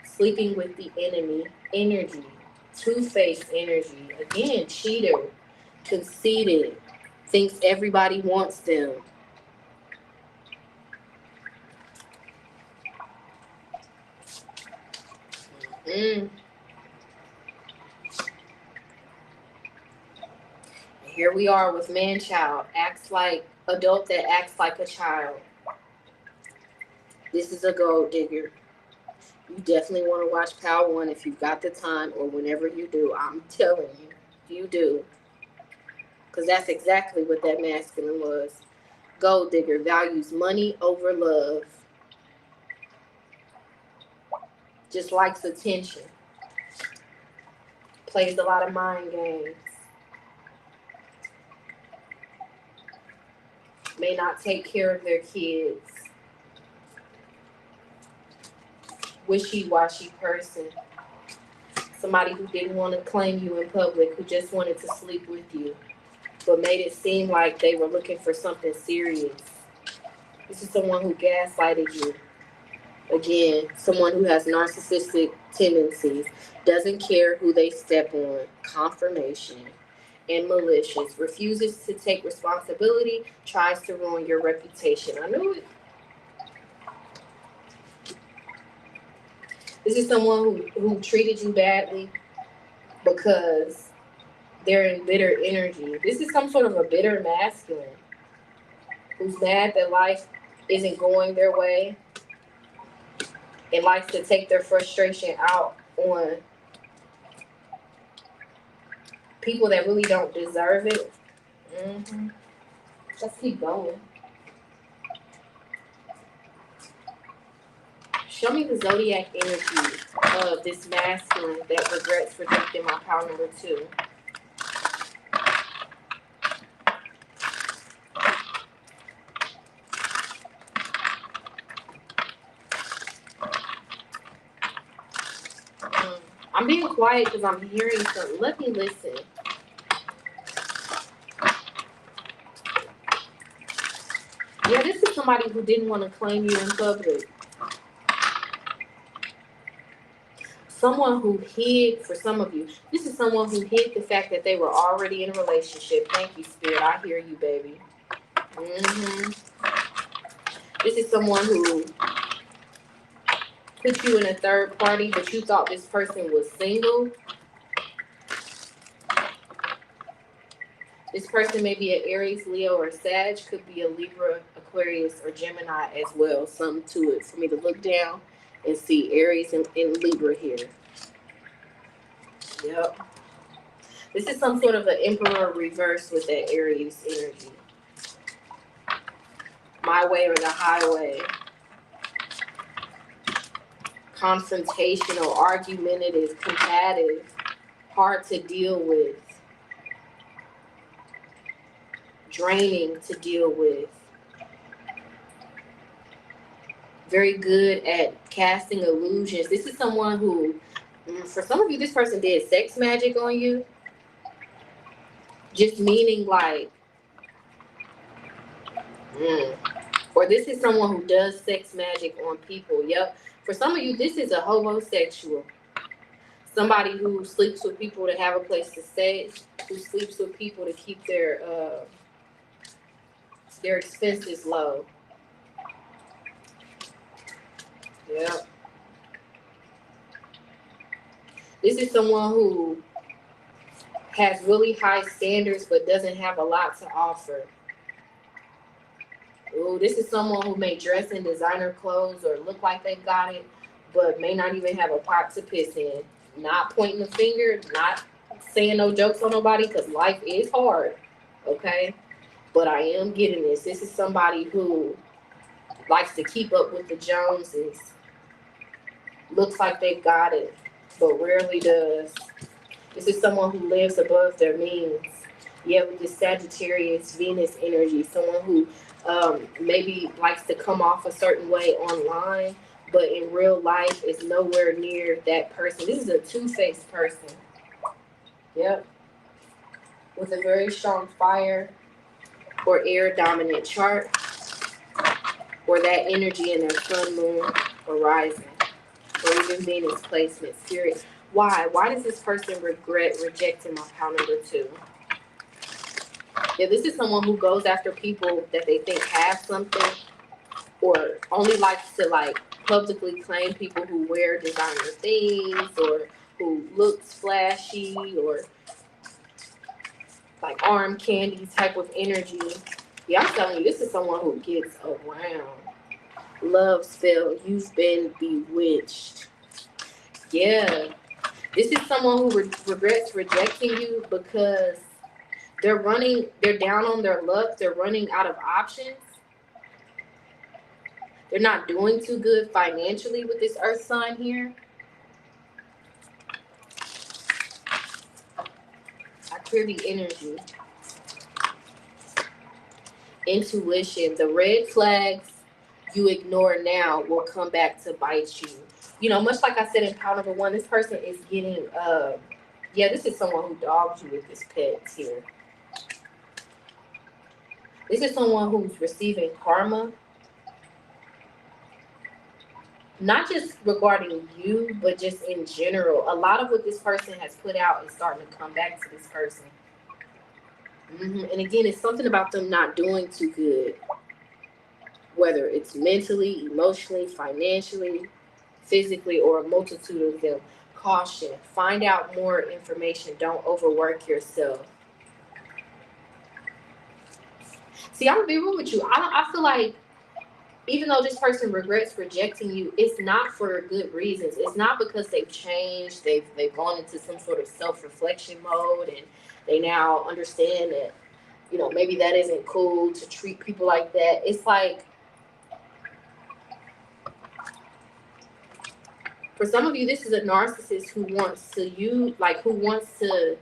Sleeping with the enemy energy. Two-faced energy. Again, cheater, conceited, thinks everybody wants them. Here we are with man-child. Acts like adult that acts like a child. This is a gold digger. You definitely want to watch Power One if you've got the time, or whenever you do. I'm telling you, you do. Because that's exactly what that masculine was. Gold digger, values money over love. Just likes attention. Plays a lot of mind games. May not take care of their kids. Wishy-washy person. Somebody who didn't want to claim you in public, who just wanted to sleep with you, but made it seem like they were looking for something serious. This is someone who gaslighted you. Again, someone who has narcissistic tendencies, doesn't care who they step on, confirmation, and malicious, refuses to take responsibility, tries to ruin your reputation. I knew it. This is someone who treated you badly because they're in bitter energy. This is some sort of a bitter masculine who's mad that life isn't going their way and likes to take their frustration out on people that really don't deserve it. Let's keep going. Show me the zodiac energy of this masculine that regrets rejecting my power number 2. I'm being quiet because I'm hearing something. Let me listen. Yeah, this is somebody who didn't want to claim you in public. Someone who hid, for some of you, this is someone who hid the fact that they were already in a relationship. Thank you, Spirit. I hear you, baby. This is someone who put you in a third party, but you thought this person was single. This person may be an Aries, Leo, or Sag. Could be a Libra, Aquarius, or Gemini as well. Something to it for me to look down and see Aries and Libra here. Yep. This is some sort of an Emperor reverse with that Aries energy. My way or the highway. Confrontational, argumentative, combative, hard to deal with, draining to deal with. Very good at casting illusions. This is someone who, for some of you, this person did sex magic on you. Just meaning like, or this is someone who does sex magic on people. Yep. For some of you, this is a homosexual. Somebody who sleeps with people to have a place to stay, who sleeps with people to keep their expenses low. Yep. This is someone who has really high standards but doesn't have a lot to offer. Ooh, this is someone who may dress in designer clothes or look like they got it, but may not even have a pot to piss in. Not pointing the finger, not saying no jokes on nobody, because life is hard, okay? But I am getting this. This is somebody who likes to keep up with the Joneses. Looks like they got it, but rarely does. This is someone who lives above their means. Yeah, with this Sagittarius, Venus energy, someone who maybe likes to come off a certain way online, but in real life is nowhere near that person. This is a two-faced person. Yep. With a very strong fire or air dominant chart, or that energy in their sun, moon, or rising, or even Venus placement. Spirit. Why? Why does this person regret rejecting my pile number 2? Yeah, this is someone who goes after people that they think have something, or only likes to like publicly claim people who wear designer things, or who looks flashy, or like arm candy type of energy. Yeah, I'm telling you, this is someone who gets around. Love spell, you've been bewitched. Yeah. This is someone who regrets rejecting you because they're down on their luck, they're running out of options. They're not doing too good financially with this earth sign here. I clear the energy. Intuition, the red flags you ignore now will come back to bite you. You know, much like I said in pile number 1, this person is getting, this is someone who dogs you with this pet here. This is someone who's receiving karma. Not just regarding you, but just in general. A lot of what this person has put out is starting to come back to this person. And again, it's something about them not doing too good. Whether it's mentally, emotionally, financially, physically, or a multitude of them. Caution. Find out more information. Don't overwork yourself. See, I'm gonna be real with you. I feel like even though this person regrets rejecting you, it's not for good reasons. It's not because they've changed. They've gone into some sort of self-reflection mode, and they now understand that, you know, maybe that isn't cool to treat people like that. It's like, for some of you, this is a narcissist who wants to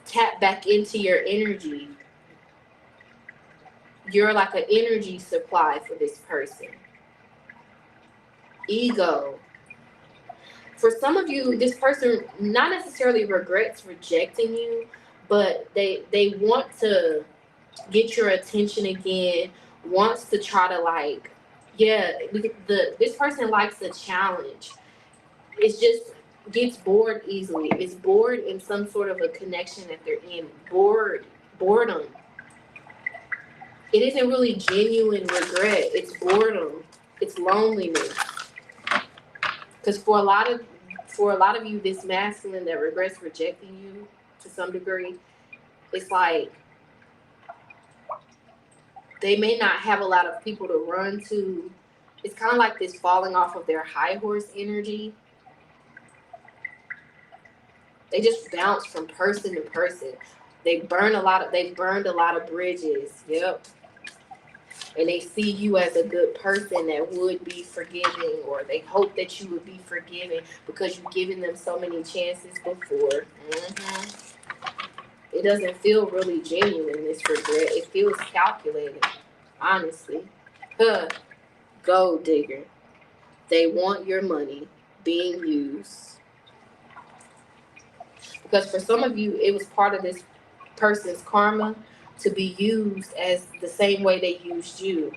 tap back into your energy. You're like an energy supply for this person. Ego. For some of you, this person not necessarily regrets rejecting you, but they want to get your attention again, wants to try to this person likes a challenge. It's just gets bored easily. It's bored in some sort of a connection that they're in. Boredom. It isn't really genuine regret. It's boredom. It's loneliness. Because for a lot of you, this masculine that regrets rejecting you to some degree, it's like they may not have a lot of people to run to. It's kind of like this falling off of their high horse energy. They just bounce from person to person. They've burned a lot of bridges. Yep. And they see you as a good person that would be forgiving, or they hope that you would be forgiving because you've given them so many chances before. It doesn't feel really genuine, this regret. It feels calculated, honestly. Huh. Gold digger. They want your money being used. Because for some of you, it was part of this person's karma to be used as the same way they used you.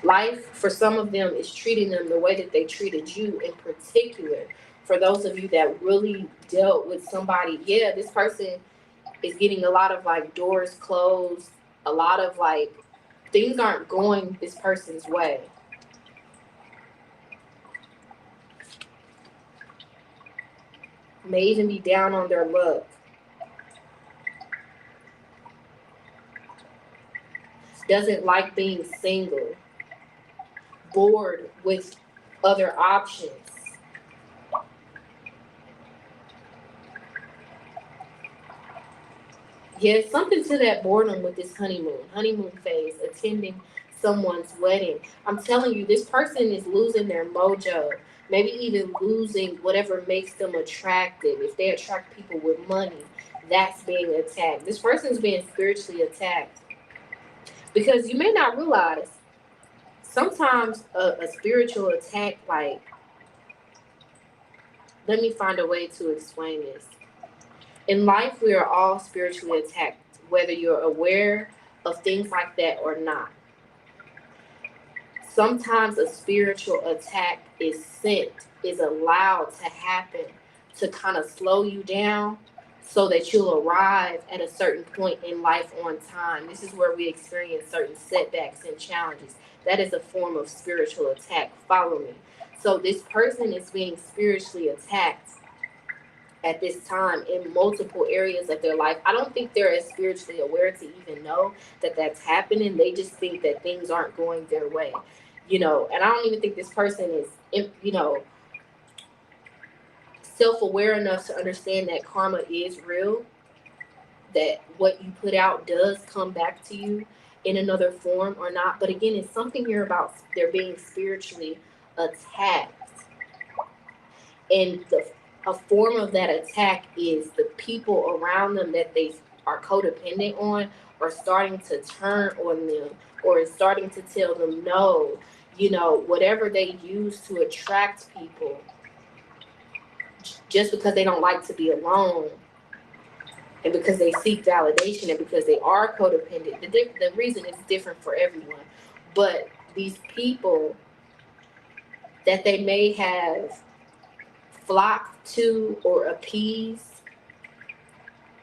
Life, for some of them, is treating them the way that they treated you in particular. For those of you that really dealt with somebody, yeah, this person is getting a lot of like doors closed, a lot of like things aren't going this person's way. May even be down on their luck. Doesn't like being single. Bored with other options. Yeah, something to that boredom with this honeymoon phase, attending someone's wedding. I'm telling you, this person is losing their mojo, maybe even losing whatever makes them attractive. If they attract people with money, that's being attacked. This person's being spiritually attacked because you may not realize sometimes a spiritual attack, like, let me find a way to explain this. In life, we are all spiritually attacked, whether you're aware of things like that or not. Sometimes a spiritual attack is allowed to happen to kind of slow you down so that you'll arrive at a certain point in life on time. This is where we experience certain setbacks and challenges. That is a form of spiritual attack. Follow me. So this person is being spiritually attacked at this time in multiple areas of their life. I don't think they're as spiritually aware to even know that that's happening. They just think that things aren't going their way, and I don't even think this person is, self-aware enough to understand that karma is real, that what you put out does come back to you in another form or not. But again, it's something here about they're being spiritually attacked. And a form of that attack is the people around them that they are codependent on are starting to turn on them or is starting to tell them no, whatever they use to attract people just because they don't like to be alone and because they seek validation and because they are codependent. The reason is different for everyone. But these people that they may have flock to or appease,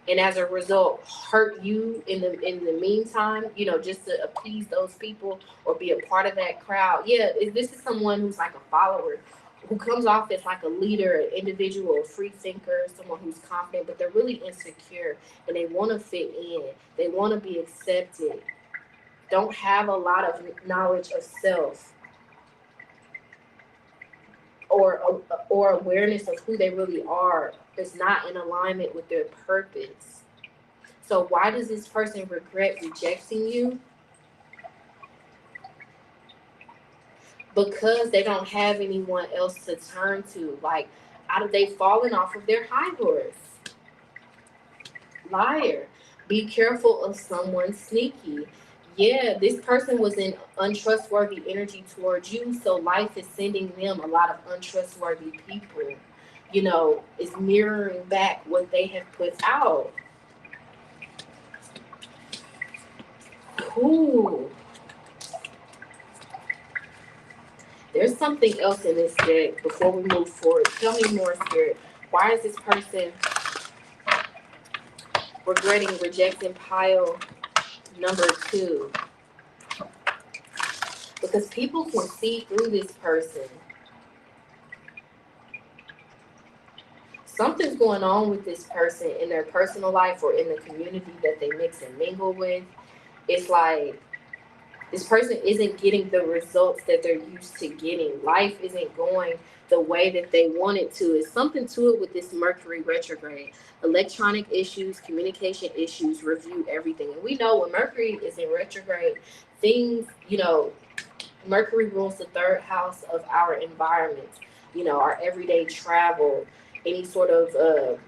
and as a result hurt you in the meantime, just to appease those people or be a part of that crowd. Yeah, this is someone who's like a follower, who comes off as like a leader, an individual, a free thinker, someone who's confident, but they're really insecure and they want to fit in, they want to be accepted, don't have a lot of knowledge of self or awareness of who they really are, is not in alignment with their purpose. So why does this person regret rejecting you? Because they don't have anyone else to turn to. Like, they've fallen off of their high horse. Liar. Be careful of someone sneaky. Yeah, this person was in untrustworthy energy towards you, so life is sending them a lot of untrustworthy people. It's mirroring back what they have put out. Ooh. There's something else in this deck before we move forward. Tell me more, Spirit. Why is this person regretting rejecting pile number 2? Because people can see through this person. something's going on with this person in their personal life or in the community that they mix and mingle with. It's like this person isn't getting the results that they're used to getting. Life isn't going the way that they want it to. It's something to it with this Mercury retrograde. Electronic issues, communication issues, review everything. And we know when Mercury is in retrograde, things, Mercury rules the third house of our environment, our everyday travel, any sort of,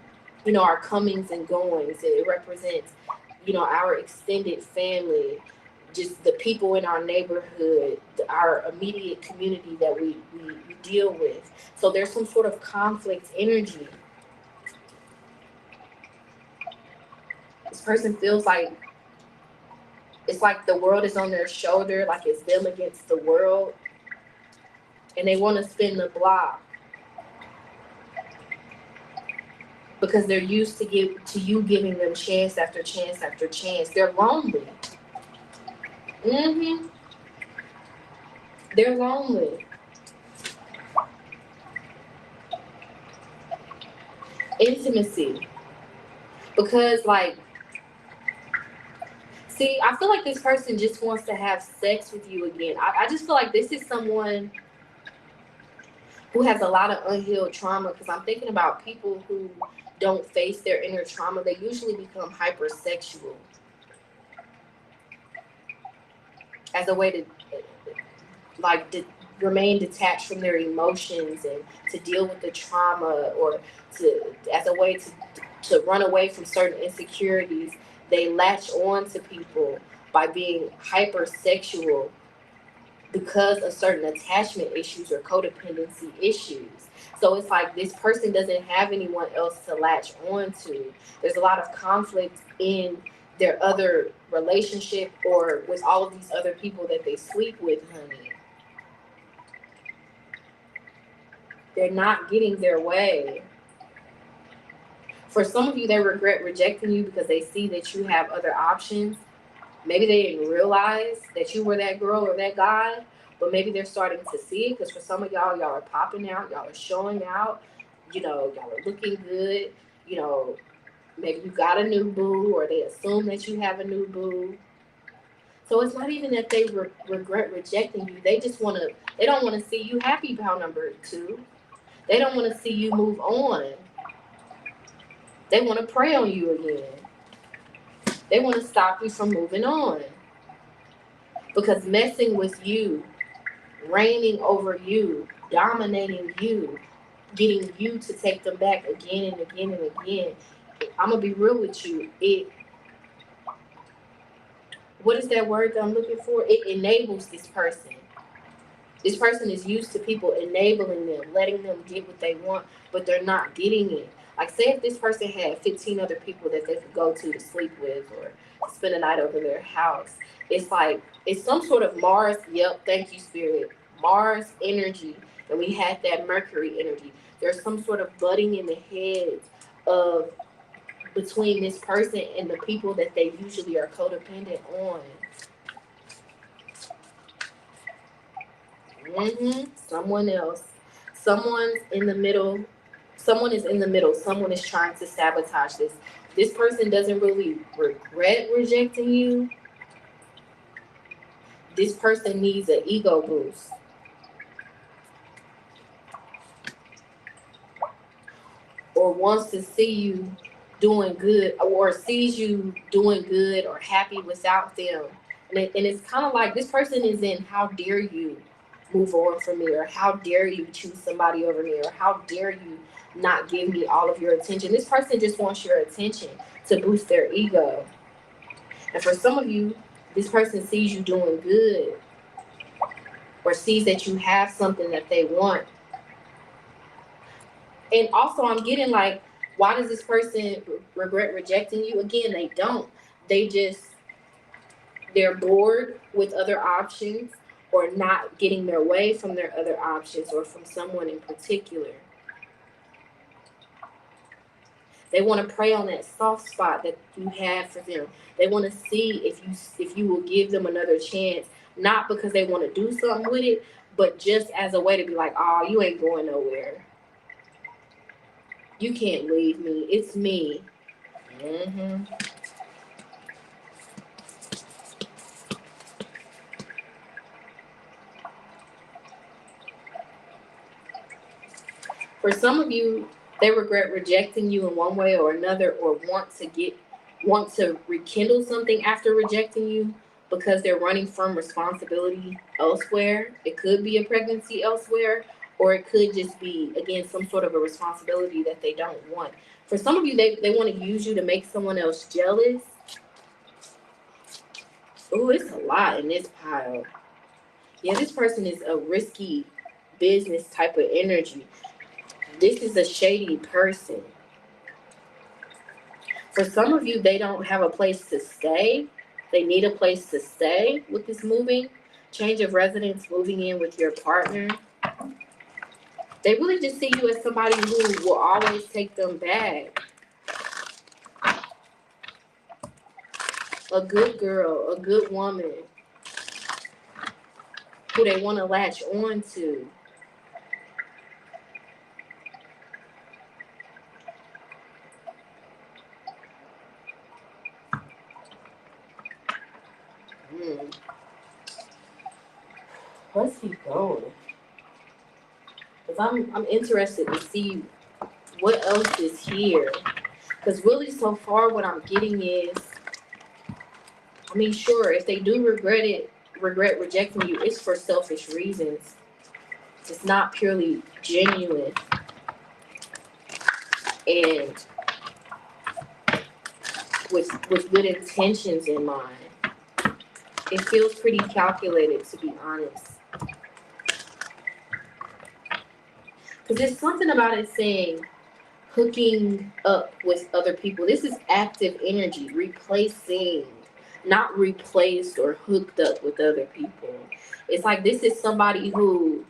our comings and goings. It represents, our extended family, just the people in our neighborhood, our immediate community that we deal with. So there's some sort of conflict energy. This person feels like it's like the world is on their shoulder, like it's them against the world, and they want to spin the block because they're used to you giving them chance after chance after chance. They're lonely. They're lonely. Intimacy. Because, see, I feel like this person just wants to have sex with you again. I just feel like this is someone who has a lot of unhealed trauma, because I'm thinking about people who don't face their inner trauma. They usually become hypersexual as a way to remain detached from their emotions and to deal with the trauma, or as a way to run away from certain insecurities. They latch on to people by being hypersexual because of certain attachment issues or codependency issues. So it's like this person doesn't have anyone else to latch on to. There's a lot of conflict in their other relationship or with all of these other people that they sleep with, honey. They're not getting their way. For some of you, they regret rejecting you because they see that you have other options. Maybe they didn't realize that you were that girl or that guy, but maybe they're starting to see it, because for some of y'all are popping out, y'all are showing out, y'all are looking good, maybe you got a new boo, or they assume that you have a new boo. So it's not even that they regret rejecting you. They don't want to see you happy, pal number 2. They don't want to see you move on. They want to prey on you again. They want to stop you from moving on. Because messing with you, reigning over you, dominating you, getting you to take them back again and again and again. I'm going to be real with you. What is that word that I'm looking for? It enables this person. This person is used to people enabling them, letting them get what they want, but they're not getting it. Like, say if this person had 15 other people that they could go to sleep with or spend a night over their house. It's like, it's some sort of Mars, thank you, Spirit, Mars energy, and we had that Mercury energy. There's some sort of butting in the heads of between this person and the people that they usually are codependent on. Someone else. Someone's in the middle. Someone is in the middle. Someone is trying to sabotage this. This person doesn't really regret rejecting you. This person needs an ego boost. Or wants to see you doing good, or sees you doing good or happy without them. And it's kind of like this person is in, how dare you move on from me, or how dare you choose somebody over me, or how dare you not give me all of your attention. This person just wants your attention to boost their ego. And for some of you, this person sees you doing good or sees that you have something that they want. And also I'm getting like, why does this person regret rejecting you? Again, they don't. They're bored with other options, or not getting their way from their other options, or from someone in particular. They want to prey on that soft spot that you have for them. They want to see if you will give them another chance, not because they want to do something with it, but just as a way to be like, oh, you ain't going nowhere. You can't leave me. It's me. Mm-hmm. For some of you, they regret rejecting you in one way or another, or want to rekindle something after rejecting you because they're running from responsibility elsewhere. It could be a pregnancy elsewhere, or it could just be, again, some sort of a responsibility that they don't want. For some of you, they want to use you to make someone else jealous. Oh, it's a lot in this pile. Yeah, this person is a risky business type of energy. This is a shady person. For some of you, they don't have a place to stay. They need a place to stay with this moving. Change of residence, moving in with your partner. They really just see you as somebody who will always take them back. A good girl, a good woman who they want to latch on to. Let's keep going. Because I'm interested to see what else is here. Because really, so far, what I'm getting is, I mean, sure, if they do regret rejecting you, it's for selfish reasons. It's not purely genuine and with good intentions in mind. It feels pretty calculated, to be honest. Because there's something about it saying hooking up with other people. This is active energy, replacing, not replaced or hooked up with other people. It's like this is somebody who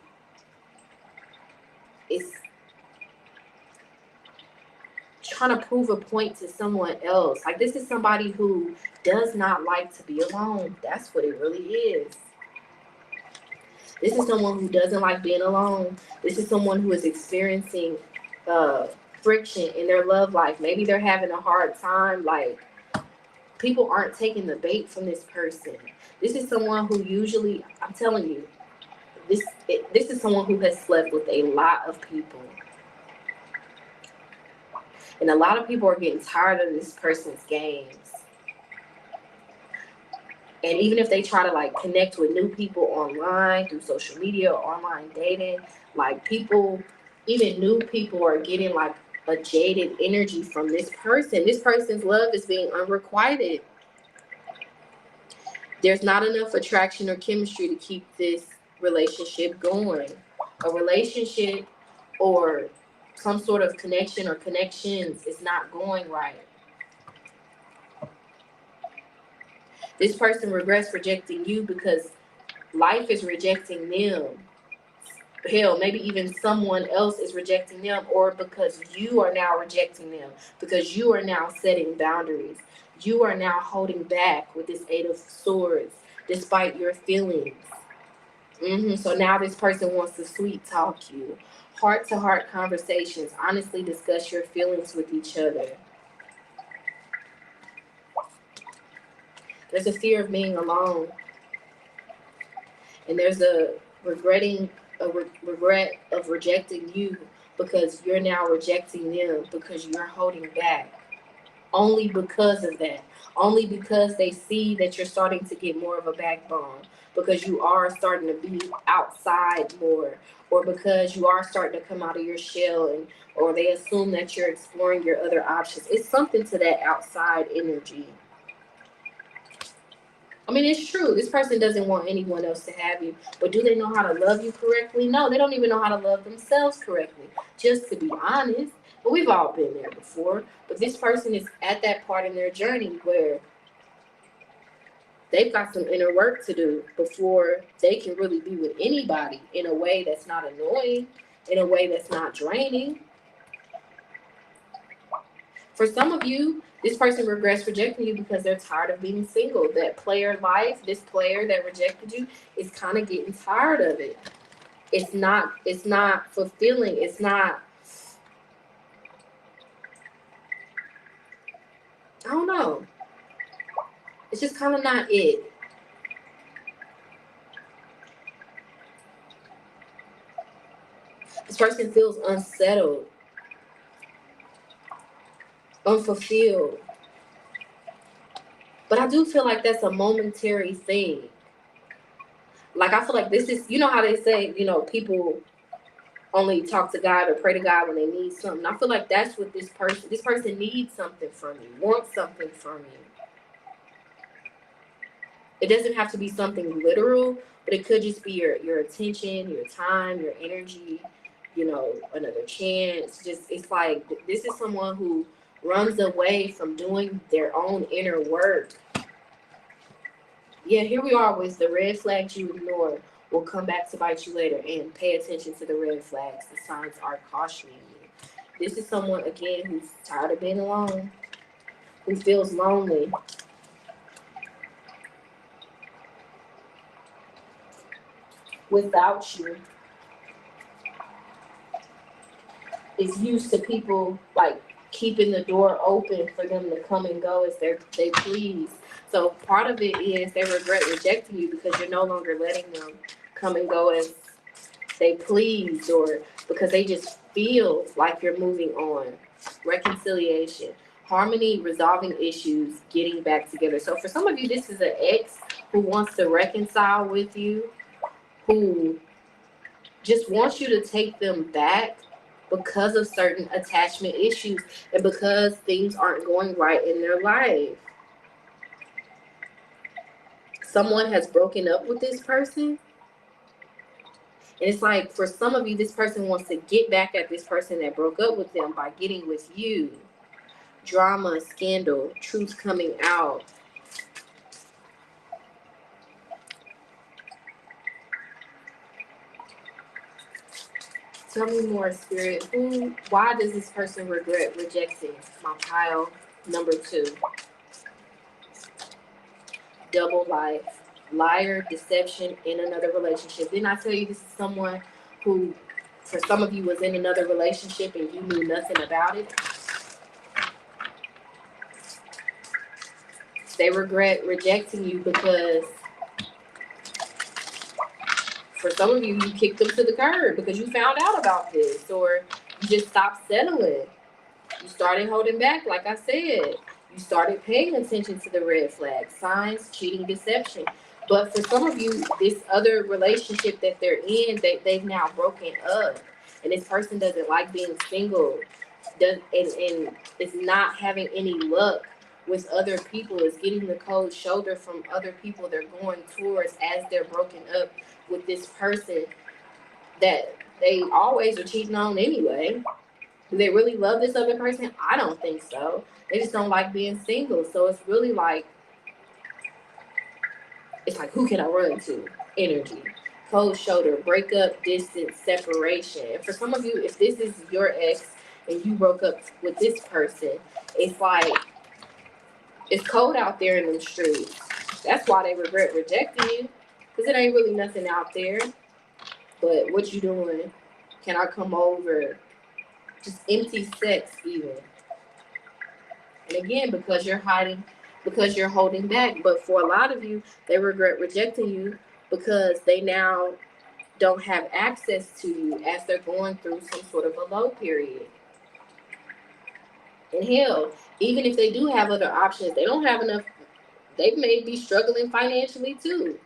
is trying to prove a point to someone else. Like this is somebody who does not like to be alone. That's what it really is. This is someone who doesn't like being alone. This is someone who is experiencing friction in their love life. Maybe they're having a hard time. Like people aren't taking the bait from this person. This is someone who usually, I'm telling you, this is someone who has slept with a lot of people. And a lot of people are getting tired of this person's games. And even if they try to like connect with new people online through social media or online dating, like people, even new people are getting like a jaded energy from this person. This person's love is being unrequited. There's not enough attraction or chemistry to keep this relationship going. A relationship or some sort of connection or connections is not going right. This person regrets rejecting you because life is rejecting them. Hell, maybe even someone else is rejecting them, or because you are now rejecting them, because you are now setting boundaries. You are now holding back with this Eight of Swords, despite your feelings. So now this person wants to sweet talk you. Heart-to-heart conversations. Honestly discuss your feelings with each other. There's a fear of being alone. And there's a regret of rejecting you because you're now rejecting them because you're holding back. Only because of that. Only because they see that you're starting to get more of a backbone. Because you are starting to be outside more. Or because you are starting to come out of your shell, and or they assume that you're exploring your other options. It's something to that outside energy. I mean, it's true. This person doesn't want anyone else to have you. But do they know how to love you correctly? No, they don't even know how to love themselves correctly. Just to be honest. But we've all been there before. But this person is at that part in their journey where they've got some inner work to do before they can really be with anybody in a way that's not annoying, in a way that's not draining. For some of you, this person regrets rejecting you because they're tired of being single. That player life, this player that rejected you, is kind of getting tired of it. It's not fulfilling. It's not I don't know. It's just kind of not it. This person feels unsettled, unfulfilled. But I do feel like that's a momentary thing. Like, I feel like this is, you know how they say, people only talk to God or pray to God when they need something. I feel like that's what this person needs something from you, wants something from you. It doesn't have to be something literal, but it could just be your attention, your time, your energy, another chance. Just, it's like this is someone who runs away from doing their own inner work. Yeah, here we are with the red flags you ignore will come back to bite you later, and pay attention to the red flags. The signs are cautioning you. This is someone, again, who's tired of being alone, who feels lonely, without you, is used to people like keeping the door open for them to come and go as they please. So part of it is they regret rejecting you because you're no longer letting them come and go as they please, or because they just feel like you're moving on. Reconciliation, harmony, resolving issues, getting back together. So for some of you, this is an ex who wants to reconcile with you, who just wants you to take them back because of certain attachment issues and because things aren't going right in their life. Someone has broken up with this person. And it's like, for some of you, this person wants to get back at this person that broke up with them by getting with you. Drama, scandal, truth coming out. Tell me more, Spirit. Why does this person regret rejecting? My pile number 2. Double life. Liar, deception in another relationship. Didn't I tell you this is someone who, for some of you, was in another relationship and you knew nothing about it? They regret rejecting you because for some of you, you kicked them to the curb because you found out about this, or you just stopped settling. You started holding back, like I said. You started paying attention to the red flags, signs, cheating, deception. But for some of you, this other relationship that they're in, they've now broken up. And this person doesn't like being single, and is not having any luck with other people, is getting the cold shoulder from other people they're going towards as they're broken up with this person that they always are cheating on anyway. Do they really love this other person? I don't think so. They just don't like being single. So it's really like, who can I run to? Energy. Cold shoulder, breakup, distance, separation. And for some of you, if this is your ex and you broke up with this person, it's like, it's cold out there in the streets. That's why they regret rejecting you. Because it ain't really nothing out there. But what you doing? Can I come over? Just empty sex even. And again, because you're hiding, because you're holding back. But for a lot of you, they regret rejecting you because they now don't have access to you as they're going through some sort of a low period. And hell, even if they do have other options, they don't have enough. They may be struggling financially too.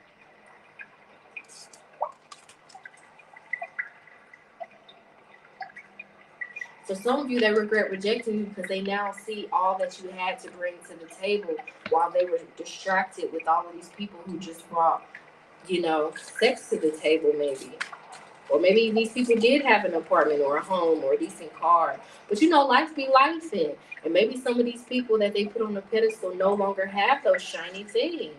For some of you, they regret rejecting you because they now see all that you had to bring to the table while they were distracted with all of these people who just brought, sex to the table maybe. Or maybe these people did have an apartment or a home or a decent car. But life be lifing. And maybe some of these people that they put on the pedestal no longer have those shiny things.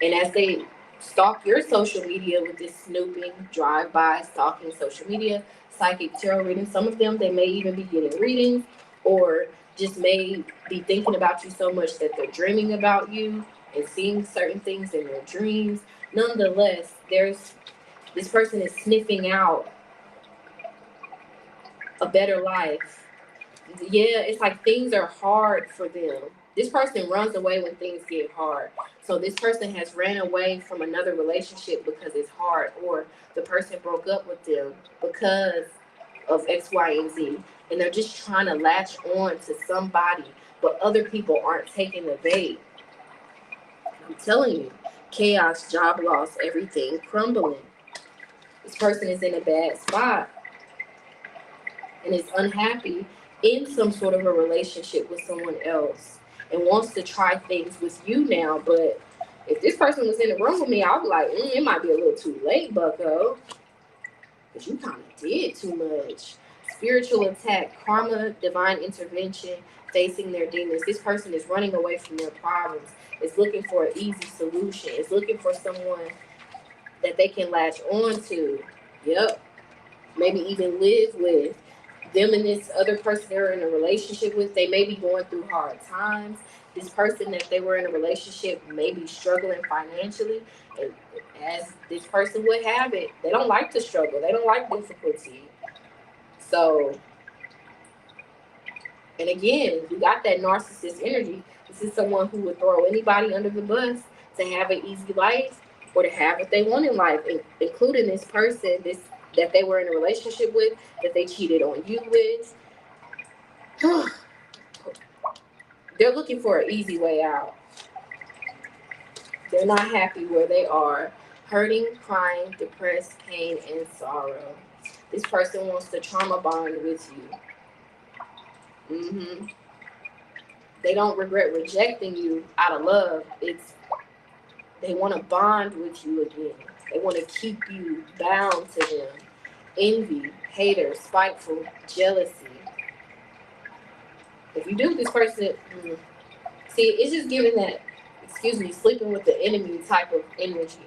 And as they stalk your social media with this snooping, drive-by, stalking social media, psychic tarot readings, some of them, they may even be getting readings or just may be thinking about you so much that they're dreaming about you and seeing certain things in their dreams. Nonetheless, this person is sniffing out a better life. Yeah, it's like things are hard for them. This person runs away when things get hard. So this person has ran away from another relationship because it's hard, or the person broke up with them because of X, Y, and Z. And they're just trying to latch on to somebody, but other people aren't taking the bait. I'm telling you, chaos, job loss, everything crumbling. This person is in a bad spot and is unhappy in some sort of a relationship with someone else and wants to try things with you now. But if this person was in the room with me, I'd be like, it might be a little too late, bucko, because you kind of did too much. Spiritual attack, karma, divine intervention, facing their demons. This person is running away from their problems, is looking for an easy solution, is looking for someone that they can latch on to. Yep. Maybe even live with. Them and this other person they're in a relationship with, they may be going through hard times. This person that they were in a relationship may be struggling financially. And as this person would have it, they don't like to struggle. They don't like difficulty. So, and again, we got that narcissist energy. This is someone who would throw anybody under the bus to have an easy life or to have what they want in life, including this person, this that they were in a relationship with, that they cheated on you with. They're looking for an easy way out. They're not happy where they are, hurting, crying, depressed, pain, and sorrow. This person wants to trauma bond with you. They don't regret rejecting you out of love. It's they want to bond with you again. They want to keep you bound to them. Envy, hater, spiteful, jealousy. If you do this person, see, it's just giving that, sleeping with the enemy type of energy.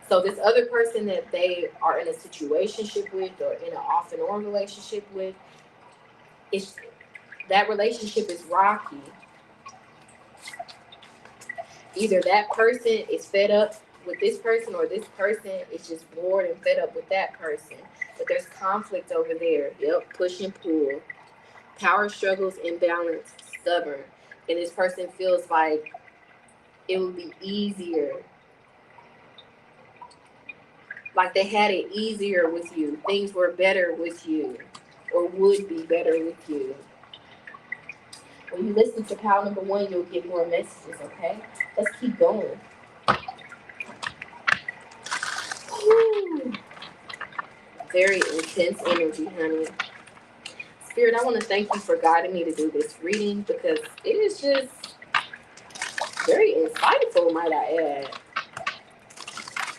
So this other person that they are in a situationship with or in an off and on relationship with, it's that relationship is rocky. Either that person is fed up with this person or this person is just bored and fed up with that person. But there's conflict over there. Yep, push and pull. Power struggles, imbalance, stubborn. And this person feels like it would be easier. Like they had it easier with you. Things were better with you or would be better with you. When you listen to pile number one, you'll get more messages, okay? Let's keep going. Whew. Very intense energy, honey. Spirit, I want to thank you for guiding me to do this reading because it is just very insightful, might I add.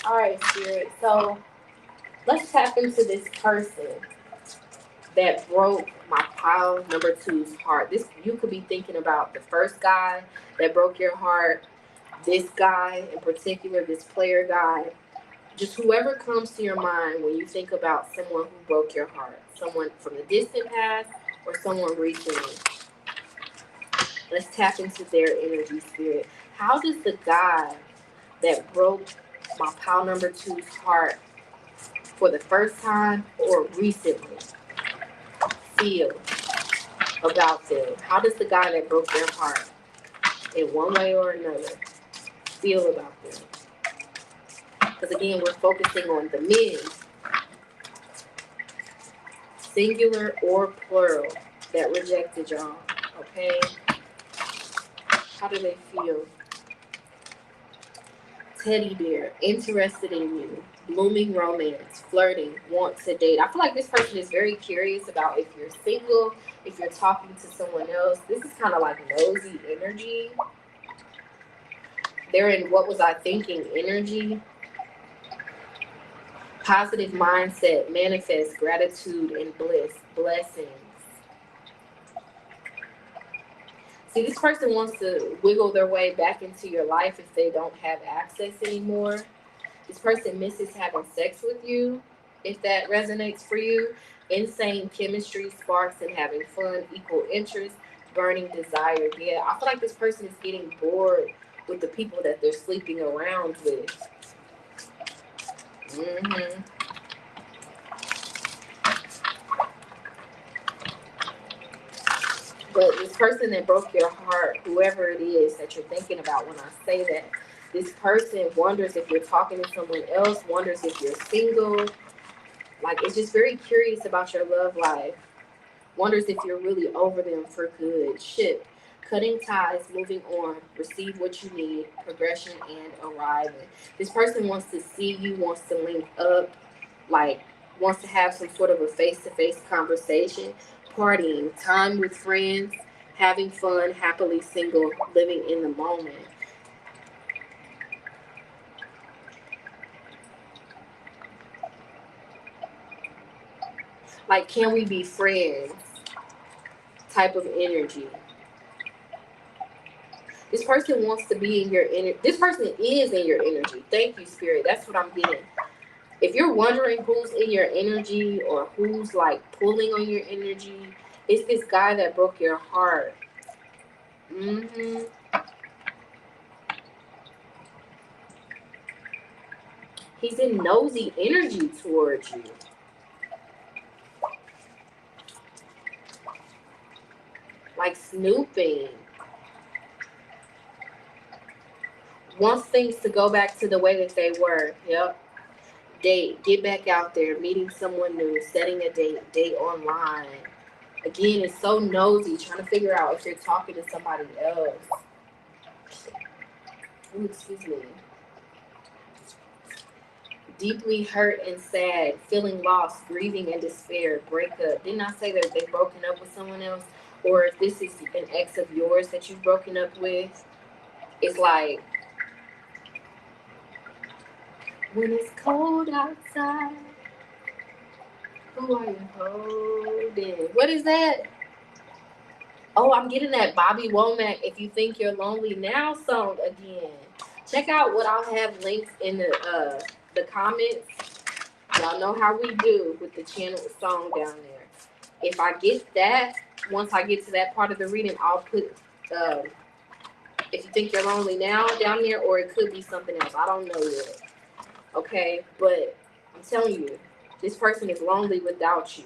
All right, Spirit. So let's tap into this person that broke my pile number two's heart. This you could be thinking about the first guy that broke your heart, this guy in particular, this player guy. Just whoever comes to your mind when you think about someone who broke your heart, someone from the distant past or someone recently. Let's tap into their energy, Spirit. How does the guy that broke my pile number two's heart for the first time or recently feel about them? How does the guy that broke their heart in one way or another feel about them? Because again, we're focusing on the men, singular or plural, that rejected y'all. Okay? How do they feel? Teddy bear, interested in you, blooming romance, flirting, want to date. I feel like this person is very curious about if you're single, if you're talking to someone else. This is kind of like nosy energy. They're in what was I thinking energy. Positive mindset, manifest gratitude and bliss, blessings. See, this person wants to wiggle their way back into your life if they don't have access anymore. This person misses having sex with you, if that resonates for you. Insane chemistry, sparks, and having fun, equal interest, burning desire. Yeah, I feel like this person is getting bored with the people that they're sleeping around with. But this person that broke your heart, whoever it is that you're thinking about when I say that, this person wonders if you're talking to someone else, wonders if you're single. Like, it's just very curious about your love life. Wonders if you're really over them for good. Ship, cutting ties, moving on, receive what you need, progression and arriving. This person wants to see you, wants to link up, like wants to have some sort of a face-to-face conversation, partying, time with friends, having fun, happily single, living in the moment. Like, can we be friends? Type of energy. This person wants to be in your energy. This person is in your energy. Thank you, Spirit. That's what I'm getting. If you're wondering who's in your energy or who's like pulling on your energy, it's this guy that broke your heart. hmm He's in nosy energy towards you. Like snooping. Wants things to go back to the way that they were. Yep. Date. Get back out there. Meeting someone new. Setting a date. Date online. Again, it's so nosy. Trying to figure out if you're talking to somebody else. Ooh, excuse me. Deeply hurt and sad, feeling lost, grieving and despair, breakup. Didn't I say that they've broken up with someone else? Or if this is an ex of yours that you've broken up with, it's like, when it's cold outside, who are you holding? What is that? Oh, I'm getting that Bobby Womack "If You Think You're Lonely Now" song again. Check out what I'll have linked in the comments. Y'all know how we do with the channel song down there. If I get that, once I get to that part of the reading, I'll put "If You Think You're Lonely Now" down there, or it could be something else. I don't know yet. Okay, but I'm telling you, this person is lonely without you.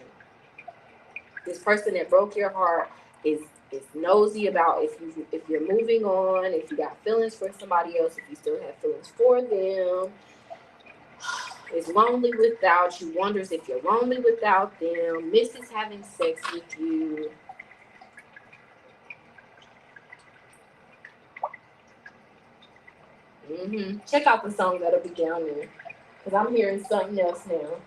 This person that broke your heart is nosy about if you're moving on, if you got feelings for somebody else, if you still have feelings for them. Is lonely without you, wonders if you're lonely without them, misses having sex with you. Check out the song that'll be down there, because I'm hearing something else now.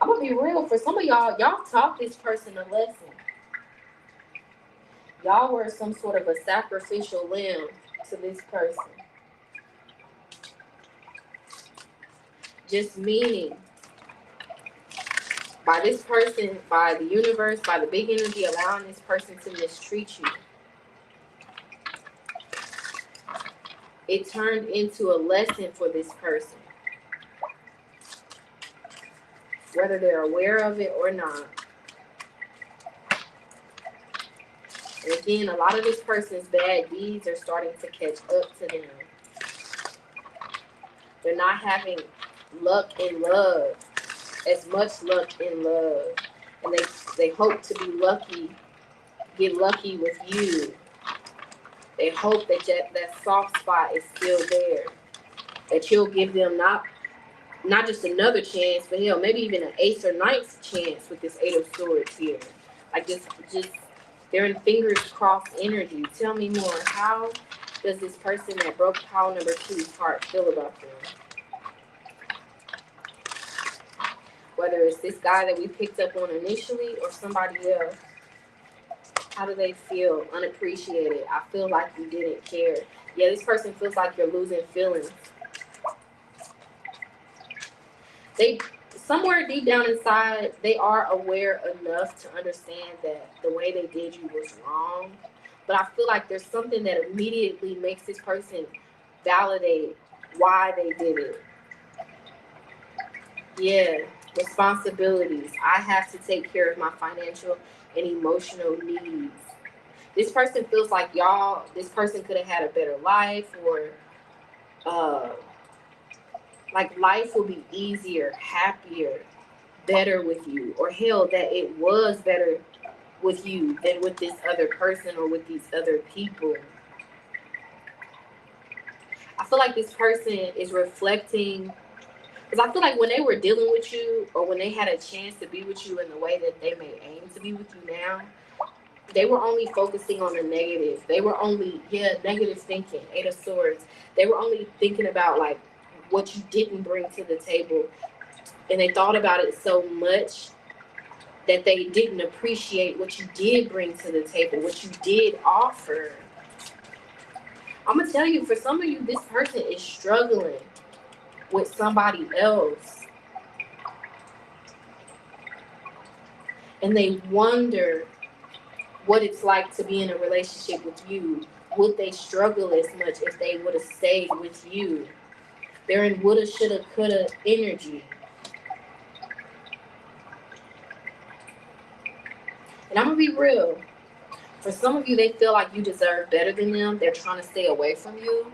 I'm gonna be real. For some of y'all taught this person a lesson. Y'all were some sort of a sacrificial lamb to this person. Just meaning, by this person, by the universe, by the big energy, allowing this person to mistreat you, it turned into a lesson for this person, whether they're aware of it or not. And again, a lot of this person's bad deeds are starting to catch up to them. They're not having luck in love, as much luck in love. And they hope to be lucky, get lucky with you. They hope that that soft spot is still there. That you'll give them not just another chance, but hell, maybe even an ace or ninth chance with this Eight of Swords here. Like just they're in fingers crossed energy. Tell me more. How does this person that broke pile number 2's heart feel about them? Whether it's this guy that we picked up on initially or somebody else. How do they feel? Unappreciated. I feel like you didn't care. Yeah, this person feels like you're losing feelings. They, somewhere deep down inside, they are aware enough to understand that the way they did you was wrong. But I feel like there's something that immediately makes this person validate why they did it. Yeah, responsibilities. I have to take care of my financial and emotional needs. This person feels like this person could have had a better life, or like life will be easier, happier, better with you, or hell, that it was better with you than with this other person or with these other people. I feel like this person is reflecting, because I feel like when they were dealing with you, or when they had a chance to be with you in the way that they may aim to be with you now, they were only focusing on the negative. They were only, negative thinking, Eight of Swords. They were only thinking about like what you didn't bring to the table. And they thought about it so much that they didn't appreciate what you did bring to the table, what you did offer. I'm going to tell you, for some of you, this person is struggling with somebody else. And they wonder what it's like to be in a relationship with you. Would they struggle as much if they would have stayed with you? They're in woulda, shoulda, coulda energy. And I'm going to be real. For some of you, they feel like you deserve better than them. They're trying to stay away from you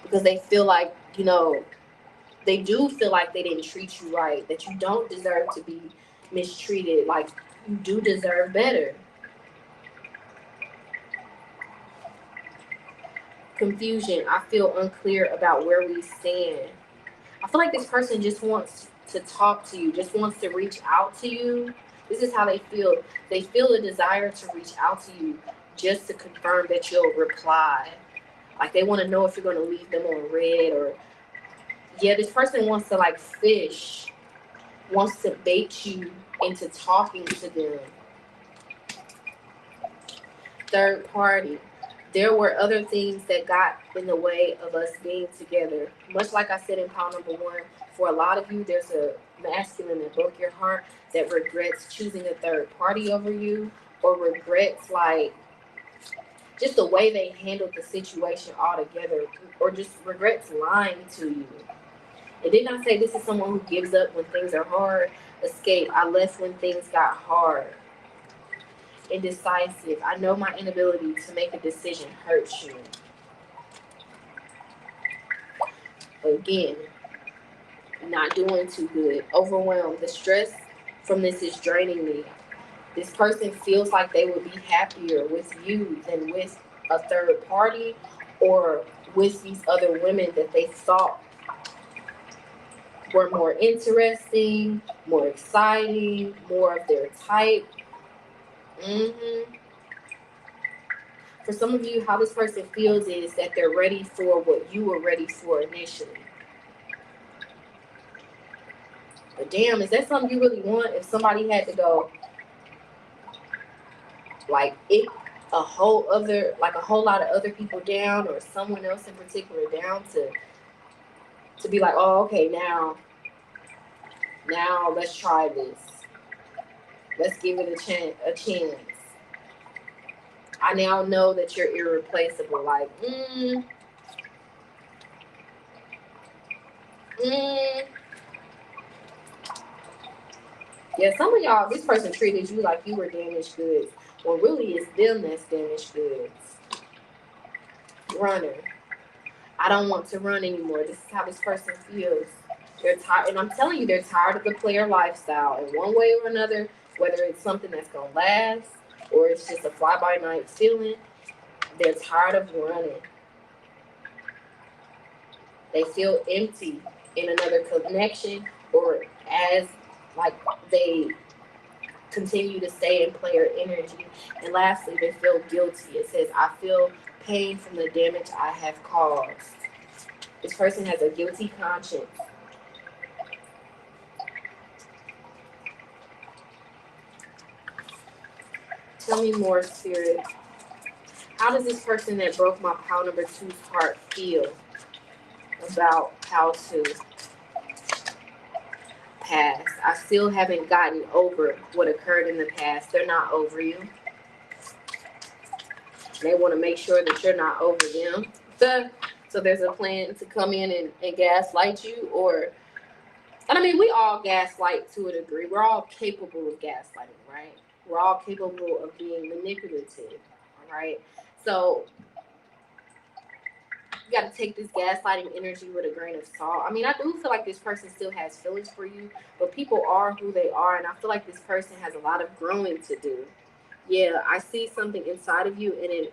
because they feel like, they do feel like they didn't treat you right, that you don't deserve to be mistreated, like you do deserve better. Confusion. I feel unclear about where we stand. I feel like this person just wants to talk to you, just wants to reach out to you. This is how they feel. They feel a desire to reach out to you just to confirm that you'll reply. Like they want to know if you're going to leave them on red, or this person wants to like fish, wants to bait you into talking to them. Third party. There were other things that got in the way of us being together. Much like I said in pile number 1, for a lot of you, there's a masculine that broke your heart that regrets choosing a third party over you, or regrets like just the way they handled the situation altogether, or just regrets lying to you. It did not say this is someone who gives up when things are hard. Escape. I left when things got hard. Indecisive. I know my inability to make a decision hurts you. Again, not doing too good. Overwhelmed. The stress from this is draining me. This person feels like they would be happier with you than with a third party, or with these other women that they thought were more interesting, more exciting, more of their type. For some of you, how this person feels is that they're ready for what you were ready for initially. But damn, is that something you really want? If somebody had to go, like it, a whole lot of other people down, or someone else in particular down, to be like, oh, okay, now let's try this. Let's give it a chance. I now know that you're irreplaceable. Like, yeah, some of y'all, this person treated you like you were damaged goods. Well, really, it's them that's damaged goods. Runner. I don't want to run anymore. This is how this person feels. They're tired, and I'm telling you, they're tired of the player lifestyle in one way or another, whether it's something that's going to last or it's just a fly-by-night feeling. They're tired of running. They feel empty in another connection, or as like they continue to stay in player energy. And lastly, they feel guilty. It says, I feel pain from the damage I have caused. This person has a guilty conscience. Tell me more, Spirit. How does this person that broke my pile number 2's heart feel about how to pass? I still haven't gotten over what occurred in the past. They're not over you. They want to make sure that you're not over them. So there's a plan to come in and gaslight you, and I mean, we all gaslight to a degree. We're all capable of gaslighting, right? We're all capable of being manipulative, all right? So got to take this gaslighting energy with a grain of salt. I mean, I do feel like this person still has feelings for you, but people are who they are, and I feel like this person has a lot of growing to do. Yeah, I see something inside of you, and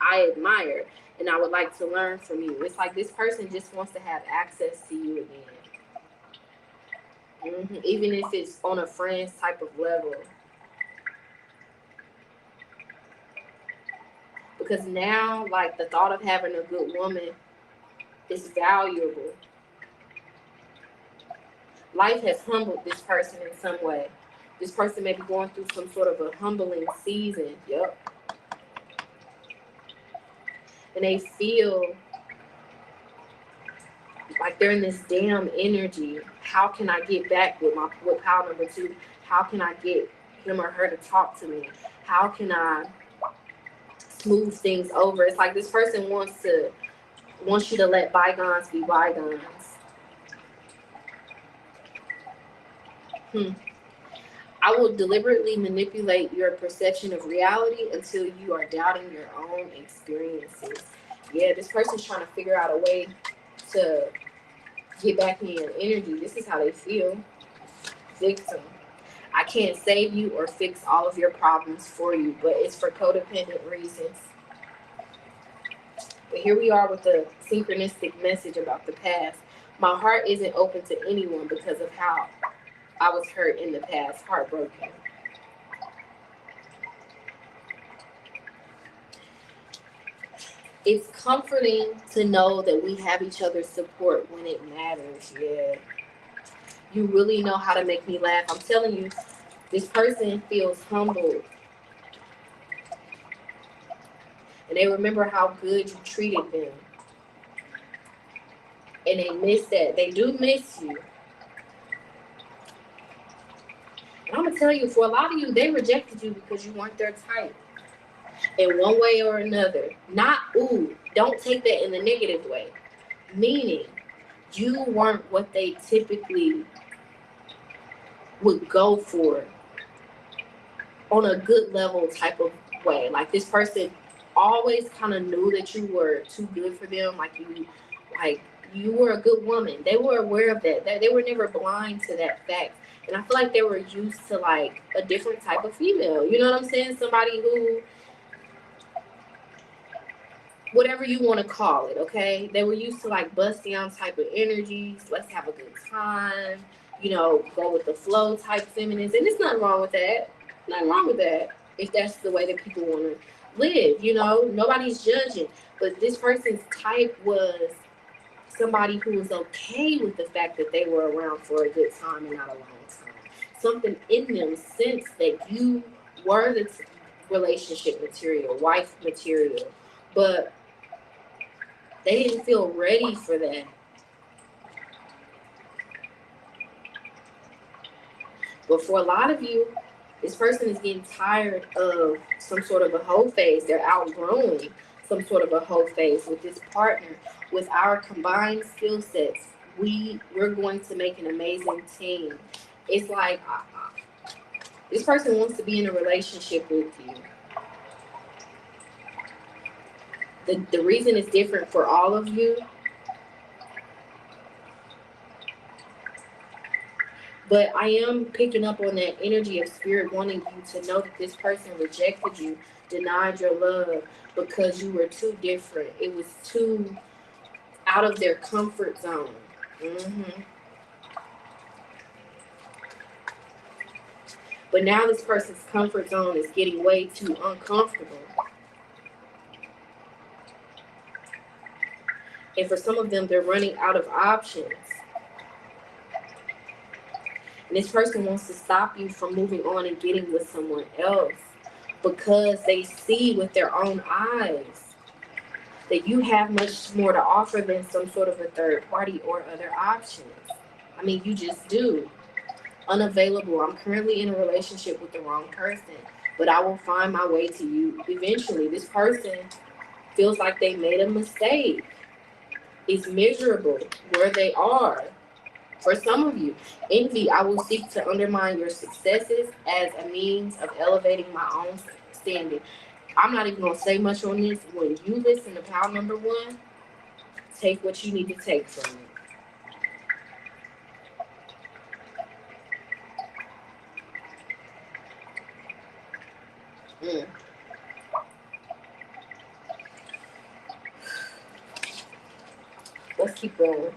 I admire, and I would like to learn from you. It's like this person just wants to have access to you again, even if it's on a friends type of level. Because now, like, the thought of having a good woman is valuable. Life has humbled this person in some way. This person may be going through some sort of a humbling season. Yep. And they feel like they're in this damn energy. How can I get back with pile number two? How can I get him or her to talk to me? How can I smooth things over? It's like this person wants you to let bygones be bygones. I will deliberately manipulate your perception of reality until you are doubting your own experiences. Yeah, this person's trying to figure out a way to get back in your energy. This is how they feel. Victim. I can't save you or fix all of your problems for you, but it's for codependent reasons. But here we are with the synchronistic message about the past. My heart isn't open to anyone because of how I was hurt in the past, heartbroken. It's comforting to know that we have each other's support when it matters. Yeah. You really know how to make me laugh. I'm telling you, this person feels humbled. And they remember how good you treated them. And they miss that. They do miss you. And I'm going to tell you, for a lot of you, they rejected you because you weren't their type. In one way or another. Not, ooh, don't take that in the negative way. Meaning, you weren't what they typically would go for on a good level type of way. Like, this person always kind of knew that you were too good for them. Like you were a good woman. They were aware of that. They were never blind to that fact. And I feel like they were used to like a different type of female. You know what I'm saying? Somebody who, whatever you want to call it, okay? They were used to like bust down type of energies. Let's have a good time. You know, go with the flow type feminines. And there's nothing wrong with that. Nothing wrong with that. If that's the way that people want to live, you know, nobody's judging. But this person's type was somebody who was okay with the fact that they were around for a good time and not a long time. Something in them sensed that you were the relationship material, wife material, but they didn't feel ready for that. But for a lot of you, this person is getting tired of some sort of a hoe phase. They're outgrowing some sort of a hoe phase with this partner. With our combined skill sets, we're going to make an amazing team. It's like this person wants to be in a relationship with you. The reason it's different for all of you, but I am picking up on that energy of spirit wanting you to know that this person rejected you, denied your love because you were too different. It was too out of their comfort zone. But now this person's comfort zone is getting way too uncomfortable. And for some of them, they're running out of options. And this person wants to stop you from moving on and getting with someone else because they see with their own eyes that you have much more to offer than some sort of a third party or other options. I mean, you just do. Unavailable. I'm currently in a relationship with the wrong person, but I will find my way to you eventually. This person feels like they made a mistake. Is miserable where they are. For some of you, envy, I will seek to undermine your successes as a means of elevating my own standing. I'm not even going to say much on this. When you listen to pile number one, Take what you need to take from it. Let's keep going.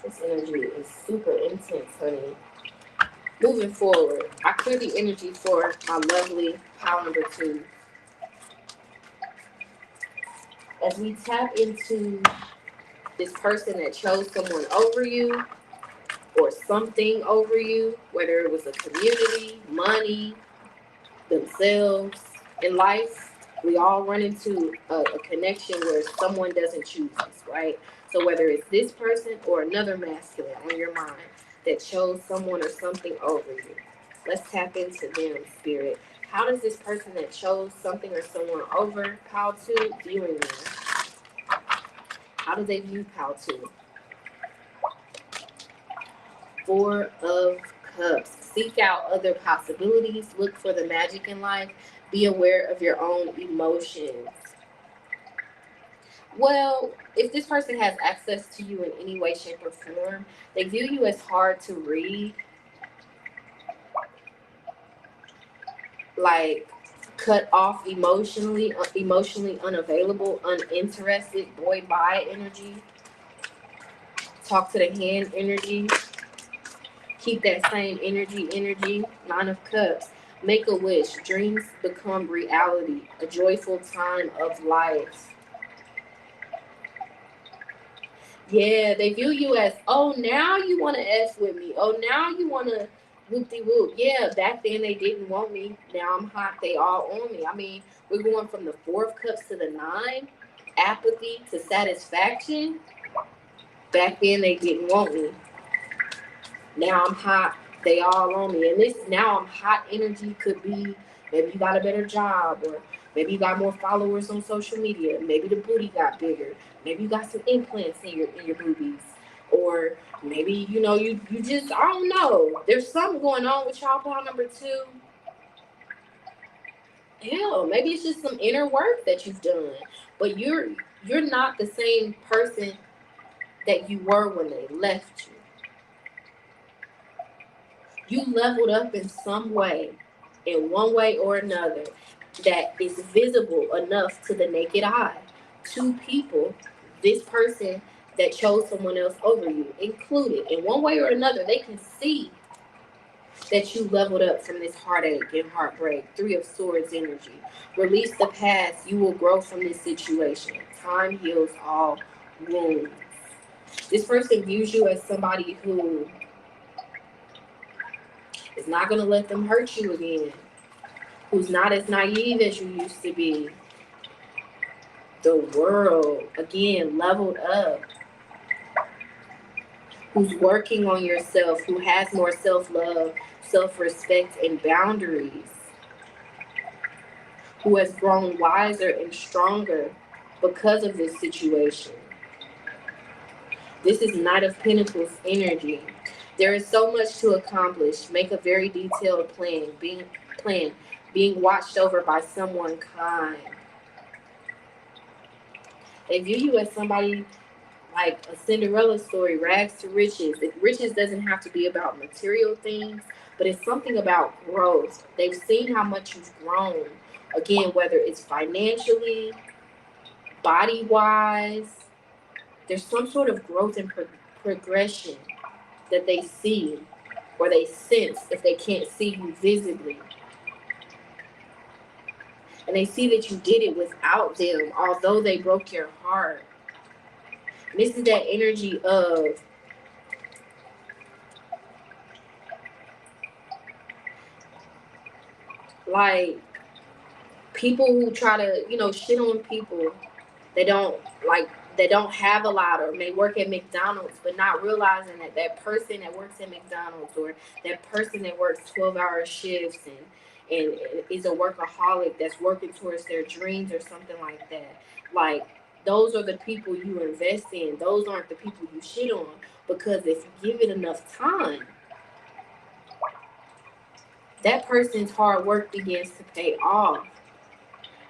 This energy is super intense, honey. Moving forward, I clear the energy for my lovely pile number 2. As we tap into this person that chose someone over you or something over you, whether it was a community, money, themselves, in life, we all run into a connection where someone doesn't choose us, right? So whether it's this person or another masculine on your mind that chose someone or something over you, let's tap into them, spirit. How does this person that chose something or someone over Pal 2 viewing them? How do they view Pal 2? 4 of Cups. Seek out other possibilities. Look for the magic in life. Be aware of your own emotions. Well, if this person has access to you in any way, shape, or form, they view you as hard to read, like cut off emotionally, emotionally unavailable, uninterested, boy bye energy, talk to the hand energy, keep that same energy, 9 of Cups. Make a wish, dreams become reality, a joyful time of life. Yeah, they view you as, oh, now you want to F with me. Oh, now you want to whoop-de-whoop. Yeah, back then they didn't want me. Now I'm hot. They all on me. I mean, we're going from the 4 of Cups to the 9, apathy to satisfaction. Back then they didn't want me. Now I'm hot. They all on me. And this now I'm hot energy could be maybe you got a better job, or maybe you got more followers on social media. Maybe the booty got bigger. Maybe you got some implants in your boobies. Or maybe, you just, I don't know. There's something going on with y'all pile number 2. Hell, maybe it's just some inner work that you've done. But you're not the same person that you were when they left you. You leveled up in some way, in one way or another, that is visible enough to the naked eye. 2 people, this person that chose someone else over you, included, in one way or another, they can see that you leveled up from this heartache and heartbreak. 3 of Swords energy. Release the past. You will grow from this situation. Time heals all wounds. This person views you as somebody who is not going to let them hurt you again, who's not as naive as you used to be. The world, again, leveled up, who's working on yourself, who has more self-love, self-respect, and boundaries, who has grown wiser and stronger because of this situation. This is Knight of Pentacles energy. There is so much to accomplish. Make a very detailed plan. Being watched over by someone kind. They view you as somebody like a Cinderella story, rags to riches. Riches doesn't have to be about material things, but it's something about growth. They've seen how much you've grown. Again, whether it's financially, body-wise, there's some sort of growth and progression that they see or they sense if they can't see you visibly. And they see that you did it without them, although they broke your heart. And this is that energy of like people who try to, shit on people. They don't have a lot or may work at McDonald's, but not realizing that that person that works at McDonald's or that person that works 12-hour shifts and is a workaholic that's working towards their dreams or something like that. Like, those are the people you invest in. Those aren't the people you shit on, because if you give it enough time, that person's hard work begins to pay off.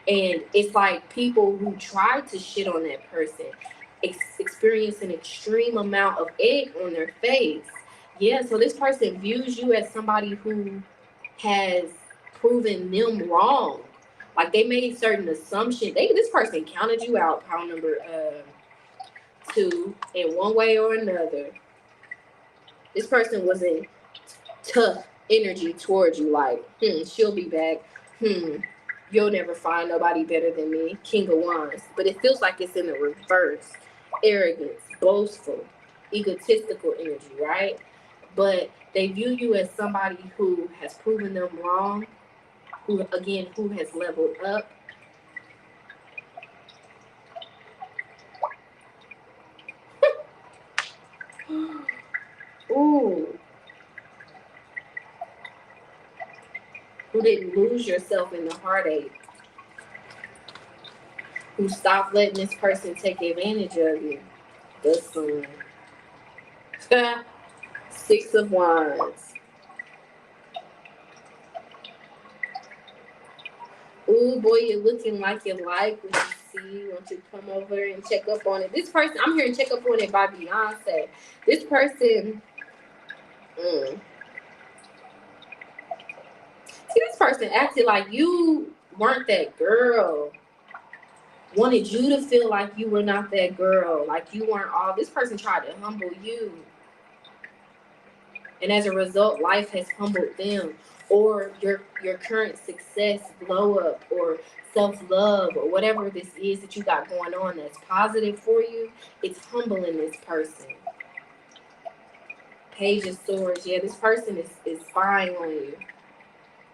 And it's like people who try to shit on that person experience an extreme amount of egg on their face. Yeah, so this person views you as somebody who has proven them wrong. Like they made certain assumptions. This person counted you out, pound number two, in one way or another. This person was in tough energy towards you, like, she'll be back. You'll never find nobody better than me. King of Wands. But it feels like it's in the reverse. Arrogance, boastful, egotistical energy, right? But they view you as somebody who has proven them wrong, who has leveled up. Ooh. Who didn't lose yourself in the heartache. Who stopped letting this person take advantage of you. The Sun. 6 of Wands. Ooh, boy, you're looking like you like what you see. Won't you come over and check up on it? This person, I'm here to check up on it by Beyonce. This person, see, this person acted like you weren't that girl. Wanted you to feel like you were not that girl. Like you weren't all. This person tried to humble you. And as a result, life has humbled them. Or your current success, blow up, or self-love, or whatever this is that you got going on that's positive for you, it's humbling this person. Page of Swords. Yeah, this person is spying on you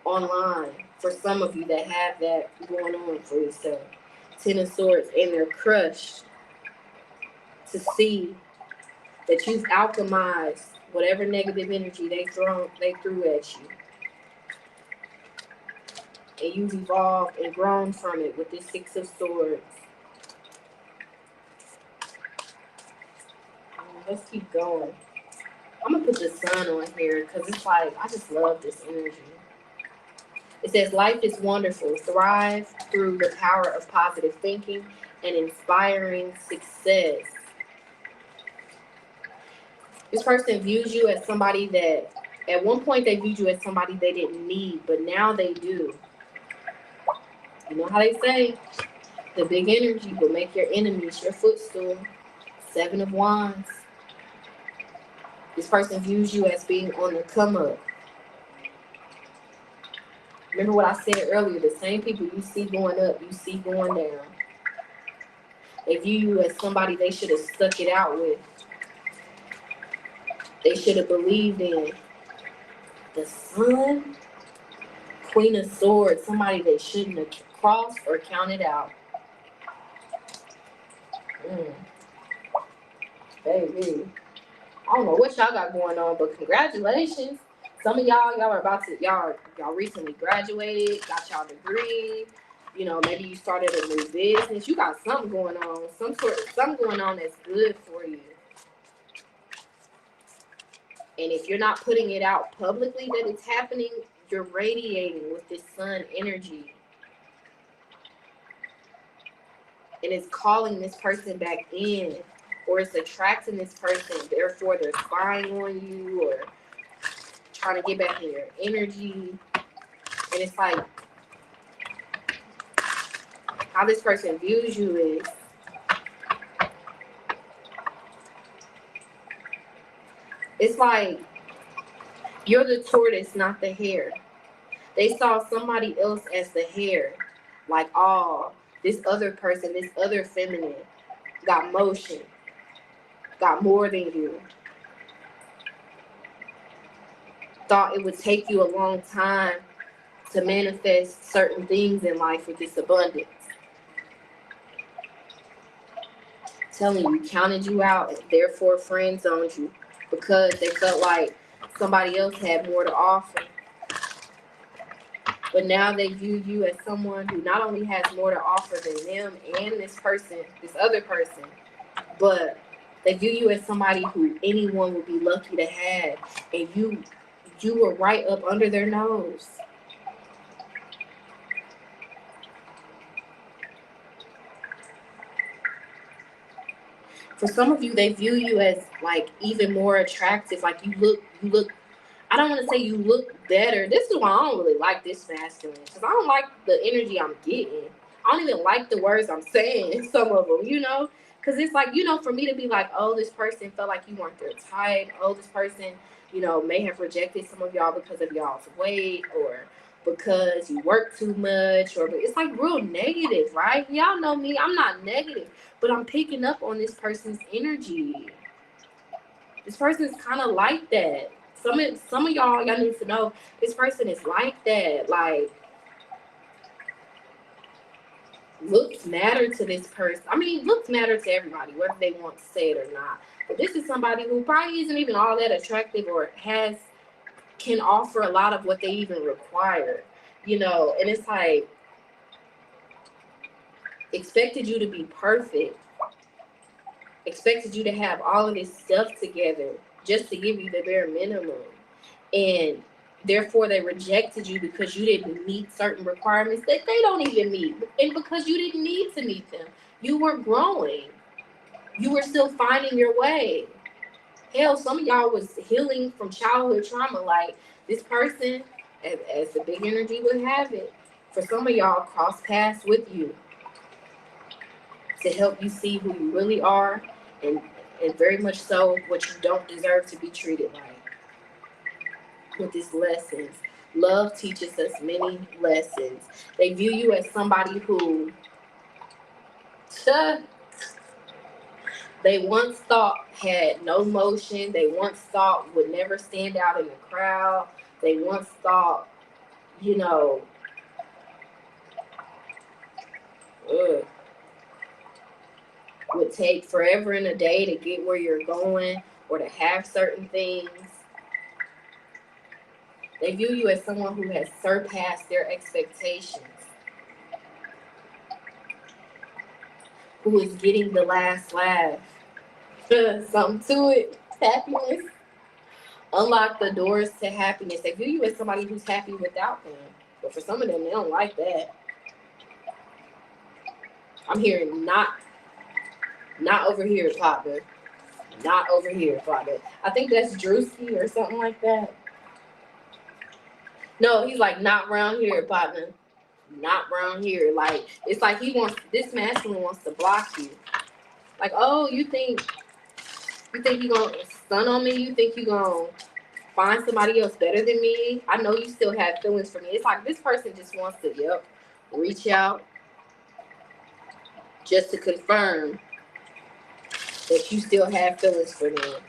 online. For some of you that have that going on for yourself. 10 of Swords, and they're crushed to see that you've alchemized whatever negative energy they threw at you. And you've evolved and grown from it with this 6 of Swords. Let's keep going. I'm going to put the Sun on here because it's like, I just love this energy. It says, life is wonderful. Thrive through the power of positive thinking and inspiring success. This person views you as somebody that, at one point they viewed you as somebody they didn't need, but now they do. You know how they say, the big energy will make your enemies your footstool. 7 of Wands. This person views you as being on the come up. Remember what I said earlier, the same people you see going up, you see going down. They view you as somebody they should have stuck it out with. They should have believed in. The Sun, Queen of Swords, somebody they shouldn't have crossed or counted out. Baby. I don't know what y'all got going on, but congratulations. Some of y'all are about to, y'all recently graduated, got y'all degree. You know, maybe you started a new business. You got something going on, something going on that's good for you. And if you're not putting it out publicly that it's happening, you're radiating with this Sun energy. And it's calling this person back in, or it's attracting this person. Therefore, they're spying on you or trying to get back in your energy. And it's like, how this person views you is, it's like you're the tortoise, not the hare. They saw somebody else as the hare. Like, oh, this other person, this other feminine got motion, got more than you. Thought it would take you a long time to manifest certain things in life with this abundance. Telling you, counted you out, and therefore friend zoned you because they felt like somebody else had more to offer. But now they view you as someone who not only has more to offer than them and this other person, but they view you as somebody who anyone would be lucky to have, and you were right up under their nose. For some of you, they view you as like even more attractive. Like you look. I don't want to say you look better. This is why I don't really like this masculine, because I don't like the energy I'm getting. I don't even like the words I'm saying. Some of them, because it's like, for me to be like, oh, this person felt like you weren't their type. Oh, this person, may have rejected some of y'all because of y'all's weight, or because you work too much, or it's like real negative, right? Y'all know me. I'm not negative, but I'm picking up on this person's energy. This person is kind of like that. Some of y'all need to know this person is like that. Like, looks matter to this person. I mean, looks matter to everybody, whether they want to say it or not. But this is somebody who probably isn't even all that attractive, or can offer a lot of what they even require. And it's like, expected you to be perfect, expected you to have all of this stuff together just to give you the bare minimum. And therefore they rejected you because you didn't meet certain requirements that they don't even meet. And because you didn't need to meet them, you were growing. You were still finding your way. Hell, some of y'all was healing from childhood trauma. Like, this person, as the big energy would have it, for some of y'all, cross paths with you to help you see who you really are, and very much so what you don't deserve to be treated like. With these lessons, love teaches us many lessons. They view you as somebody who they once thought had no motion. They once thought would never stand out in the crowd. They once thought, you know, would take forever and a day to get where you're going, or to have certain things. They view you as someone who has surpassed their expectations, who is getting the last laugh. Something to it. Happiness. Unlock the doors to happiness. They view you as somebody who's happy without them. But for some of them, they don't like that. I'm hearing not over here, partner. Not over here, partner. I think that's Drewski or something like that. No, he's like, not around here, partner. Not around here. Like, it's like this masculine wants to block you. Like, oh, you think you gonna stun on me? You think you gonna find somebody else better than me? I know you still have feelings for me. It's like this person just wants to, reach out just to confirm that you still have feelings for them.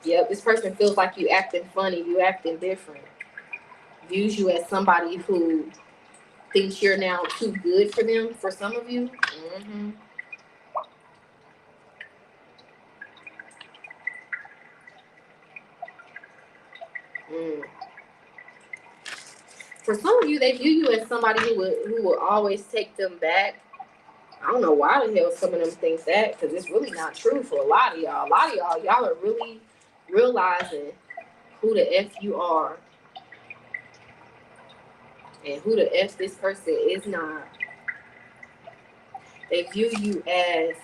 Yep, this person feels like you acting funny, you acting different. Views you as somebody who thinks you're now too good for them, for some of you. Mm-hmm. For some of you, they view you as somebody who will always take them back. I don't know why the hell some of them thinks that, because it's really not true for a lot of y'all. A lot of y'all are really realizing who the F you are and who the F this person is not. They view you as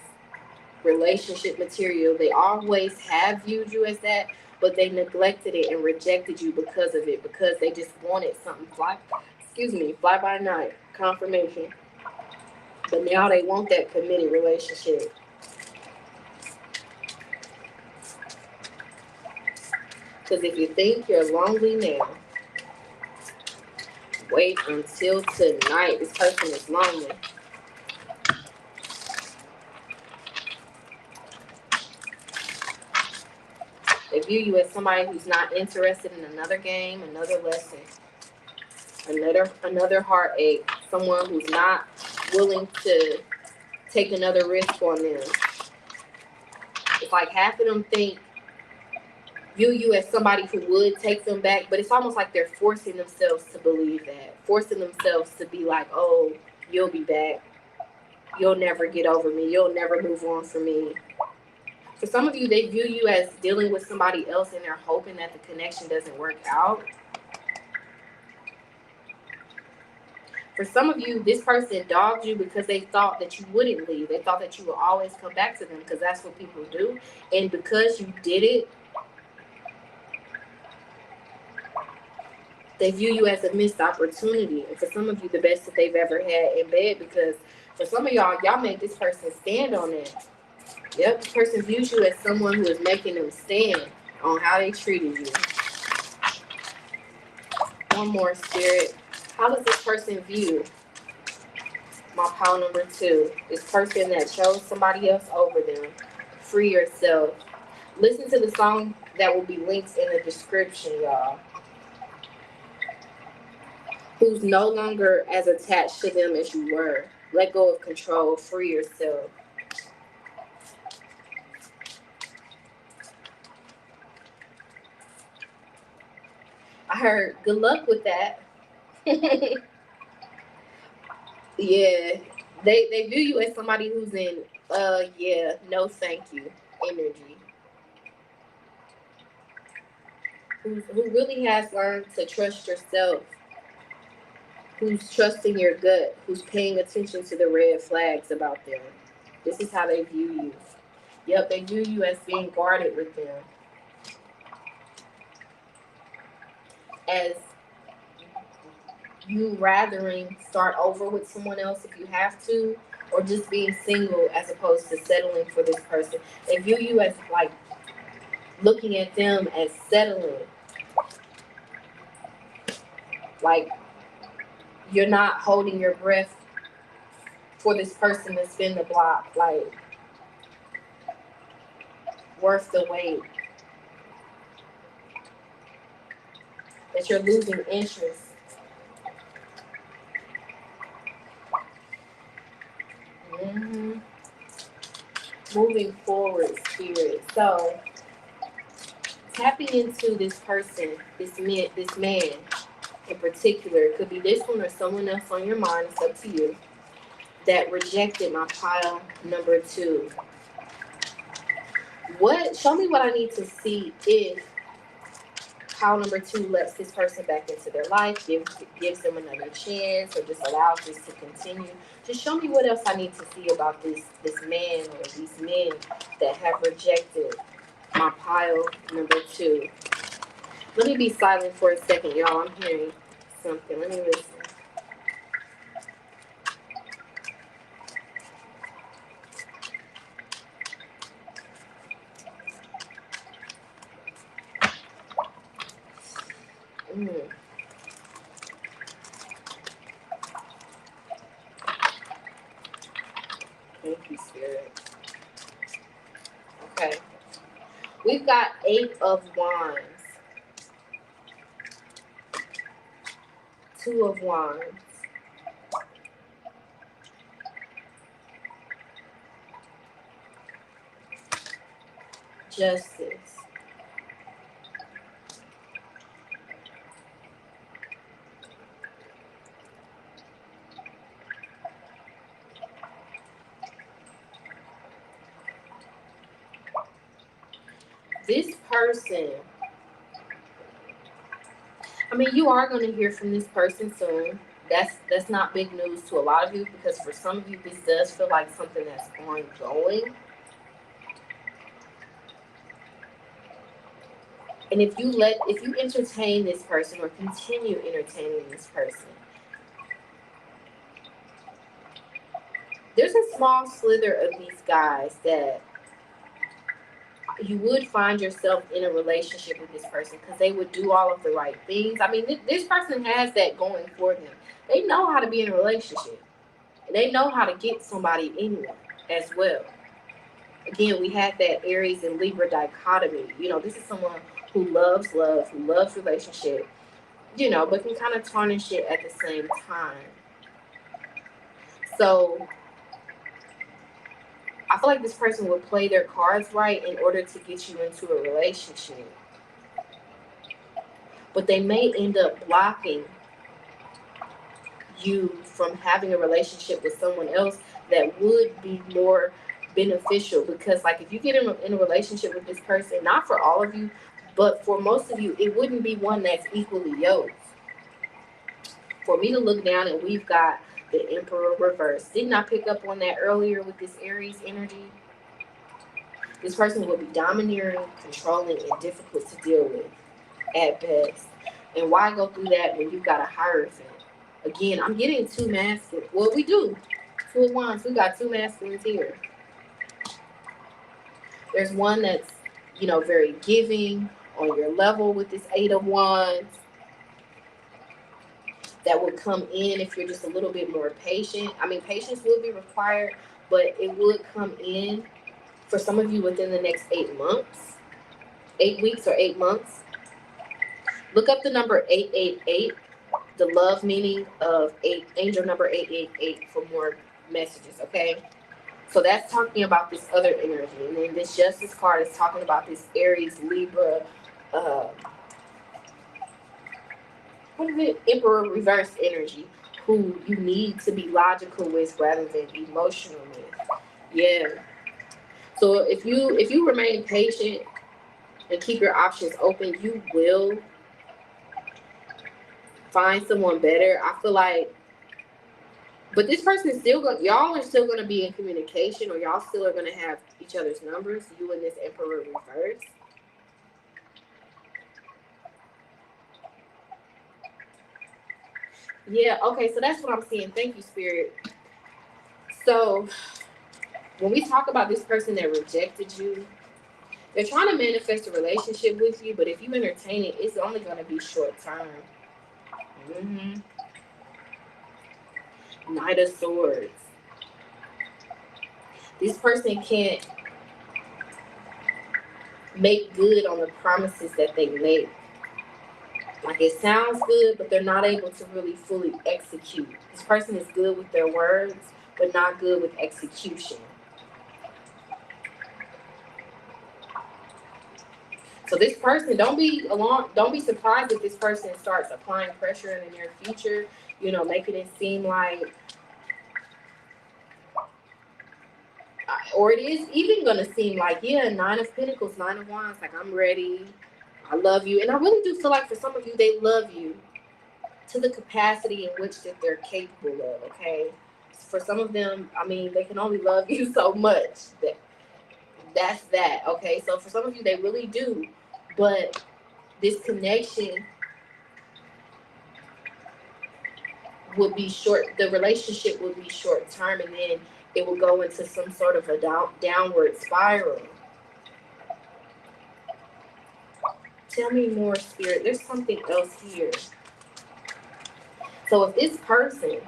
relationship material. They always have viewed you as that, but they neglected it and rejected you because of it, because they just wanted something fly by night confirmation. But now they want that committed relationship. Because if you think you're lonely now, wait until tonight. This person is lonely. They view you as somebody who's not interested in another game, another lesson, another heartache, someone who's not willing to take another risk on them. It's like half of them view you as somebody who would take them back, but it's almost like they're forcing themselves to believe that, forcing themselves to be like, oh, you'll be back. You'll never get over me. You'll never move on from me. For some of you, they view you as dealing with somebody else and they're hoping that the connection doesn't work out. For some of you, this person dogged you because they thought that you wouldn't leave. They thought that you would always come back to them because that's what people do. And because you did it, they view you as a missed opportunity. And for some of you, the best that they've ever had in bed, because for some of y'all made this person stand on that. Yep, this person views you as someone who is making them stand on how they treated you. One more, Spirit. How does this person view my pile number 2? This person that chose somebody else over them. Free yourself. Listen to the song that will be linked in the description, y'all. Who's no longer as attached to them as you were. Let go of control. Free yourself. I heard good luck with that. Yeah. They view you as somebody who's in yeah, no thank you energy. Who really has learned to trust yourself, who's trusting your gut, who's paying attention to the red flags about them. This is how they view you. Yep, they view you as being guarded with them. As you rathering start over with someone else if you have to, or just being single as opposed to settling for this person. They view you as like looking at them as settling. Like you're not holding your breath for this person to spin the block. Like worth the wait. That you're losing interest. Mm-hmm. Moving forward, Spirit. So tapping into this person, this man in particular, it could be this one or someone else on your mind, it's up to you, that rejected my pile number 2. Show me what I need to see if pile number 2 lets this person back into their life, gives them another chance, or just allows this to continue. Just show me what else I need to see about this man or these men that have rejected my pile number 2. Let me be silent for a second, y'all. I'm hearing something. Let me listen. Thank you, Spirit. Okay. We've got 8 of Wands. 2 of Wands. Justice. This person, I mean, you are going to hear from this person soon. That's not big news to a lot of you, because for some of you, this does feel like something that's ongoing. And if you entertain this person or continue entertaining this person, there's a small slither of these guys that you would find yourself in a relationship with this person because they would do all of the right things. I mean, this person has that going for them. They know how to be in a relationship. And they know how to get somebody anywhere as well. Again, we had that Aries and Libra dichotomy. You know, this is someone who loves love, who loves relationship, you know, but can kind of tarnish it at the same time. So I feel like this person would play their cards right in order to get you into a relationship. But they may end up blocking you from having a relationship with someone else that would be more beneficial. Because like if you get in a relationship with this person, not for all of you, but for most of you, it wouldn't be one that's equally yoked. For me to look down and we've got the Emperor reverse. Didn't I pick up on that earlier with this Aries energy? This person will be domineering, controlling, and difficult to deal with at best. And why go through that when you've got a Hierophant? Again, I'm getting two masculine. Well, we do. Two of Wands. We got two masculines here. There's one that's, very giving on your level with this Eight of Wands. That would come in if you're just a little bit more patient. I mean, patience will be required, but it would come in for some of you within the next 8 months, 8 weeks or 8 months. Look up the number 888, the love meaning of angel number 888 for more messages, okay? So that's talking about this other energy. And then this Justice card is talking about this Aries, Libra, Emperor reverse energy, who you need to be logical with rather than emotional with. Yeah. So if you remain patient and keep your options open, you will find someone better. I feel like, but this person is still going. Y'all are still going to be in communication, or y'all still are going to have each other's numbers. You and this Emperor reverse. Yeah, okay, so that's what I'm seeing. Thank you, Spirit. So, when we talk about this person that rejected you, they're trying to manifest a relationship with you, but if you entertain it, it's only going to be short term. Knight of Swords. This person can't make good on the promises that they make. Like, it sounds good, but they're not able to really fully execute. This person is good with their words, but not good with execution. So this person, don't be surprised if this person starts applying pressure in the near future, making it seem like, or it is even going to seem like, yeah, Nine of Pentacles, Nine of Wands, like, I'm ready, I love you. And I really do feel like for some of you, they love you to the capacity in which that they're capable of, okay? For some of them, I mean, they can only love you so much. That's that, okay? So for some of you, they really do. But this connection would be short, the relationship would be short term, and then it will go into some sort of a downward spiral. Tell me more, Spirit. There's something else here. So if this person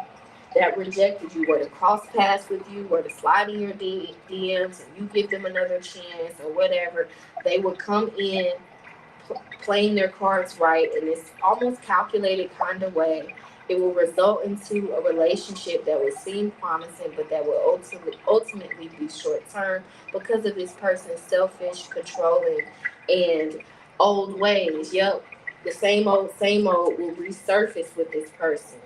that rejected you were to cross paths with you, were to slide in your DMs, and you give them another chance or whatever, they would come in playing their cards right in this almost calculated kind of way. It will result into a relationship that would seem promising, but that will ultimately be short term because of this person's selfish, controlling, and old ways. Yep, the same old will resurface with this person.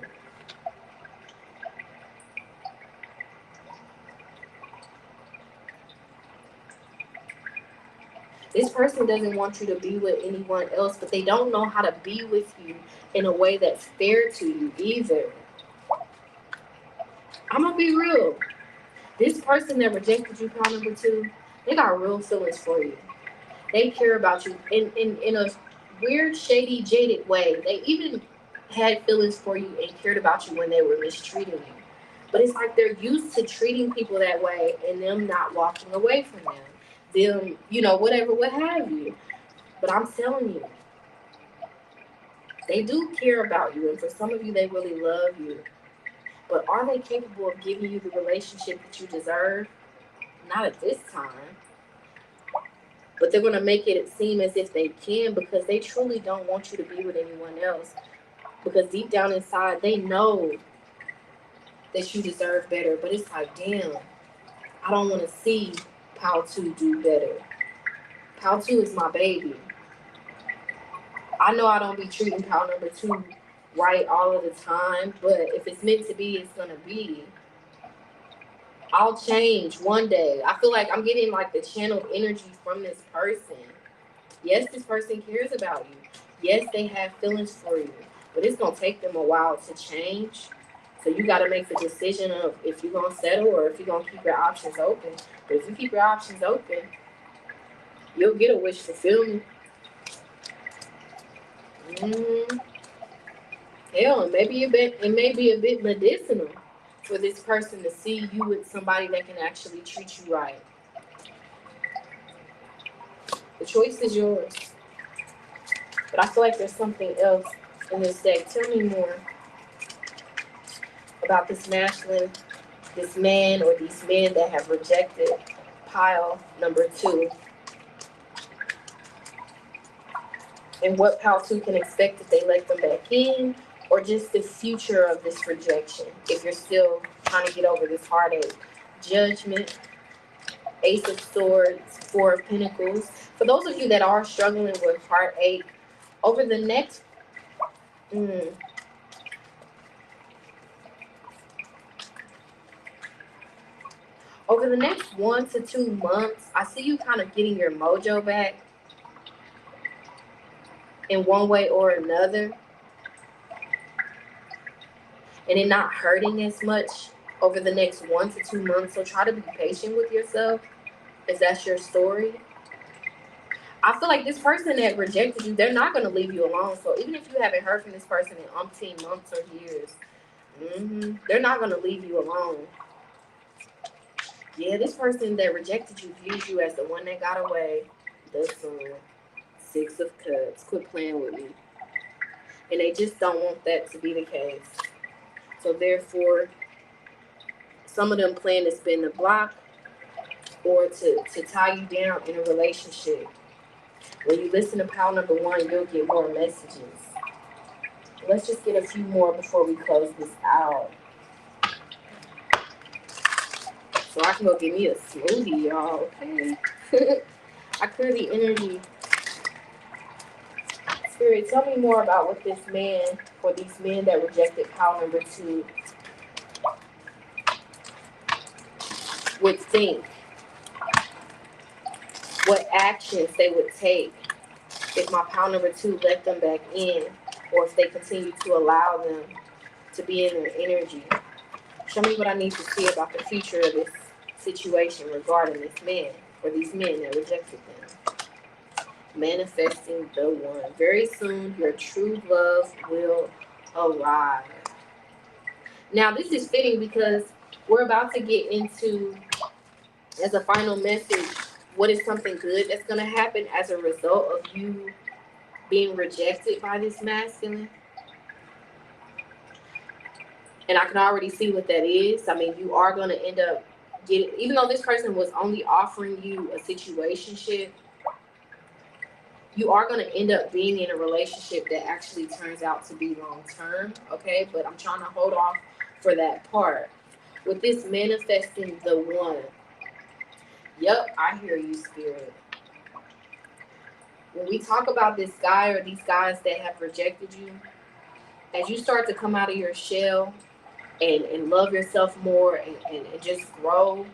This person doesn't want you to be with anyone else, but they don't know how to be with you in a way that's fair to you either. I'm going to be real. This person that rejected you, pile number 2, they got real feelings for you. They care about you in a weird, shady, jaded way. They even had feelings for you and cared about you when they were mistreating you. But it's like they're used to treating people that way and them not walking away from them. Them, whatever, what have you. But I'm telling you, they do care about you. And for some of you, they really love you. But are they capable of giving you the relationship that you deserve? Not at this time. But they're going to make it seem as if they can, because they truly don't want you to be with anyone else. Because deep down inside, they know that you deserve better. But it's like, damn, I don't want to see Pal 2 do better. Pal 2 is my baby. I know I don't be treating Pal number 2 right all of the time, but if it's meant to be, it's going to be. I'll change one day. I feel like I'm getting like the channeled energy from this person. Yes, this person cares about you. Yes, they have feelings for you. but it's gonna take them a while to change. So you got to make the decision of if you're gonna settle or if you're gonna keep your options open. But if you keep your options open, you'll get a wish fulfillment. Mm, hell, and maybe it may be a bit medicinal for this person to see you with somebody that can actually treat you right. The choice is yours. But I feel like there's something else in this deck. Tell me more about this masculine, this man or these men that have rejected pile number 2. And what pile 2 can expect if they let them back in, or just the future of this rejection if you're still trying to get over this heartache. Judgment, Ace of Swords, 4 of Pentacles. For those of you that are struggling with heartache, over the next over the next 1 to 2 months, I see you kind of getting your mojo back in one way or another, and it not hurting as much over the next 1 to 2 months. So try to be patient with yourself if that's your story. I feel like this person that rejected you, they're not going to leave you alone. So even if you haven't heard from this person in umpteen months or years, they're not going to leave you alone. Yeah, this person that rejected you views you as the one that got away. The Sun, 6 of Cups. Quit playing with me. And they just don't want that to be the case. So therefore, some of them plan to spin the block or to tie you down in a relationship. When you listen to pile number 1, you'll get more messages. Let's just get a few more before we close this out. So I can go get me a smoothie, y'all, okay? I clear the energy. Spirit, tell me more about what this man, or these men that rejected pile number 2, would think. What actions they would take if my pile number 2 let them back in, or if they continue to allow them to be in their energy. Show me what I need to see about the future of this situation regarding this man, or these men that rejected them. Manifesting the one. Very soon, your true love will arrive. Now, this is fitting because we're about to get into, as a final message, what is something good that's going to happen as a result of you being rejected by this masculine. And I can already see what that is. I mean, you are going to end up getting, even though this person was only offering you a situationship, you are going to end up being in a relationship that actually turns out to be long term, okay? But I'm trying to hold off for that part. With this manifesting the one. Yep, I hear you, Spirit. When we talk about this guy or these guys that have rejected you, as you start to come out of your shell and love yourself more and just grow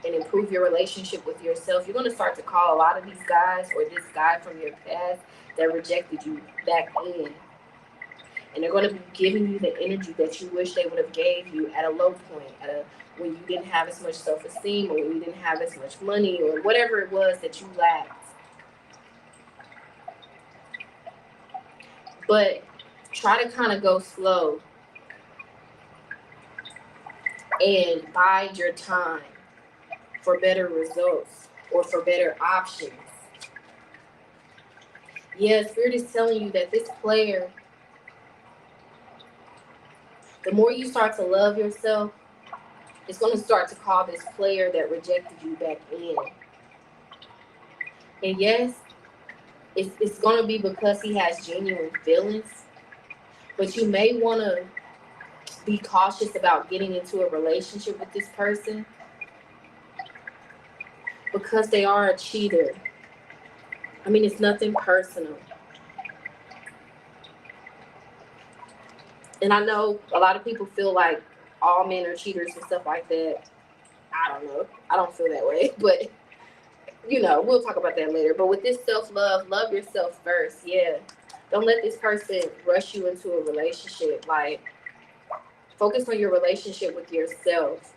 and improve your relationship with yourself, you're going to start to call a lot of these guys or this guy from your past that rejected you back in. And they're going to be giving you the energy that you wish they would have gave you at a low point, when you didn't have as much self-esteem, or when you didn't have as much money, or whatever it was that you lacked. But try to kind of go slow and bide your time for better results or for better options. Yeah, Spirit is telling you that this player, the more you start to love yourself, it's going to start to call this player that rejected you back in. And yes, it's going to be because he has genuine feelings, but you may want to be cautious about getting into a relationship with this person because they are a cheater. I mean, it's nothing personal. And I know a lot of people feel like all men are cheaters and stuff like that. I don't know. I don't feel that way. But, we'll talk about that later. But with this self-love, love yourself first. Yeah. Don't let this person rush you into a relationship. Like, focus on your relationship with yourself.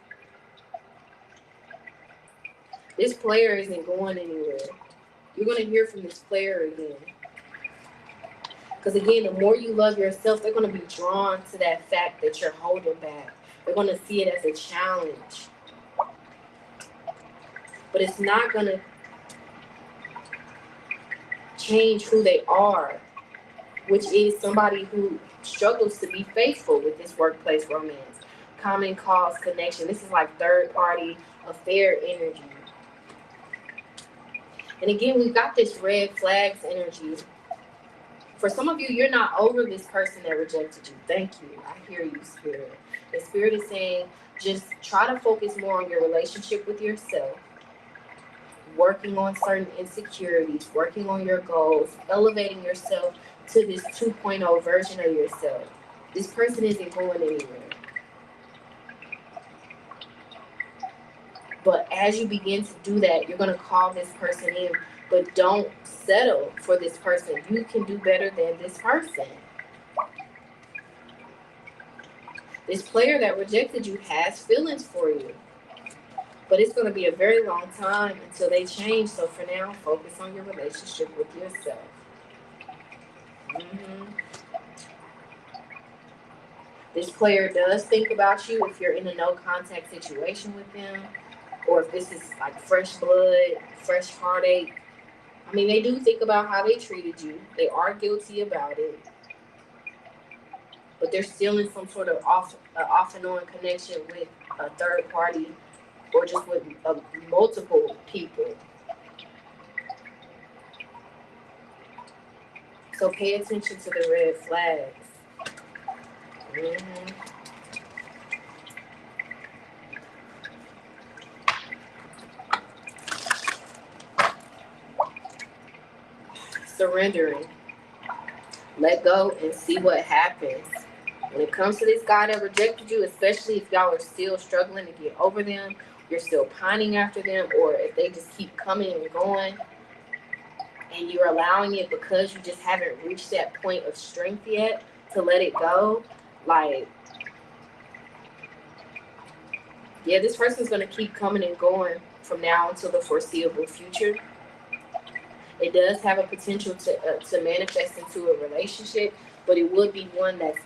This player isn't going anywhere. You're going to hear from this player again. Because again, the more you love yourself, they're going to be drawn to that fact that you're holding back. They're going to see it as a challenge. But it's not going to change who they are, which is somebody who struggles to be faithful with this workplace romance. Common cause connection. This is like third party affair energy. And again, we've got this red flags energy. For some of you, you're not over this person that rejected you. Thank you. I hear you, Spirit. The Spirit is saying, just try to focus more on your relationship with yourself, working on certain insecurities, working on your goals, elevating yourself to this 2.0 version of yourself. This person isn't going anywhere. But as you begin to do that, you're going to call this person in. But don't settle for this person. You can do better than this person. This player that rejected you has feelings for you. But it's going to be a very long time until they change. So for now, focus on your relationship with yourself. This player does think about you if you're in a no contact situation with them, or if this is like fresh blood, fresh heartache. I mean, they do think about how they treated you. They are guilty about it. But they're still in some sort of off and on connection with a third party, or just with multiple people. So pay attention to the red flags. Surrendering. Let go and see what happens. When it comes to this guy that rejected you, especially if y'all are still struggling to get over them, you're still pining after them, or if they just keep coming and going, and you're allowing it because you just haven't reached that point of strength yet to let it go, like, yeah, this person's going to keep coming and going from now until the foreseeable future. It does have a potential to manifest into a relationship, but it would be one that's,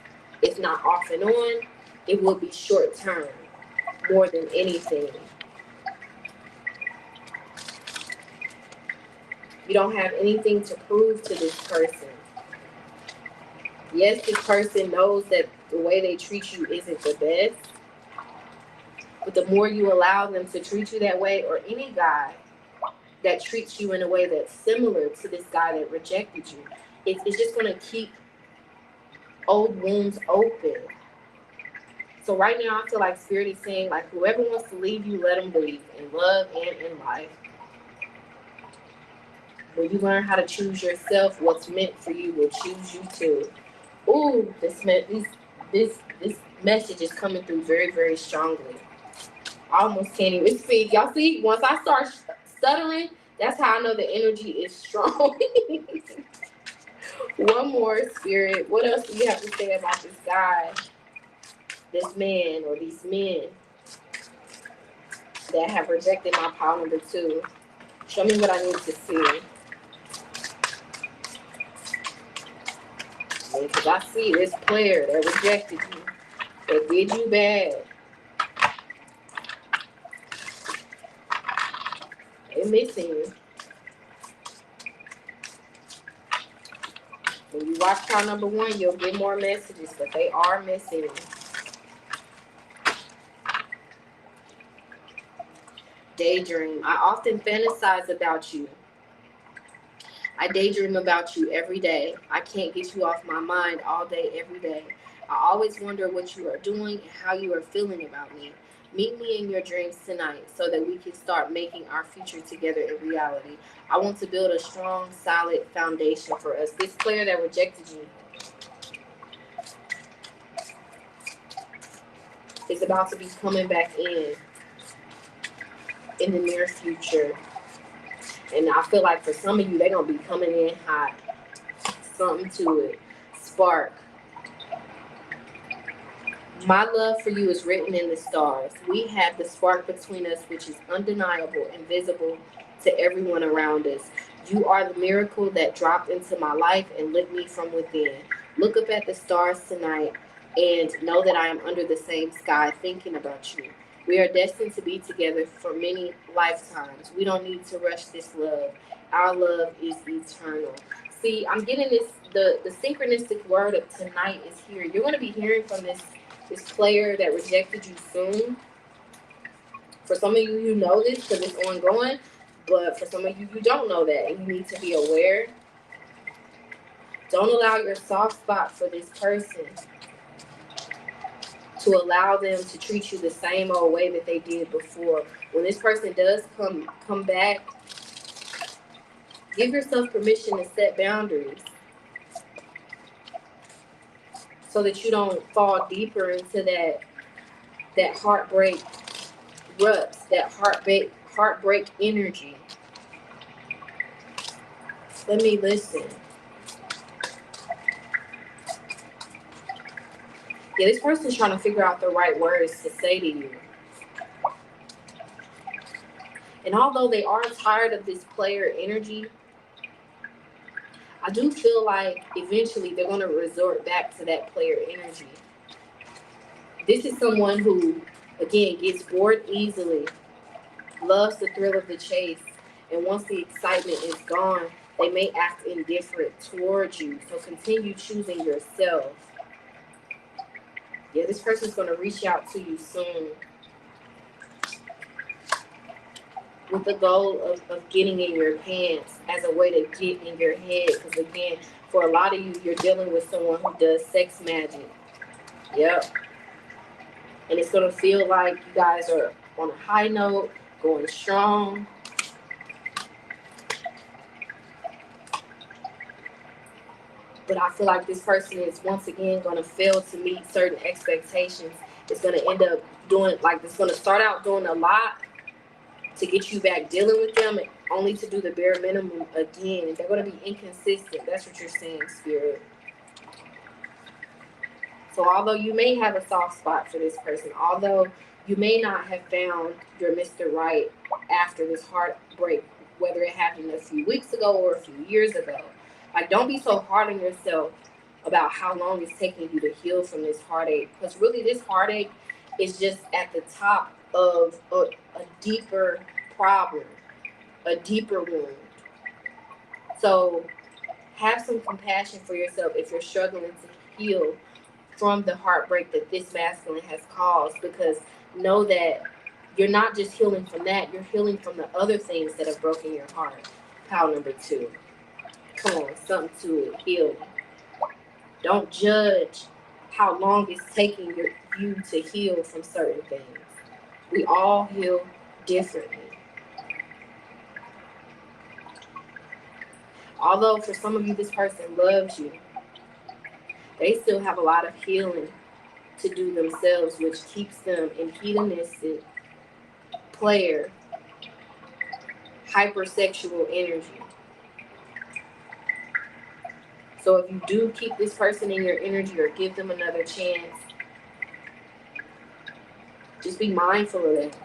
if not off and on, it would be short term more than anything. You don't have anything to prove to this person. Yes, this person knows that the way they treat you isn't the best, but the more you allow them to treat you that way, or any guy that treats you in a way that's similar to this guy that rejected you, it's just going to keep old wounds open. So right now, I feel like Spirit is saying, like, whoever wants to leave you, let them leave, in love and in life. When you learn how to choose yourself, what's meant for you will choose you too. Ooh, this message is coming through very, very strongly. I almost can't even speak. Y'all see, once I start stuttering, that's how I know the energy is strong. One more, Spirit. What else do you have to say about this guy, this man, or these men that have rejected my pile number 2? Show me what I need to see. Because I see this player that rejected you, that did you bad. They're missing you. When you watch pile number 1, you'll get more messages, but they are missing you. Daydream. I often fantasize about you. I daydream about you every day. I can't get you off my mind all day, every day. I always wonder what you are doing and how you are feeling about me. Meet me in your dreams tonight so that we can start making our future together in reality. I want to build a strong, solid foundation for us. This player that rejected you is about to be coming back in the near future. And I feel like for some of you, they're going to be coming in hot. something to it. Spark. My love for you is written in the stars. We have the spark between us, which is undeniable and visible to everyone around us. You are the miracle that dropped into my life and lit me from within. Look up at the stars tonight and know that I am under the same sky thinking about you. We are destined to be together for many lifetimes. We don't need to rush this love. Our love is eternal. See, I'm getting this, the synchronistic word of tonight is here. You're going to be hearing from this player that rejected you soon. For some of you, you know this because it's ongoing, but for some of you, you don't know that, and you need to be aware. Don't allow your soft spot for this person to allow them to treat you the same old way that they did before. When this person does come back, give yourself permission to set boundaries so that you don't fall deeper into that heartbreak ruts, that heartbreak energy. Let me listen. Yeah, this person's trying to figure out the right words to say to you. And although they are tired of this player energy, I do feel like eventually they're going to resort back to that player energy. This is someone who, again, gets bored easily, loves the thrill of the chase, and once the excitement is gone, they may act indifferent towards you. So continue choosing yourself. Yeah, this person's going to reach out to you soon with the goal of getting in your pants as a way to get in your head. Because again, for a lot of you, you're dealing with someone who does sex magic. Yep. And it's going to feel like you guys are on a high note, going strong. But I feel like this person is once again going to fail to meet certain expectations. It's going to end up doing, like, it's going to start out doing a lot to get you back dealing with them, only to do the bare minimum again. They're going to be inconsistent. That's what you're saying, Spirit. So although you may have a soft spot for this person, although you may not have found your Mr. Right after this heartbreak, whether it happened a few weeks ago or a few years ago, like, don't be so hard on yourself about how long it's taking you to heal from this heartache. Because really, this heartache is just at the top of a deeper problem, a deeper wound. So have some compassion for yourself if you're struggling to heal from the heartbreak that this masculine has caused, because know that you're not just healing from that, you're healing from the other things that have broken your heart. Pile number 2. Come on, something to it. Heal. Don't judge how long it's taking you to heal from certain things. We all heal differently. Although for some of you, this person loves you, they still have a lot of healing to do themselves, which keeps them in hedonistic, player, hypersexual energy. So if you do keep this person in your energy or give them another chance, just be mindful of that.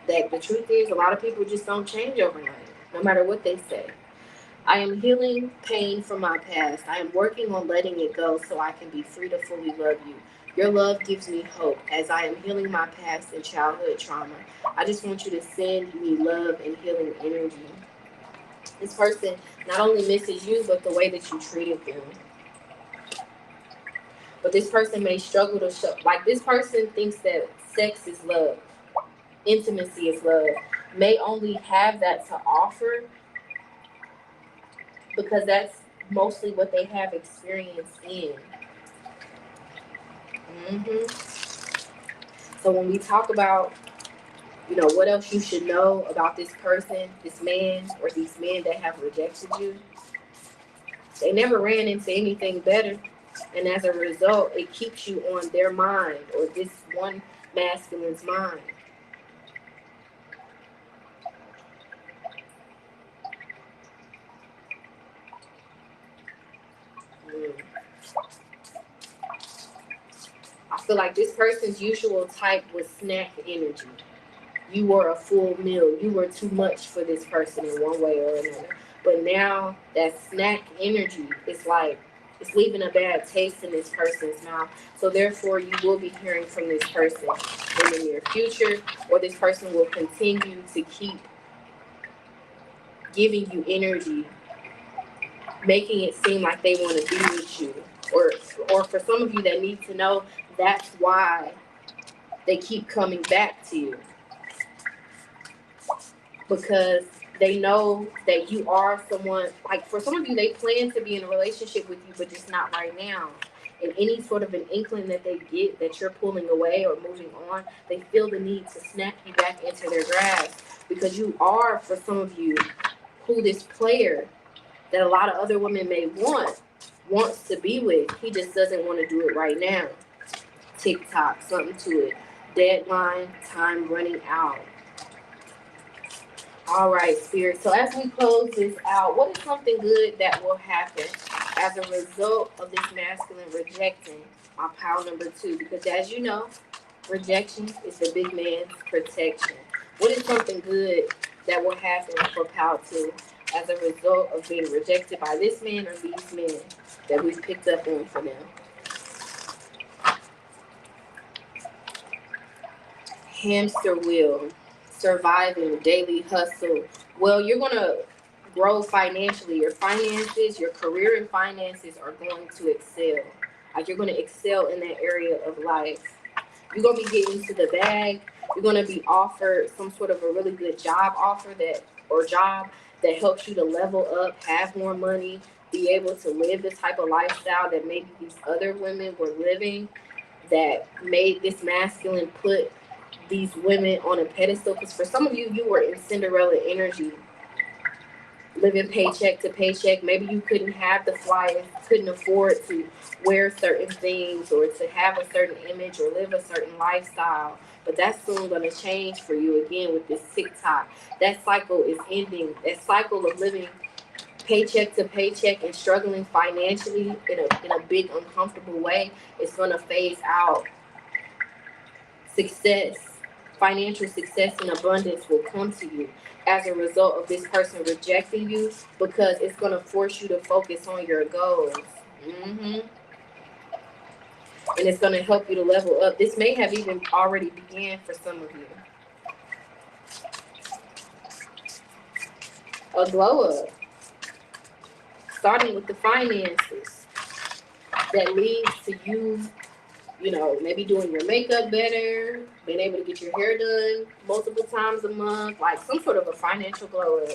That the truth is, a lot of people just don't change overnight, no matter what they say. I am healing pain from my past. I am working on letting it go so I can be free to fully love you. Your love gives me hope as I am healing my past and childhood trauma. I just want you to send me love and healing energy. This person not only misses you, but the way that you treated them. But this person may struggle to show, like, this person thinks that sex is love, intimacy is love, may only have that to offer because that's mostly what they have experience in. So when we talk about, what else you should know about this person, this man, or these men that have rejected you, they never ran into anything better. And as a result, it keeps you on their mind, or this one masculine's mind. I feel like this person's usual type was snack energy. You were a full meal. You were too much for this person in one way or another. But now that snack energy is like, it's leaving a bad taste in this person's mouth. So therefore, you will be hearing from this person in the near future, or this person will continue to keep giving you energy, making it seem like they want to be with you. Or for some of you that need to know, that's why they keep coming back to you. Because they know that you are someone, like for some of you, they plan to be in a relationship with you, but just not right now. And any sort of an inkling that they get that you're pulling away or moving on, they feel the need to snap you back into their grasp. Because you are, for some of you, who this player that a lot of other women may wants to be with. He just doesn't want to do it right now. TikTok, something to it. Deadline, time running out. All right, Spirit. So as we close this out, what is something good that will happen as a result of this masculine rejecting my pile number 2? Because as you know, rejection is the big man's protection. What is something good that will happen for pile 2 as a result of being rejected by this man or these men that we've picked up on for now? Hamster wheel. Surviving, daily hustle. Well, you're going to grow financially. Your finances, your career and finances are going to excel. Like you're going to excel in that area of life. You're going to be getting to the bag. You're going to be offered some sort of a really good job offer job that helps you to level up, have more money, be able to live the type of lifestyle that maybe these other women were living, that made this masculine put these women on a pedestal. Because for some of you, you were in Cinderella energy, living paycheck to paycheck. Maybe you couldn't have the flyers, couldn't afford to wear certain things or to have a certain image or live a certain lifestyle. But that's soon going to change for you again with this TikTok. That cycle is ending. That cycle of living paycheck to paycheck and struggling financially in a big uncomfortable way is going to phase out. Financial success and abundance will come to you as a result of this person rejecting you, because it's going to force you to focus on your goals. And it's going to help you to level up. This may have even already began for some of you. A glow up, starting with the finances, that leads to you, maybe doing your makeup better, being able to get your hair done multiple times a month, like some sort of a financial glow up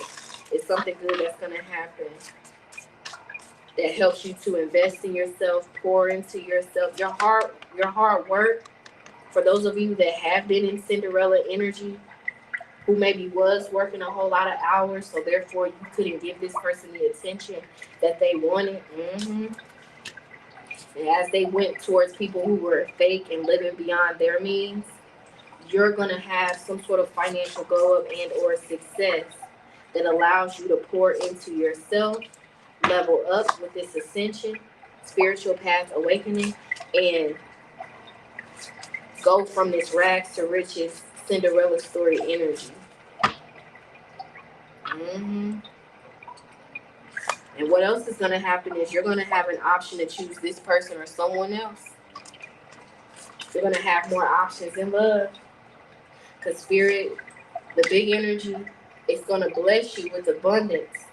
is something good that's going to happen. That helps you to invest in yourself, pour into yourself, your hard work. For those of you that have been in Cinderella energy, who maybe was working a whole lot of hours, so therefore you couldn't give this person the attention that they wanted. And as they went towards people who were fake and living beyond their means, you're going to have some sort of financial glow up and or success that allows you to pour into yourself, level up with this ascension, spiritual path awakening, and go from this rags to riches Cinderella story energy. And what else is going to happen is you're going to have an option to choose this person or someone else. You're going to have more options in love. Because Spirit, the big energy, is going to bless you with abundance.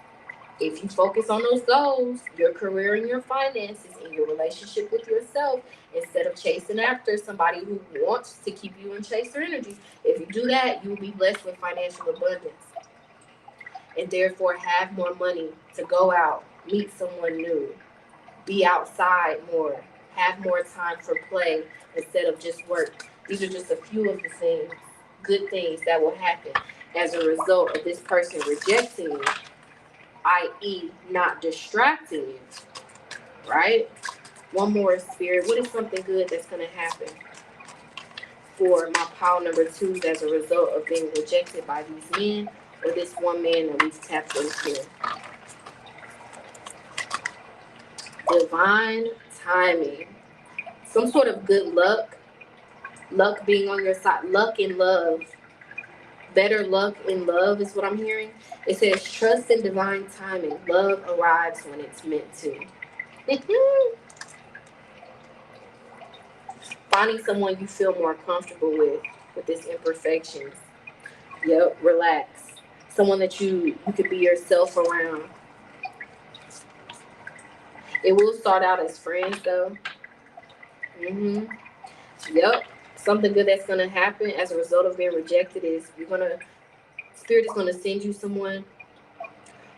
If you focus on those goals, your career and your finances and your relationship with yourself, instead of chasing after somebody who wants to keep you in chaser energy, if you do that, you will be blessed with financial abundance. And therefore have more money to go out, meet someone new, be outside more, have more time for play instead of just work. These are just a few of the things, good things that will happen as a result of this person rejecting you, i.e. not distracting you, right? One more, Spirit. What is something good that's going to happen for my pile number 2 as a result of being rejected by these men, or this one man that we've tapped into? divine timing. Some sort of good luck being on your side, luck in love. Better luck in love is what I'm hearing. It says, trust in divine timing. Love arrives when it's meant to. Finding someone you feel more comfortable with this imperfections. Yep, relax. Someone that you could be yourself around. It will start out as friends though. Yep. Something good that's gonna happen as a result of being rejected is Spirit is gonna send you someone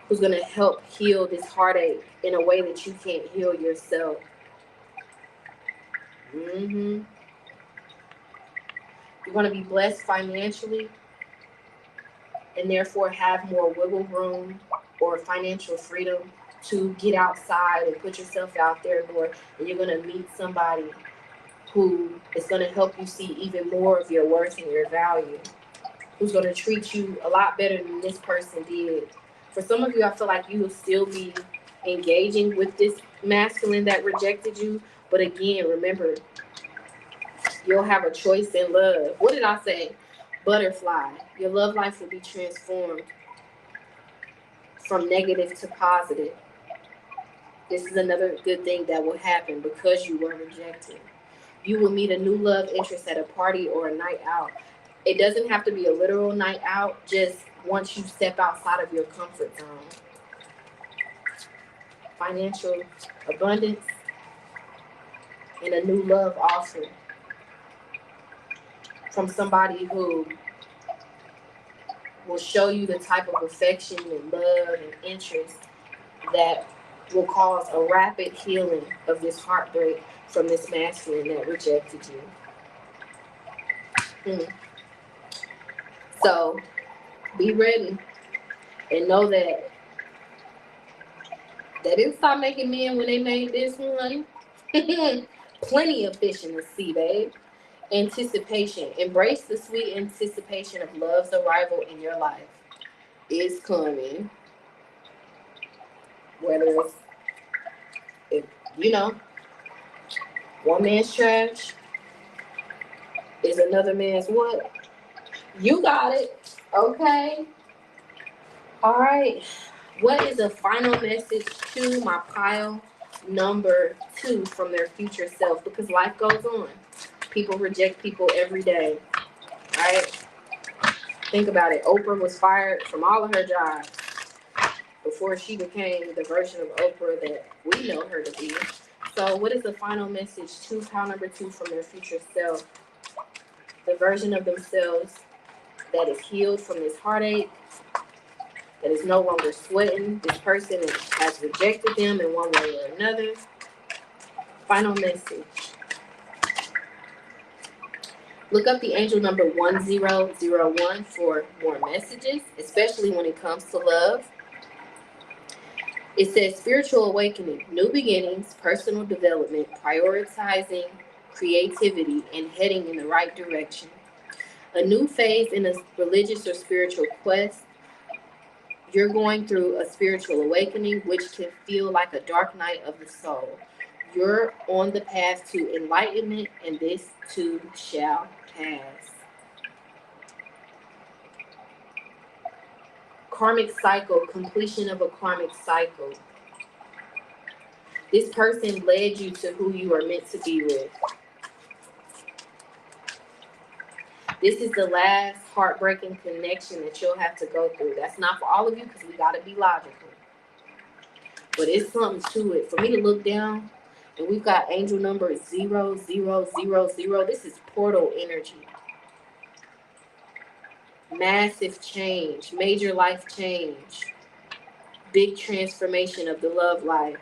who's gonna help heal this heartache in a way that you can't heal yourself. You're gonna be blessed financially and therefore have more wiggle room or financial freedom to get outside and put yourself out there more. And you're gonna meet somebody who is gonna help you see even more of your worth and your value, who's gonna treat you a lot better than this person did. For some of you, I feel like you will still be engaging with this masculine that rejected you. But again, remember, you'll have a choice in love. What did I say? Butterfly. Your love life will be transformed from negative to positive. This is another good thing that will happen because you were rejected. You will meet a new love interest at a party or a night out. It doesn't have to be a literal night out, just once you step outside of your comfort zone. Financial abundance and a new love offer from somebody who will show you the type of affection and love and interest that will cause a rapid healing of this heartbreak from this masculine that rejected you. So be ready and know that they didn't stop making men when they made this one. Plenty of fish in the sea, babe. Anticipation. Embrace the sweet anticipation of love's arrival in your life. It's coming. Whether if one man's trash is another man's what? You got it. Okay. All right. What is the final message to my pile number 2 from their future self? Because life goes on. People reject people every day. Right? Think about it. Oprah was fired from all of her jobs before she became the version of Oprah that we know her to be. So what is the final message to pile number 2 from their future self? The version of themselves that is healed from this heartache, that is no longer sweating this person that has rejected them in one way or another. Final message. Look up the angel number 1001 for more messages, especially when it comes to love. It says spiritual awakening, new beginnings, personal development, prioritizing creativity, and heading in the right direction. A new phase in a religious or spiritual quest. You're going through a spiritual awakening, which can feel like a dark night of the soul. You're on the path to enlightenment, and this too shall pass. Karmic cycle, completion of a karmic cycle. This person led you to who you are meant to be with. This is the last heartbreaking connection that you'll have to go through. That's not for all of you because we got to be logical. But it's something to it. For me to look down, and we've got angel number 0000. This is portal energy. Massive change, major life change, big transformation of the love life.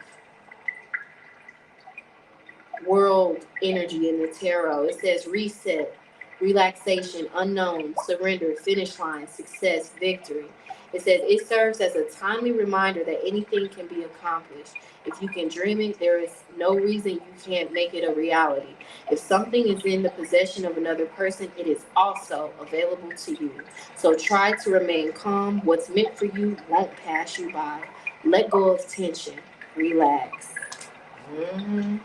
World energy in the tarot. It says reset, relaxation, unknown, surrender, finish line, success, victory. It says it serves as a timely reminder that anything can be accomplished. If you can dream it, there is no reason you can't make it a reality. If something is in the possession of another person, it is also available to you. So try to remain calm. What's meant for you won't pass you by. Let go of tension. Relax. Mhm.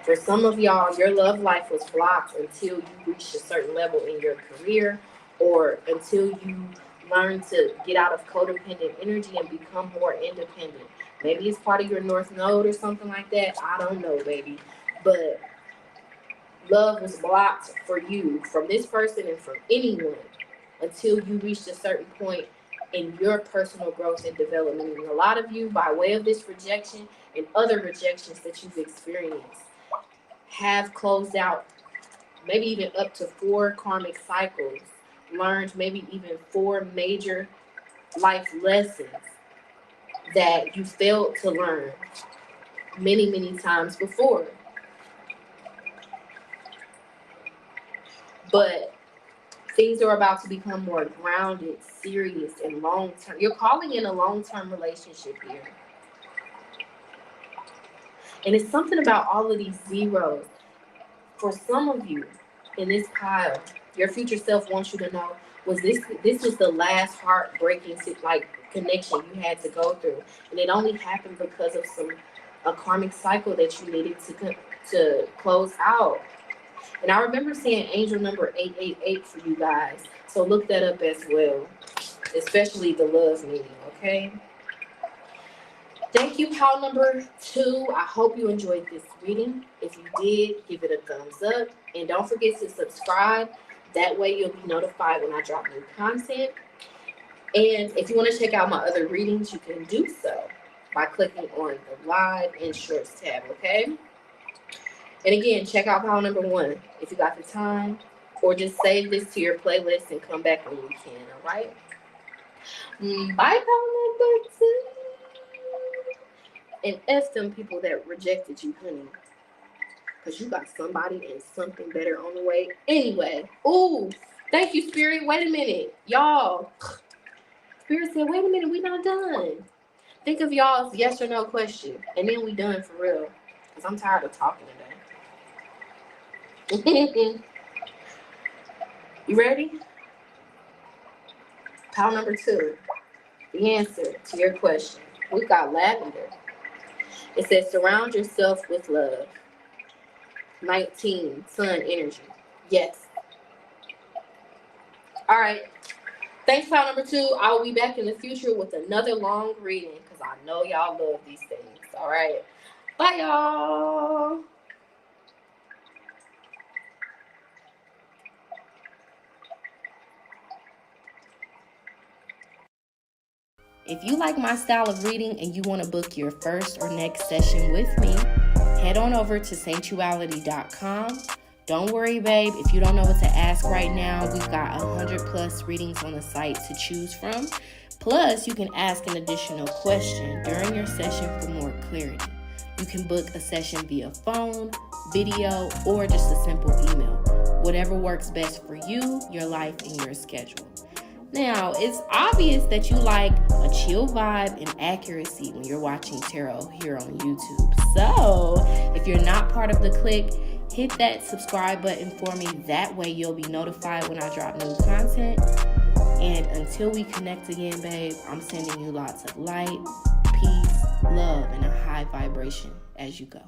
For some of y'all, your love life was blocked until you reached a certain level in your career, or until you learn to get out of codependent energy and become more independent. Maybe it's part of your North Node or something like that. I don't know, baby. But love was blocked for you from this person and from anyone until you reached a certain point in your personal growth and development. And a lot of you, by way of this rejection and other rejections that you've experienced, have closed out maybe even up to 4 karmic cycles, learned maybe even 4 major life lessons that you failed to learn many, many times before. But things are about to become more grounded, serious, and long term. You're calling in a long term relationship here. And it's something about all of these zeros. For some of you in this pile, your future self wants you to know, was this is the last heartbreaking like connection you had to go through, and it only happened because of a karmic cycle that you needed to close out. And I remember seeing angel number 888 for you guys, so look that up as well, especially the love meaning. Okay. Thank you, pile number 2. I hope you enjoyed this reading. If you did, give it a thumbs up. And don't forget to subscribe. That way you'll be notified when I drop new content. And if you want to check out my other readings, you can do so by clicking on the live and shorts tab, okay? And again, check out pile number 1 if you got the time. Or just save this to your playlist and come back when you can, all right? Bye, pile number 2. And F them people that rejected you, honey. Because you got somebody and something better on the way. Anyway. Ooh. Thank you, Spirit. Wait a minute. Y'all. Spirit said, wait a minute. We not done. Think of y'all's yes or no question. And then we done for real. Because I'm tired of talking today. You ready? Pile number 2. The answer to your question. We got lavender. It says, surround yourself with love. 19, sun energy. Yes. All right. Thanks, pile number 2. I'll be back in the future with another long reading because I know y'all love these things. All right. Bye, y'all. If you like my style of reading and you want to book your first or next session with me, head on over to Saintuality.com. Don't worry, babe, if you don't know what to ask right now, we've got 100+ readings on the site to choose from. Plus, you can ask an additional question during your session for more clarity. You can book a session via phone, video, or just a simple email. Whatever works best for you, your life, and your schedule. Now, it's obvious that you like a chill vibe and accuracy when you're watching tarot here on YouTube. So, if you're not part of the clique, hit that subscribe button for me. That way you'll be notified when I drop new content. And until we connect again, babe, I'm sending you lots of light, peace, love, and a high vibration as you go.